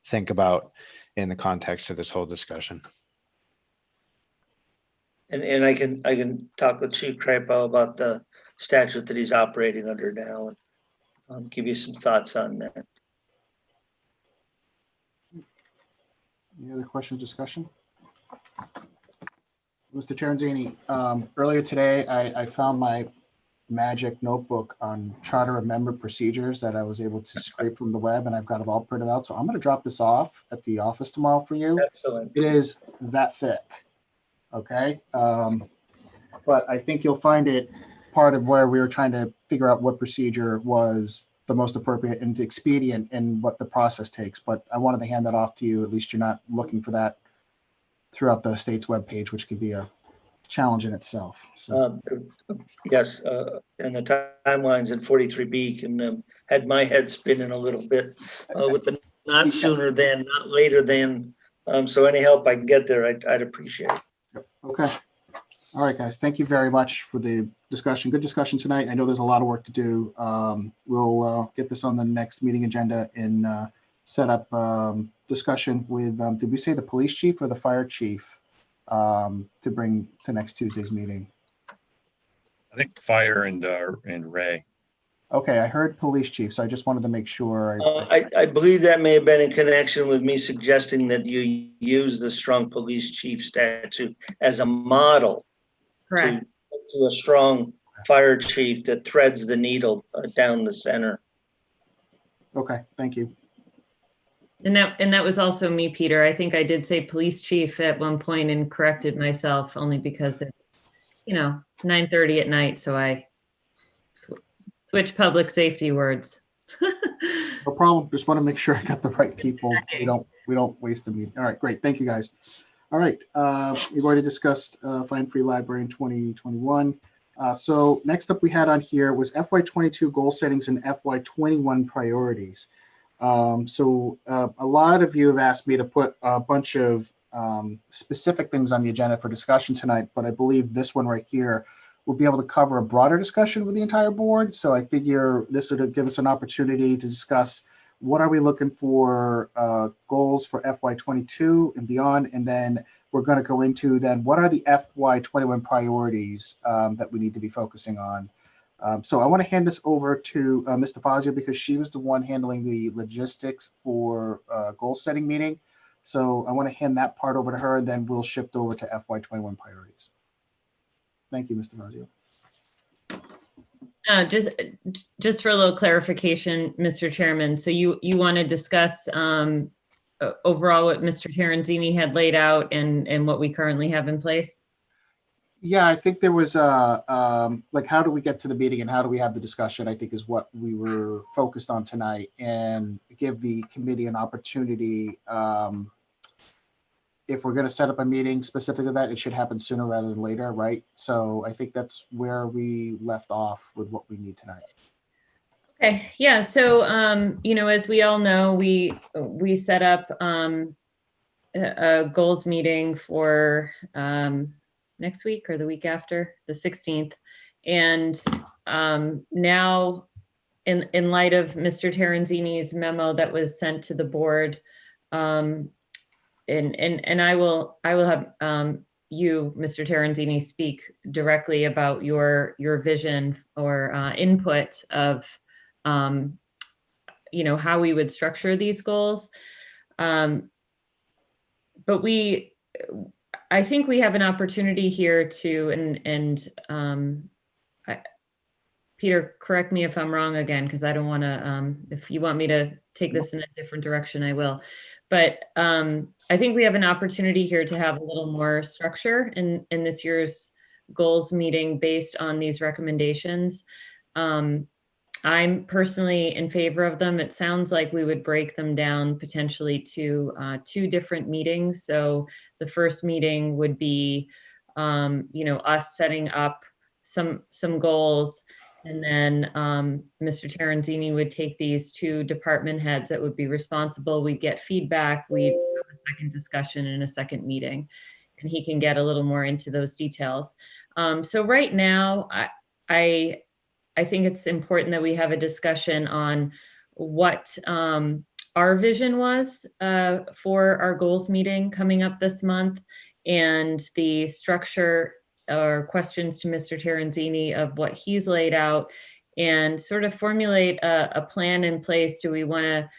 think about in the context of this whole discussion. And I can talk with Chief Crapo about the statute that he's operating under now, and give you some thoughts on that. Any other questions, discussion? Mr. Terenzini, earlier today, I found my magic notebook on charter amendment procedures that I was able to scrape from the web, and I've got it all printed out. So I'm going to drop this off at the office tomorrow for you. Excellent. It is that thick. Okay. But I think you'll find it part of where we were trying to figure out what procedure was the most appropriate and expedient and what the process takes. But I wanted to hand that off to you. At least you're not looking for that throughout the state's webpage, which could be a challenge in itself. So Yes, and the timelines in 43B can had my head spinning a little bit with the not sooner than, not later than. So any help I can get there, I'd appreciate it. Okay. All right, guys. Thank you very much for the discussion. Good discussion tonight. I know there's a lot of work to do. We'll get this on the next meeting agenda and set up discussion with, did we say the police chief or the fire chief to bring to next Tuesday's meeting? I think fire and Ray. Okay, I heard police chief, so I just wanted to make sure. I believe that may have been in connection with me suggesting that you use the strong police chief statute as a model Correct. to a strong fire chief that threads the needle down the center. Okay, thank you. And that was also me, Peter. I think I did say police chief at one point and corrected myself only because it's, 9:30 at night. So I switch public safety words. No problem. Just want to make sure I got the right people. We don't waste the meeting. All right, great. Thank you, guys. All right, we've already discussed Fine Free Library in 2021. So next up we had on here was FY22 goal settings and FY21 priorities. So a lot of you have asked me to put a bunch of specific things on the agenda for discussion tonight, but I believe this one right here will be able to cover a broader discussion with the entire board. So I figure this would give us an opportunity to discuss what are we looking for goals for FY22 and beyond, and then we're going to go into then what are the FY21 priorities that we need to be focusing on. So I want to hand this over to Ms. DeFazio because she was the one handling the logistics for goal setting meeting. So I want to hand that part over to her, and then we'll shift over to FY21 priorities. Thank you, Ms. DeFazio. Just for a little clarification, Mr. Chairman. So you want to discuss overall what Mr. Terenzini had laid out and what we currently have in place? Yeah, I think there was like, how do we get to the meeting and how do we have the discussion, I think is what we were focused on tonight, and give the committee an opportunity. If we're going to set up a meeting specific to that, it should happen sooner rather than later, right? So I think that's where we left off with what we need tonight. Okay, yeah. So, as we all know, we set up a goals meeting for next week or the week after, the 16th. And now, in light of Mr. Terenzini's memo that was sent to the board, and I will have you, Mr. Terenzini, speak directly about your vision or input of how we would structure these goals. But I think we have an opportunity here to, Peter, correct me if I'm wrong again, because I don't want to, if you want me to take this in a different direction, I will. But I think we have an opportunity here to have a little more structure in this year's goals meeting based on these recommendations. I'm personally in favor of them. It sounds like we would break them down potentially to 2 different meetings. So the first meeting would be, us setting up some goals. And then Mr. Terenzini would take these 2 department heads that would be responsible. We'd get feedback. We'd have a second discussion in a second meeting, and he can get a little more into those details. So right now, I think it's important that we have a discussion on what our vision was for our goals meeting coming up this month, and the structure or questions to Mr. Terenzini of what he's laid out, and sort of formulate a plan in place. Do we want to,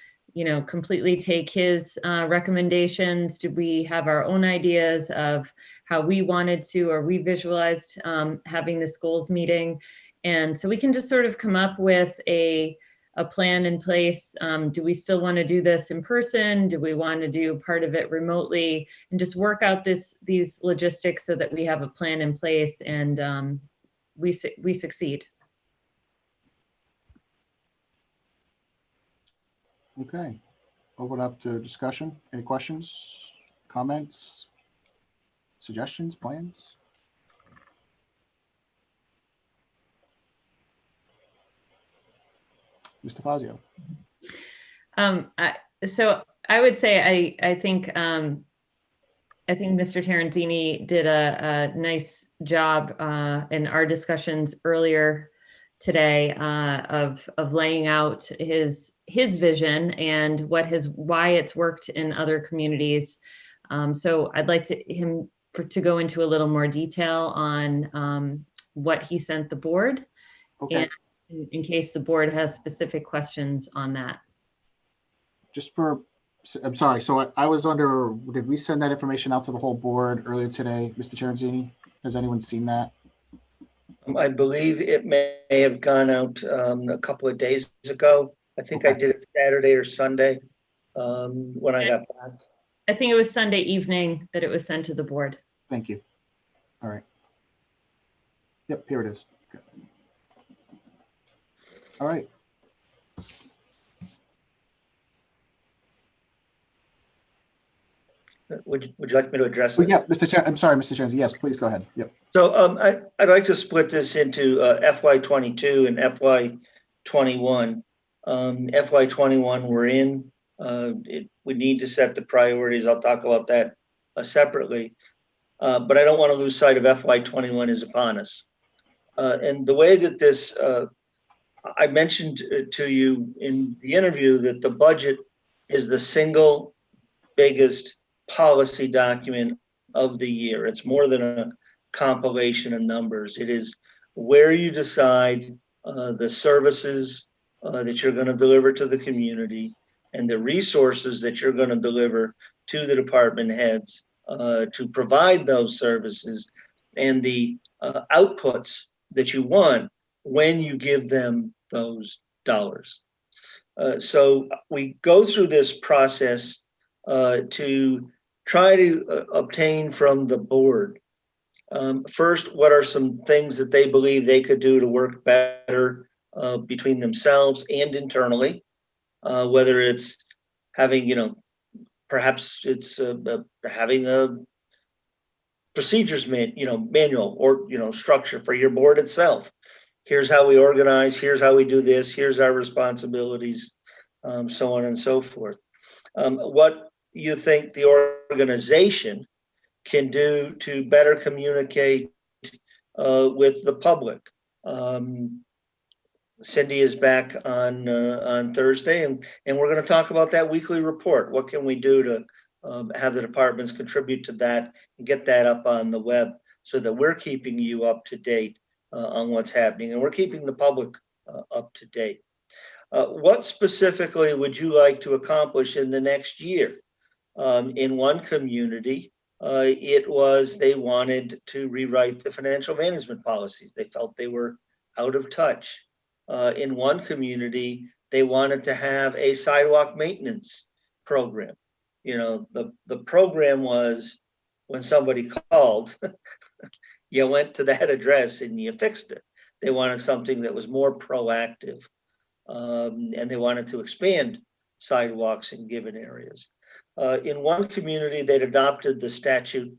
completely take his recommendations? Do we have our own ideas of how we wanted to, or we visualized having this goals meeting? And so we can just sort of come up with a plan in place. Do we still want to do this in person? Do we want to do part of it remotely? And just work out these logistics so that we have a plan in place and we succeed. Okay, open up to discussion. Any questions, comments, suggestions, plans? Mr. Fazio. So I would say I think Mr. Terenzini did a nice job in our discussions earlier today of laying out his vision and why it's worked in other communities. So I'd like him to go into a little more detail on what he sent the board. Okay. in case the board has specific questions on that. Just for, I'm sorry, so I was under, did we send that information out to the whole board earlier today, Mr. Terenzini? Has anyone seen that? I believe it may have gone out a couple of days ago. I think I Okay. did it Saturday or Sunday when I got back. I think it was Sunday evening that it was sent to the board. Thank you. All right. Yep, here it is. Okay. All right. Would you like me to address Well, it? yeah, Mr. Chair, I'm sorry, Mr. Chair. Yes, please go ahead. Yep. So I'd like to split this into FY22 and FY21. FY21 we're in. We need to set the priorities. I'll talk about that separately. But I don't want to lose sight of FY21 is upon us. And the way that this, I mentioned to you in the interview that the budget is the single biggest policy document of the year. It's more than a compilation of numbers. It is where you decide the services that you're going to deliver to the community and the resources that you're going to deliver to the department heads to provide those services and the outputs that you want when you give them those dollars. So we go through this process to try to obtain from the board. First, what are some things that they believe they could do to work better between themselves and internally, whether it's having, perhaps it's having a procedures manual or, structure for your board itself. Here's how we organize, here's how we do this, here's our responsibilities, so on and so forth. What you think the organization can do to better communicate with the public. Cindy is back on Thursday, and we're going to talk about that weekly report. What can we do to have the departments contribute to that and get that up on the web so that we're keeping you up to date on what's happening, and we're keeping the public up to date. What specifically would you like to accomplish in the next year? In one community, it was they wanted to rewrite the financial management policies. They felt they were out of touch. In one community, they wanted to have a sidewalk maintenance program. The program was when somebody called, you went to that address and you fixed it. They wanted something that was more proactive, and they wanted to expand sidewalks in given areas. In one community, they'd adopted the statute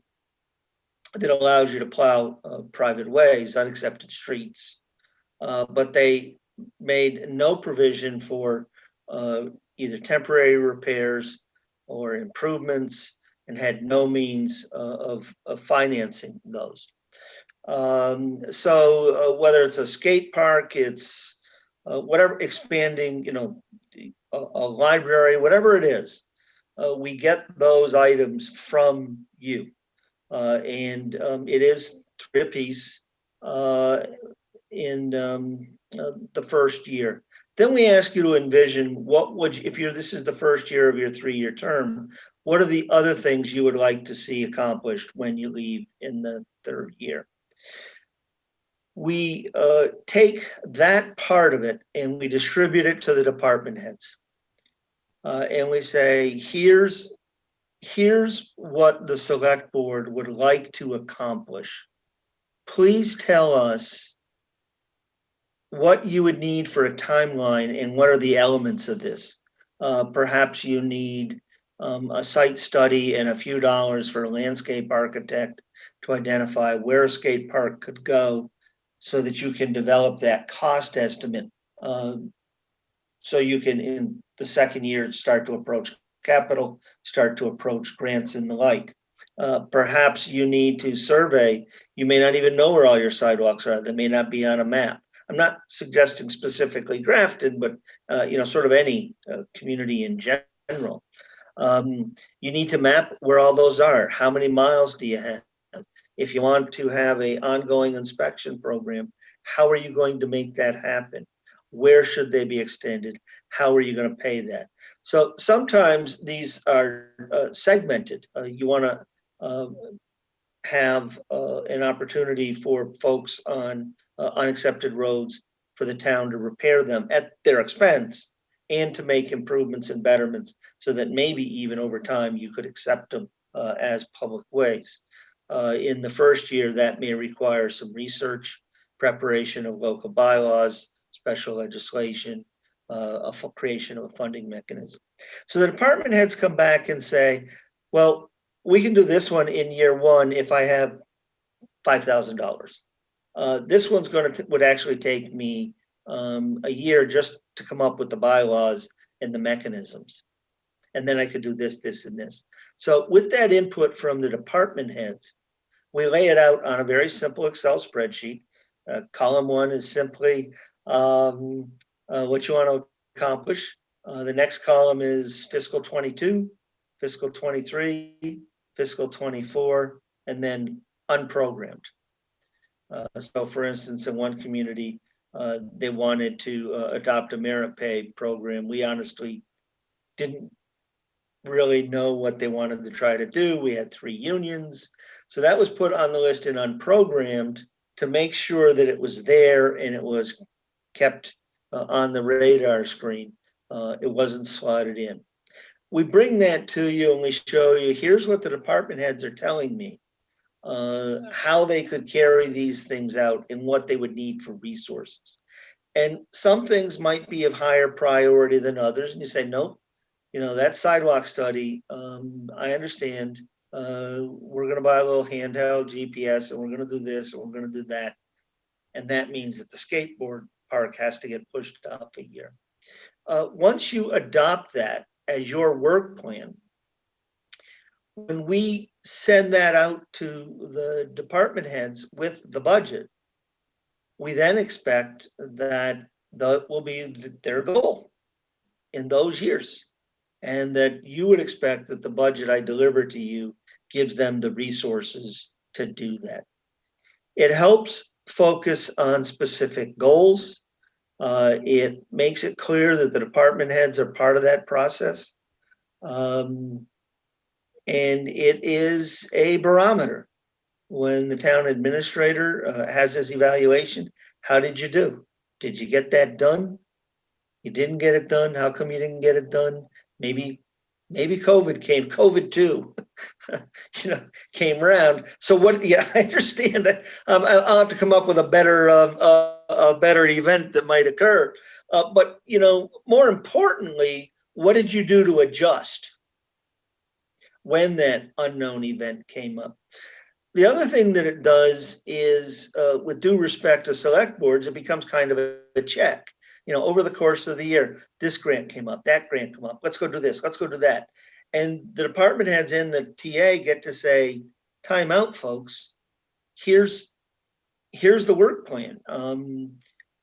that allows you to plow private ways, unaccepted streets, but they made no provision for either temporary repairs or improvements and had no means of financing those. So whether it's a skate park, it's whatever, expanding, a library, whatever it is, we get those items from you. And it is 3 apiece in the first year. Then we ask you to envision what would you, if this is the first year of your 3-year term, what are the other things you would like to see accomplished when you leave in the 3rd year? We take that part of it and we distribute it to the department heads. And we say, here's what the select board would like to accomplish. Please tell us what you would need for a timeline and what are the elements of this. Perhaps you need a site study and a few dollars for a landscape architect to identify where a skate park could go so that you can develop that cost estimate. So you can, in the 2nd year, start to approach capital, start to approach grants and the like. Perhaps you need to survey. You may not even know where all your sidewalks are. They may not be on a map. I'm not suggesting specifically Grafton, but sort of any community in general. You need to map where all those are. How many miles do you have? If you want to have an ongoing inspection program, how are you going to make that happen? Where should they be extended? How are you going to pay that? So sometimes these are segmented. You want to have an opportunity for folks on unaccepted roads for the town to repair them at their expense and to make improvements and betterments so that maybe even over time you could accept them as public ways. In the first year, that may require some research, preparation of local bylaws, special legislation, creation of a funding mechanism. So the department heads come back and say, well, we can do this one in year one if I have $5,000. This one's would actually take me a year just to come up with the bylaws and the mechanisms. And then I could do this, this, and this. So with that input from the department heads, we lay it out on a very simple Excel spreadsheet. Column one is simply what you want to accomplish. The next column is fiscal 22, fiscal 23, fiscal 24, and then unprogrammed. So for instance, in one community, they wanted to adopt a merit pay program. We honestly didn't really know what they wanted to try to do. We had 3 unions. So that was put on the list and unprogrammed to make sure that it was there and it was kept on the radar screen. It wasn't slotted in. We bring that to you and we show you, here's what the department heads are telling me, how they could carry these things out and what they would need for resources. And some things might be of higher priority than others. And you say, nope, you know, that sidewalk study, I understand. We're going to buy a little handheld GPS and we're going to do this and we're going to do that. And that means that the skateboard park has to get pushed off a year. Once you adopt that as your work plan, when we send that out to the department heads with the budget, we then expect that that will be their goal in those years. And that you would expect that the budget I deliver to you gives them the resources to do that. It helps focus on specific goals. It makes it clear that the department heads are part of that process. And it is a barometer. When the town administrator has his evaluation, how did you do? Did you get that done? You didn't get it done. How come you didn't get it done? Maybe COVID too, you know, came around. So what? Yeah, I understand. I'll have to come up with a better event that might occur. But you know, more importantly, what did you do to adjust when that unknown event came up? The other thing that it does is, with due respect to select boards, it becomes kind of a check. You know, over the course of the year, this grant came up, that grant came up. Let's go do this. Let's go do that. And the department heads in the TA get to say, time out, folks. Here's the work plan.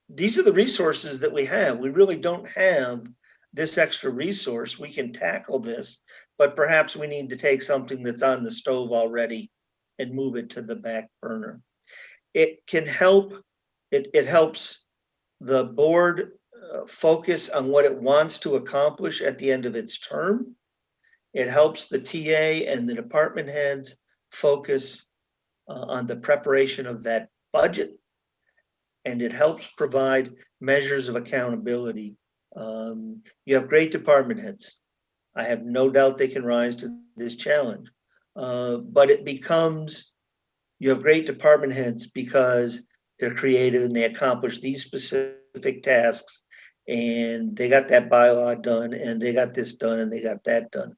These are the resources that we have. We really don't have this extra resource. We can tackle this, but perhaps we need to take something that's on the stove already and move it to the back burner. It can help. It helps the board focus on what it wants to accomplish at the end of its term. It helps the TA and the department heads focus on the preparation of that budget. And it helps provide measures of accountability. You have great department heads. I have no doubt they can rise to this challenge. But it becomes, you have great department heads because they're creative and they accomplish these specific tasks and they got that bylaw done and they got this done and they got that done.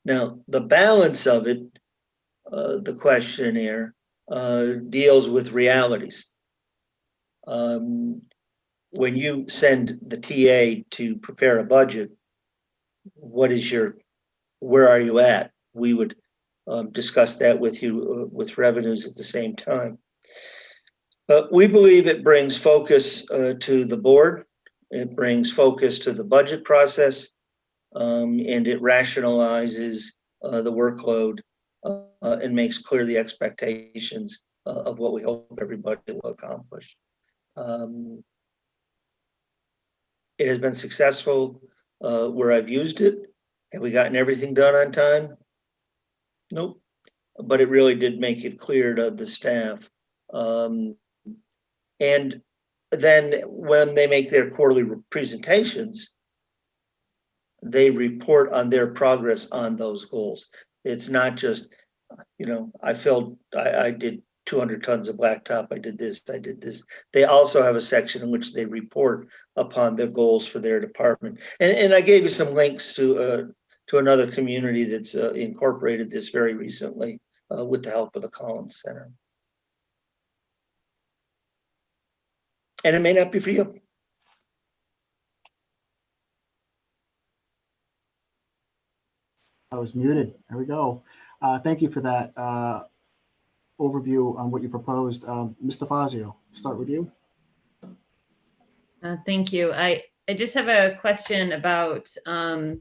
Now, the balance of it, the questionnaire, deals with realities. When you send the TA to prepare a budget, where are you at? We would discuss that with you with revenues at the same time. But we believe it brings focus to the board. It brings focus to the budget process, and it rationalizes the workload and makes clear the expectations of what we hope everybody will accomplish. It has been successful where I've used it. Have we gotten everything done on time? Nope. But it really did make it clear to the staff. And then when they make their quarterly presentations, they report on their progress on those goals. It's not just, I did 200 tons of blacktop, I did this, I did this. They also have a section in which they report upon the goals for their department. And I gave you some links to another community that's incorporated this very recently with the help of the Collins Center. And it may not be for you. I was muted. There we go. Thank you for that overview on what you proposed. Mr. Fazio, start with you. Thank you. I just have a question about how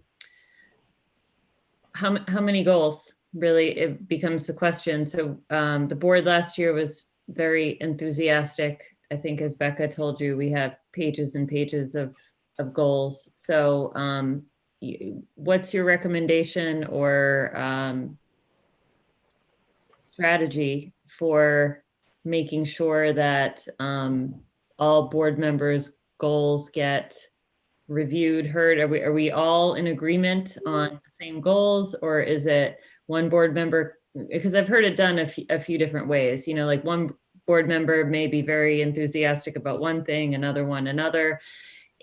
many goals really it becomes the question. So the board last year was very enthusiastic. I think as Becca told you, we have pages and pages of goals. So what's your recommendation or strategy for making sure that all board members' goals get reviewed, heard? Are we all in agreement on the same goals, or is it one board member? Because I've heard it done a few different ways. Like one board member may be very enthusiastic about one thing, another one another,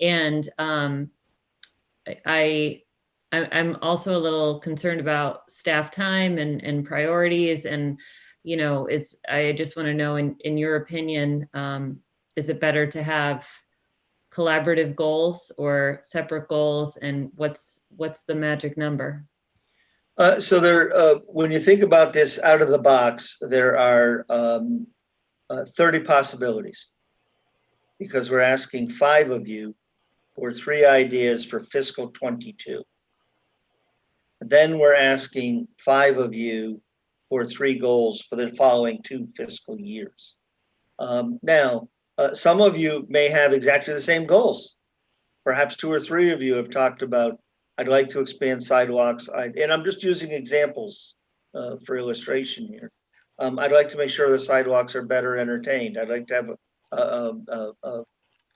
and I'm also a little concerned about staff time and priorities. And, I just want to know, in your opinion, is it better to have collaborative goals or separate goals? And what's the magic number? So when you think about this out of the box, there are 30 possibilities, because we're asking 5 of you for 3 ideas for fiscal 22. Then we're asking 5 of you for 3 goals for the following 2 fiscal years. Now, some of you may have exactly the same goals. Perhaps 2 or 3 of you have talked about, I'd like to expand sidewalks. And I'm just using examples for illustration here. I'd like to make sure the sidewalks are better entertained. I'd like to have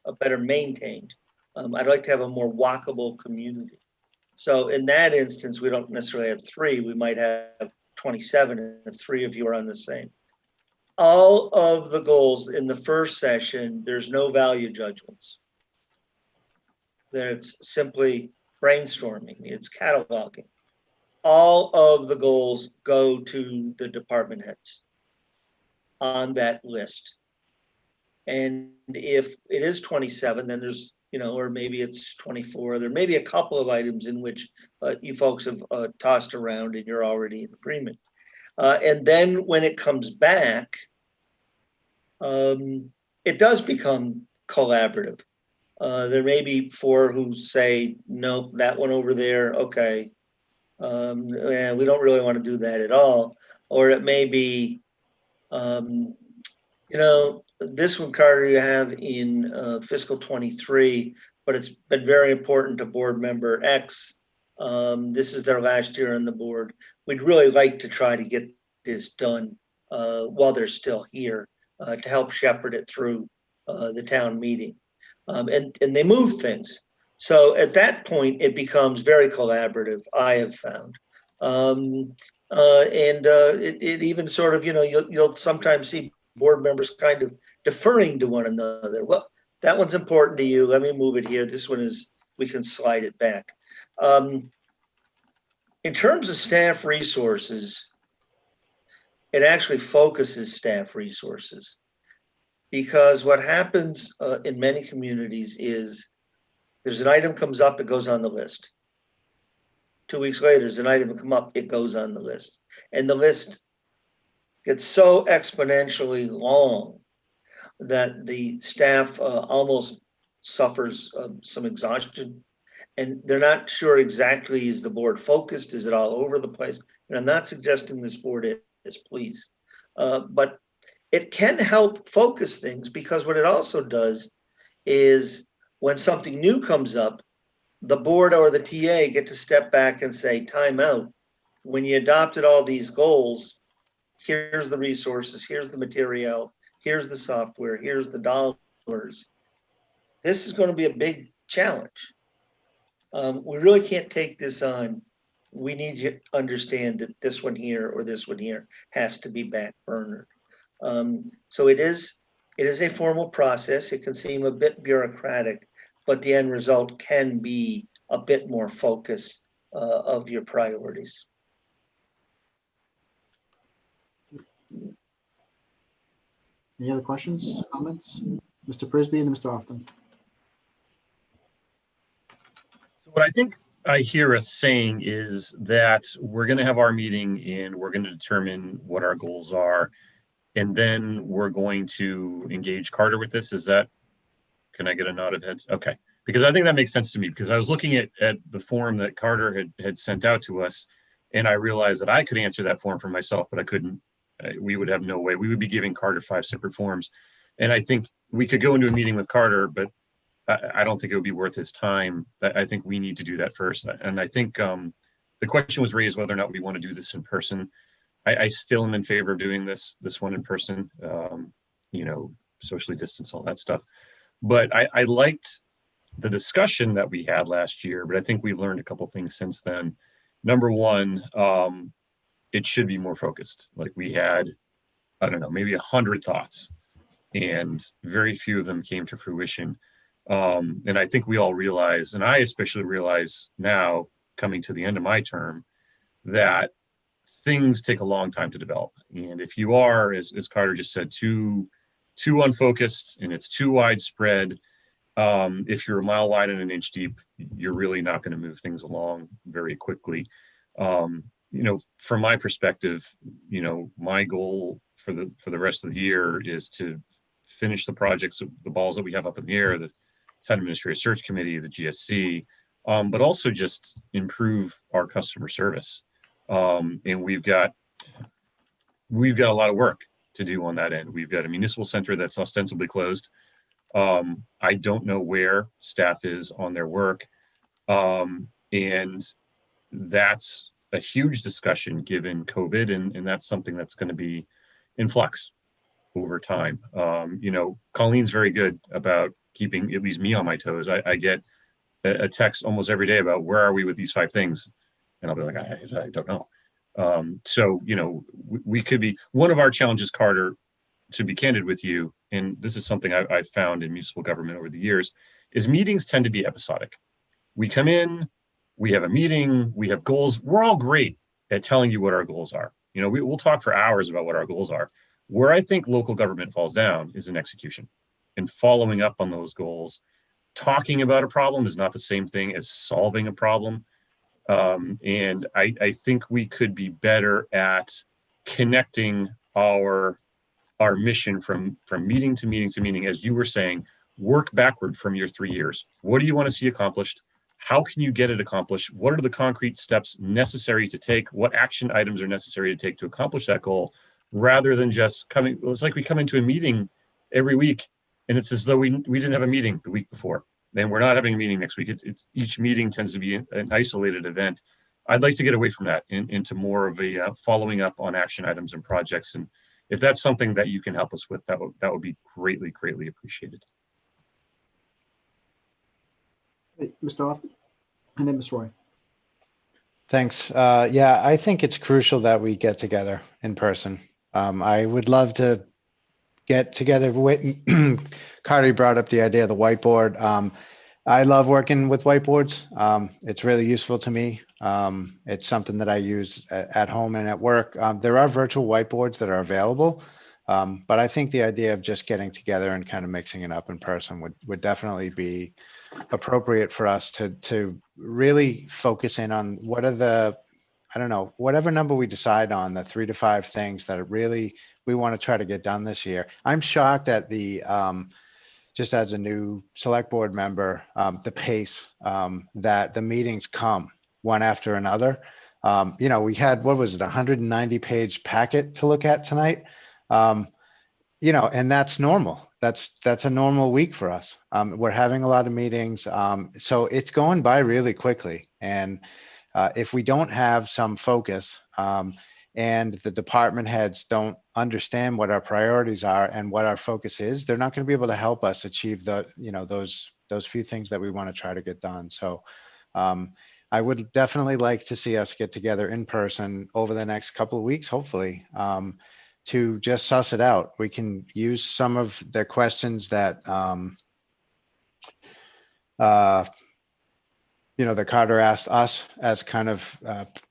a better maintained. I'd like to have a more walkable community. So in that instance, we don't necessarily have 3. We might have 27, and 3 of you are on the same. All of the goals in the first session, there's no value judgments. It's simply brainstorming. It's cataloging. All of the goals go to the department heads on that list. And if it is 27, then there's, or maybe it's 24. There may be a couple of items in which you folks have tossed around and you're already in agreement. And then when it comes back, it does become collaborative. There may be 4 who say, nope, that one over there, okay. Yeah, we don't really want to do that at all. Or it may be, this one, Carter, you have in fiscal 23, but it's been very important to board member X. This is their last year on the board. We'd really like to try to get this done while they're still here to help shepherd it through the town meeting. And they move things. So at that point, it becomes very collaborative, I have found. It even sort of, you'll sometimes see board members kind of deferring to one another. Well, that one's important to you. Let me move it here. This one is, we can slide it back. In terms of staff resources, it actually focuses staff resources, because what happens in many communities is there's an item comes up, it goes on the list. 2 weeks later, there's an item come up, it goes on the list. And the list gets so exponentially long that the staff almost suffers some exhaustion. And they're not sure exactly, is the board focused? Is it all over the place? And I'm not suggesting this board is, please. But it can help focus things, because what it also does is when something new comes up, the board or the TA get to step back and say, time out. When you adopted all these goals, here's the resources, here's the material, here's the software, here's the dollars. This is going to be a big challenge. We really can't take this on. We need you to understand that this one here or this one here has to be back burnered. So it is a formal process. It can seem a bit bureaucratic, but the end result can be a bit more focus of your priorities. Any other questions, comments? Mr. Prisby and then Mr. Often. So what I think I hear us saying is that we're going to have our meeting and we're going to determine what our goals are. And then we're going to engage Carter with this. Is that, can I get a nod of heads? Okay. Because I think that makes sense to me, because I was looking at the form that Carter had sent out to us, and I realized that I could answer that form for myself, but I couldn't. We would have no way. We would be giving Carter 5 separate forms. And I think we could go into a meeting with Carter, but I don't think it would be worth his time. I think we need to do that first. And I think the question was raised whether or not we want to do this in person. I still am in favor of doing this one in person, you know, socially distance, all that stuff. But I liked the discussion that we had last year, but I think we've learned a couple things since then. Number one, it should be more focused. Like we had, I don't know, maybe 100 thoughts, and very few of them came to fruition. And I think we all realize, and I especially realize now, coming to the end of my term, that things take a long time to develop. And if you are, as Carter just said, too unfocused and it's too widespread, if you're a mile wide and an inch deep, you're really not going to move things along very quickly. You know, from my perspective, you know, my goal for the rest of the year is to finish the projects, the balls that we have up in the air, the Town Administrative Search Committee, the GSC, but also just improve our customer service. And we've got a lot of work to do on that end. We've got a municipal center that's ostensibly closed. I don't know where staff is on their work. And that's a huge discussion given COVID, and that's something that's going to be in flux over time. You know, Colleen's very good about keeping at least me on my toes. I get a text almost every day about where are we with these 5 things? And I'll be like, I don't know. So, you know, we could be, one of our challenges, Carter, to be candid with you, and this is something I've found in municipal government over the years, is meetings tend to be episodic. We come in, we have a meeting, we have goals. We're all great at telling you what our goals are. You know, we'll talk for hours about what our goals are. Where I think local government falls down is in execution and following up on those goals. Talking about a problem is not the same thing as solving a problem. And I think we could be better at connecting our mission from meeting to meeting to meeting. As you were saying, work backward from your 3 years. What do you want to see accomplished? How can you get it accomplished? What are the concrete steps necessary to take? What action items are necessary to take to accomplish that goal? Rather than just coming, it's like we come into a meeting every week and it's as though we didn't have a meeting the week before. Then we're not having a meeting next week. It's each meeting tends to be an isolated event. I'd like to get away from that into more of a following up on action items and projects. And if that's something that you can help us with, that would be greatly, greatly appreciated. Hey, Mr. Often, and then Ms. Roy. Thanks. Yeah, I think it's crucial that we get together in person. I would love to get together with, Carter brought up the idea of the whiteboard. I love working with whiteboards. It's really useful to me. It's something that I use at home and at work. There are virtual whiteboards that are available, but I think the idea of just getting together and kind of mixing it up in person would definitely be appropriate for us to really focus in on what are the, I don't know, whatever number we decide on, the 3 to 5 things that really we want to try to get done this year. I'm shocked at the, just as a new select board member, the pace that the meetings come one after another. You know, we had, what was it, 190-page packet to look at tonight. you know, and that's normal. That's a normal week for us. We're having a lot of meetings. So it's going by really quickly. And if we don't have some focus, and the department heads don't understand what our priorities are and what our focus is, they're not going to be able to help us achieve the, you know, those few things that we want to try to get done. So I would definitely like to see us get together in person over the next couple of weeks, hopefully, to just suss it out. We can use some of the questions that you know, that Carter asked us as kind of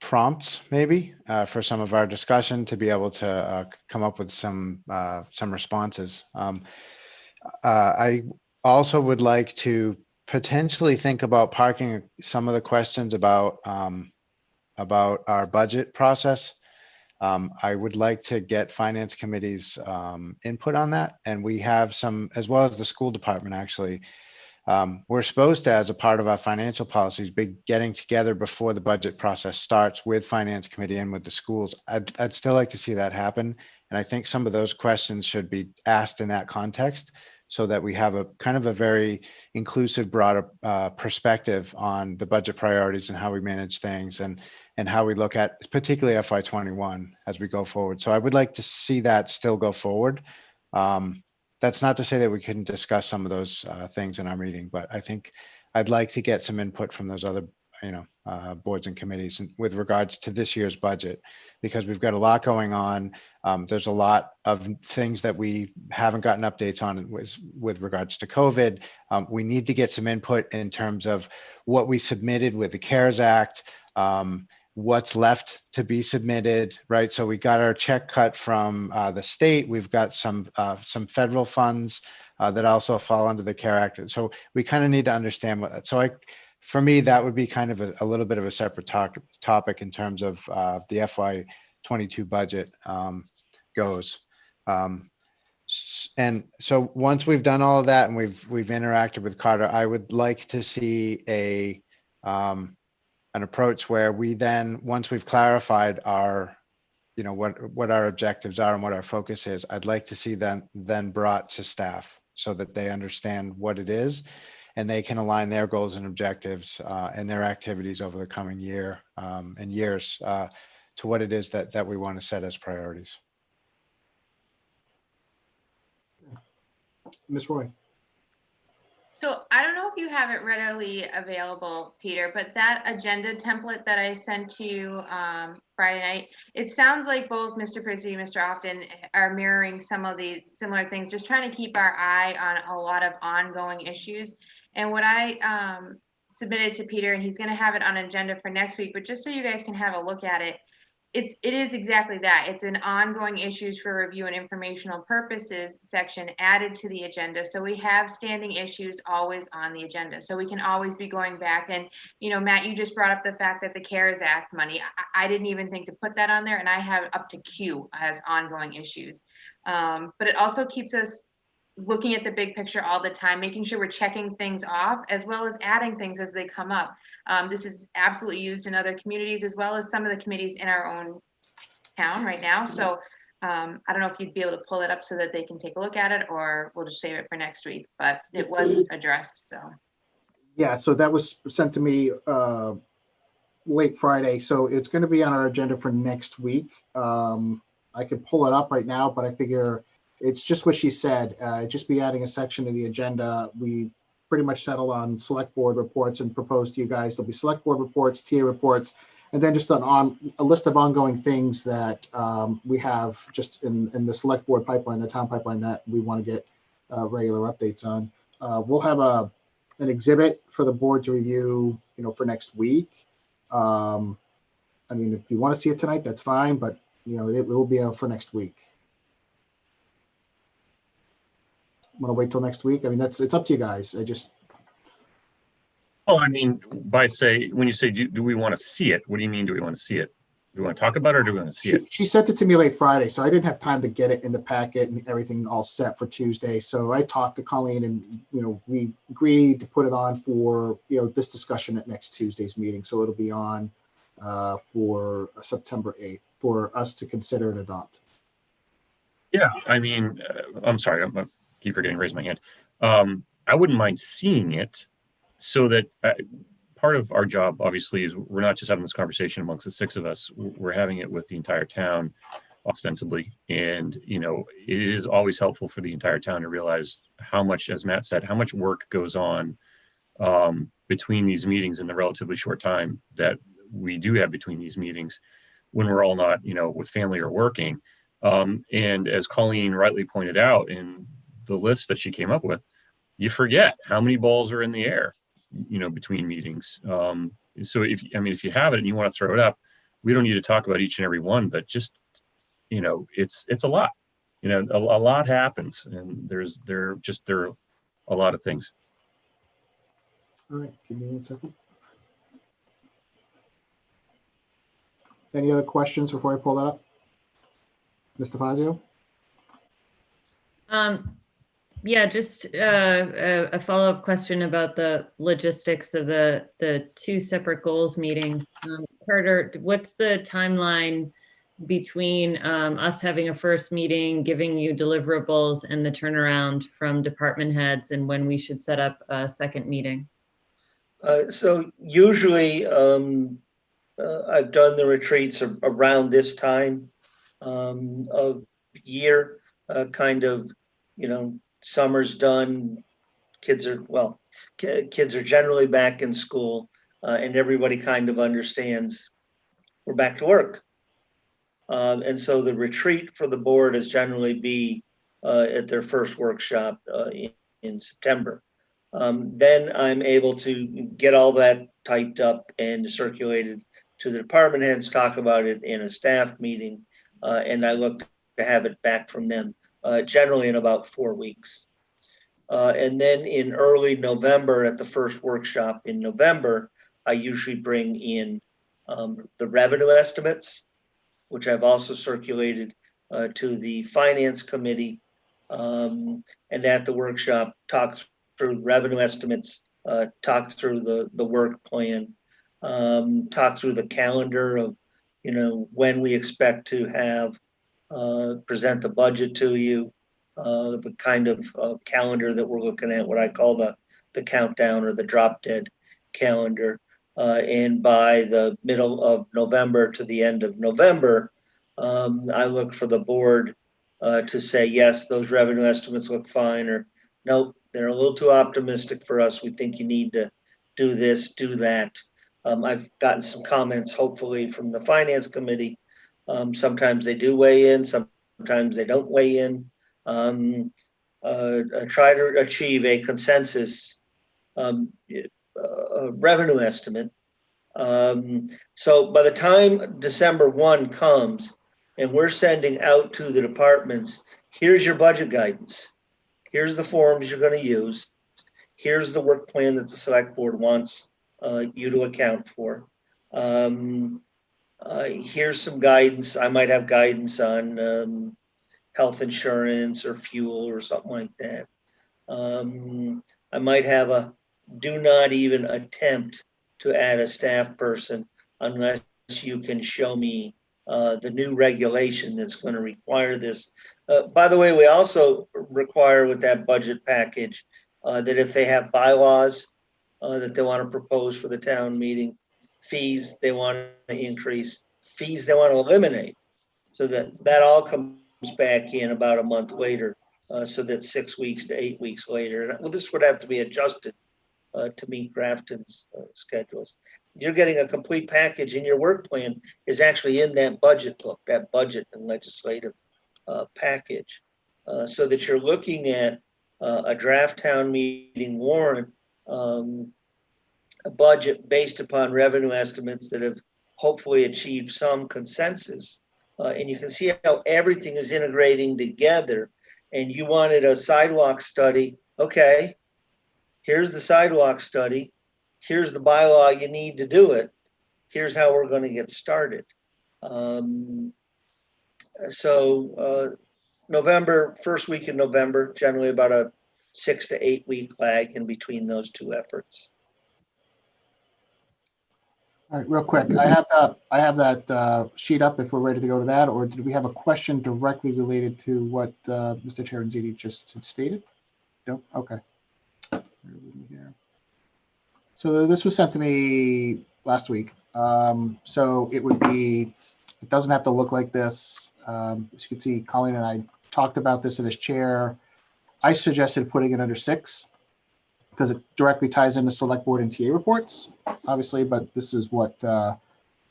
prompts, maybe, for some of our discussion to be able to come up with some responses. I also would like to potentially think about parking some of the questions about our budget process. I would like to get finance committee's input on that, and we have some, as well as the school department, actually. We're supposed to, as a part of our financial policies, be getting together before the budget process starts with finance committee and with the schools. I'd still like to see that happen. And I think some of those questions should be asked in that context so that we have a kind of a very inclusive, broader perspective on the budget priorities and how we manage things and how we look at particularly FY21 as we go forward. So I would like to see that still go forward. That's not to say that we couldn't discuss some of those things in our meeting, but I think I'd like to get some input from those other, you know, boards and committees with regards to this year's budget, because we've got a lot going on. There's a lot of things that we haven't gotten updates on with regards to COVID. We need to get some input in terms of what we submitted with the CARES Act, what's left to be submitted, right? So we got our check cut from the state. We've got some federal funds that also fall under the CARE Act. So we kind of need to understand what. So for me, that would be kind of a little bit of a separate topic in terms of the FY22 budget goes. And so once we've done all of that and we've interacted with Carter, I would like to see an approach where we then, once we've clarified our, you know, what our objectives are and what our focus is, I'd like to see them then brought to staff so that they understand what it is and they can align their goals and objectives and their activities over the coming year and years to what it is that we want to set as priorities. Ms. Roy. So I don't know if you have it readily available, Peter, but that agenda template that I sent to you Friday night, it sounds like both Mr. Prisby and Mr. Often are mirroring some of these similar things, just trying to keep our eye on a lot of ongoing issues. And what I submitted to Peter, and he's going to have it on agenda for next week, but just so you guys can have a look at it, it is exactly that. It's an ongoing issues for review and informational purposes section added to the agenda. So we have standing issues always on the agenda. So we can always be going back. And, you know, Matt, you just brought up the fact that the CARES Act money, I didn't even think to put that on there. And I have up to Q as ongoing issues. But it also keeps us looking at the big picture all the time, making sure we're checking things off as well as adding things as they come up. This is absolutely used in other communities as well as some of the committees in our own town right now. So I don't know if you'd be able to pull it up so that they can take a look at it, or we'll just save it for next week, but it was addressed, so. Yeah, so that was sent to me late Friday. So it's going to be on our agenda for next week. I could pull it up right now, but I figure it's just what she said. Just be adding a section to the agenda. We pretty much settled on select board reports and proposed to you guys. There'll be select board reports, TA reports, and then just a list of ongoing things that we have just in the select board pipeline, the town pipeline that we want to get regular updates on. We'll have an exhibit for the board to review, you know, for next week. I mean, if you want to see it tonight, that's fine, but you know, it will be out for next week. Want to wait till next week? I mean, it's up to you guys. Well, I mean, when you say, do we want to see it? What do you mean, do we want to see it? Do we want to talk about it or do we want to see it? She sent it to me late Friday, so I didn't have time to get it in the packet and everything all set for Tuesday. So I talked to Colleen and, you know, we agreed to put it on for, you know, this discussion at next Tuesday's meeting. So it'll be on for September 8th for us to consider and adopt. Yeah, I mean, I'm sorry, I keep forgetting to raise my hand. I wouldn't mind seeing it so that part of our job, obviously, is we're not just having this conversation amongst the six of us, we're having it with the entire town ostensibly. And, you know, it is always helpful for the entire town to realize how much, as Matt said, how much work goes on between these meetings in the relatively short time that we do have between these meetings when we're all not, you know, with family or working. And as Colleen rightly pointed out in the list that she came up with, you forget how many balls are in the air, you know, between meetings. So if you have it and you want to throw it up, we don't need to talk about each and every one, but just, you know, it's a lot, you know, a lot happens, and there are a lot of things. All right, give me 1 second. Any other questions before I pull that up? Mr. Fazio? Yeah, just a follow-up question about the logistics of the two separate goals meetings. Carter, what's the timeline between us having a first meeting, giving you deliverables, and the turnaround from department heads, and when we should set up a second meeting? So usually I've done the retreats around this time of year, kind of, you know, summer's done. Kids are generally back in school, and everybody kind of understands we're back to work. And so the retreat for the board is generally be at their first workshop in September. Then I'm able to get all that typed up and circulated to the department heads, talk about it in a staff meeting, and I look to have it back from them generally in about 4 weeks. And then in early November, at the first workshop in November, I usually bring in the revenue estimates, which I've also circulated to the finance committee. And at the workshop, talk through revenue estimates, talk through the work plan, talk through the calendar of, you know, when we expect to have present the budget to you, the kind of calendar that we're looking at, what I call the countdown or the drop dead calendar. And by the middle of November to the end of November, I look for the board to say, yes, those revenue estimates look fine, or nope, they're a little too optimistic for us. We think you need to do this, do that. I've gotten some comments, hopefully, from the finance committee. Sometimes they do weigh in, sometimes they don't weigh in. Try to achieve a consensus revenue estimate. So by the time December 1 comes and we're sending out to the departments, here's your budget guidance. Here's the forms you're going to use. Here's the work plan that the select board wants you to account for. Here's some guidance. I might have guidance on health insurance or fuel or something like that. I might have a do not even attempt to add a staff person unless you can show me the new regulation that's going to require this. By the way, we also require with that budget package that if they have bylaws that they want to propose for the town meeting, fees they want to increase, fees they want to eliminate, so that all comes back in about a month later, so that 6 weeks to 8 weeks later. Well, this would have to be adjusted to meet Grafton's schedules. You're getting a complete package, and your work plan is actually in that budget book, that budget and legislative package, so that you're looking at a draft town meeting warrant, a budget based upon revenue estimates that have hopefully achieved some consensus. And you can see how everything is integrating together. And you wanted a sidewalk study. Okay, here's the sidewalk study. Here's the bylaw you need to do it. Here's how we're going to get started. November, first week in November, generally about a 6 to 8 week lag in between those two efforts. All right, real quick, I have that sheet up if we're ready to go to that, or did we have a question directly related to what Mr. Terenzini just had stated? No, okay. Bear with me here. So this was sent to me last week. So it would be, it doesn't have to look like this. As you can see, Colleen and I talked about this in his chair. I suggested putting it under 6 because it directly ties into select board and TA reports, obviously, but this is what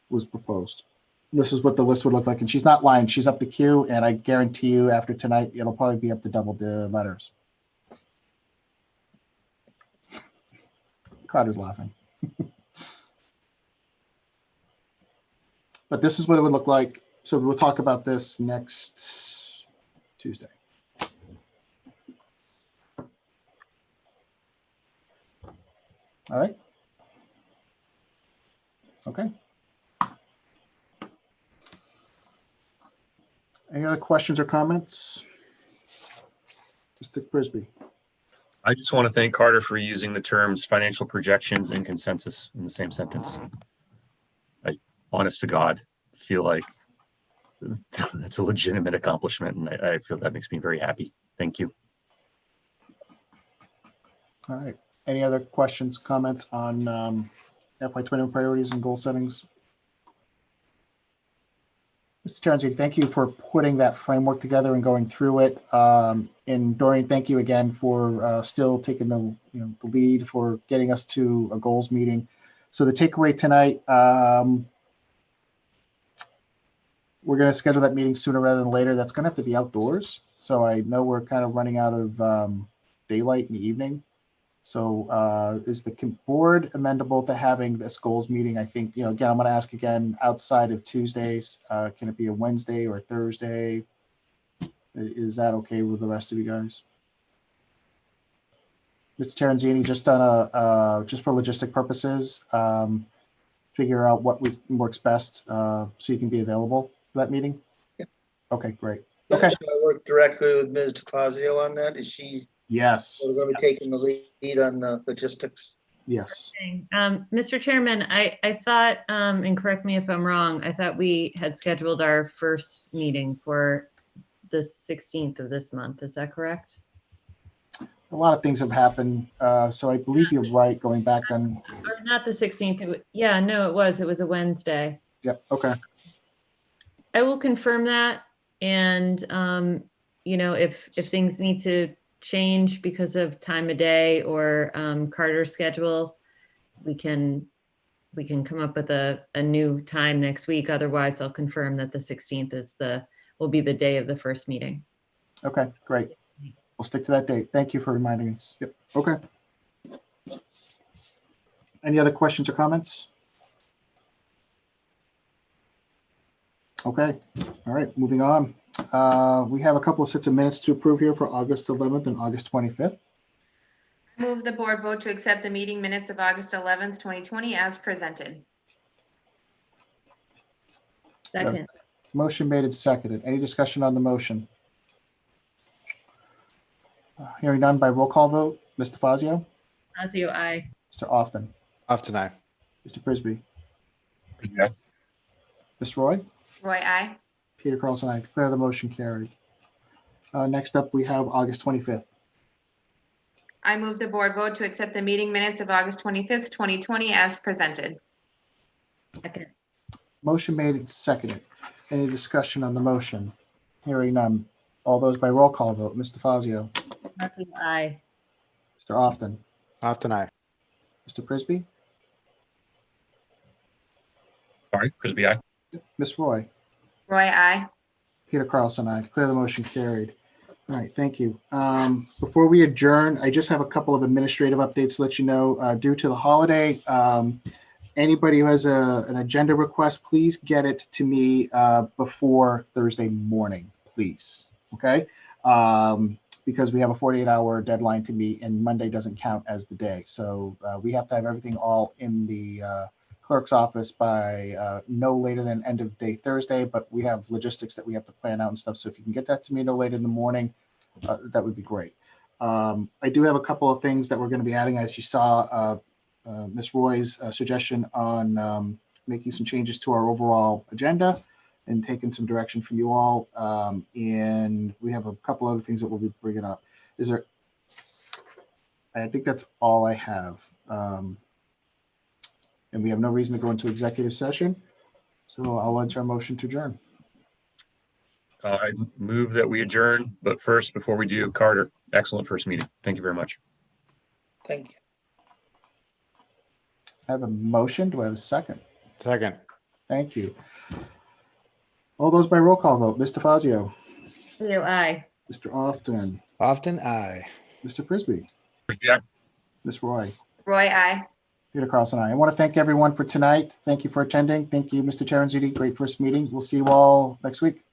was proposed. This is what the list would look like, and she's not lying. She's up to Q, and I guarantee you after tonight, it'll probably be up to double the letters. Carter's laughing. But this is what it would look like. So we'll talk about this next Tuesday. All right. Okay. Any other questions or comments? Mr. Frisbee. I just want to thank Carter for using the terms financial projections and consensus in the same sentence. I, honest to God, feel like that's a legitimate accomplishment, and I feel that makes me very happy. Thank you. All right. Any other questions, comments on FY21 priorities and goal settings? Mr. Terenzini, thank you for putting that framework together and going through it. And Dorian, thank you again for still taking the lead for getting us to a goals meeting. So the takeaway tonight, we're going to schedule that meeting sooner rather than later. That's going to have to be outdoors. So I know we're kind of running out of daylight in the evening. So is the board amendable to having this goals meeting? I think, again, I'm going to ask again, outside of Tuesdays, can it be a Wednesday or a Thursday? Is that okay with the rest of you guys? Mr. Terenzini, just on just for logistic purposes, figure out what works best so you can be available for that meeting? Yeah. Okay, great. Okay. Should I work directly with Ms. DeFazio on that? Is she Yes. going to be taking the lead on the logistics? Yes. Mr. Chairman, I thought, and correct me if I'm wrong, I thought we had scheduled our first meeting for the 16th of this month. Is that correct? A lot of things have happened. So I believe you're right, going back on. Or not the 16th. Yeah, no, it was. It was a Wednesday. Yep. Okay. I will confirm that. And, if things need to change because of time of day or Carter's schedule, we can come up with a new time next week. Otherwise, I'll confirm that the 16th will be the day of the first meeting. Okay, great. We'll stick to that date. Thank you for reminding us. Yep. Okay. Any other questions or comments? Okay. All right, moving on. We have a couple of sets of minutes to approve here for August 11th and August 25th. Move the board vote to accept the meeting minutes of August 11th, 2020 as presented. Second. Motion made and seconded. Any discussion on the motion? Hearing none by roll call vote. Mr. Fazio? Fazio, aye. Mr. Often? Off tonight. Mr. Frisbee? Yeah. Ms. Roy? Roy, I. Peter Carlson, I declare the motion carried. Next up, we have August 25th. I move the board vote to accept the meeting minutes of August 25th, 2020 as presented. Second. Motion made and seconded. Any discussion on the motion? Hearing none. All those by roll call vote. Mr. Fazio? Fazio, aye. Mr. Often? Off tonight. Mr. Frisbee? Sorry, Frisbee, aye. Ms. Roy? Roy, I. Peter Carlson, I declare the motion carried. All right, thank you. Before we adjourn, I just have a couple of administrative updates to let you know. Due to the holiday, anybody who has an agenda request, please get it to me before Thursday morning, please. Okay? Because we have a 48-hour deadline to meet, and Monday doesn't count as the day. So we have to have everything all in the clerk's office by no later than end of day Thursday, but we have logistics that we have to plan out and stuff. So if you can get that to me no later in the morning, that would be great. I do have a couple of things that we're going to be adding. As you saw, Ms. Roy's suggestion on making some changes to our overall agenda and taking some direction from you all. And we have a couple other things that we'll be bringing up. I think that's all I have. And we have no reason to go into executive session. So I'll enter a motion to adjourn. I move that we adjourn, but first, before we do, Carter, excellent first meeting. Thank you very much. Thank you. I have a motion. Do I have a second? Second. Thank you. All those by roll call vote. Mr. Fazio, Aye. Mr. Often, Often aye. Mr. Frisbee, Yeah. Ms. Roy, Roy, I. Peter Carlson, I want to thank everyone for tonight. Thank you for attending. Thank you, Mr. Terenzini. Great first meeting. We'll see you all next week.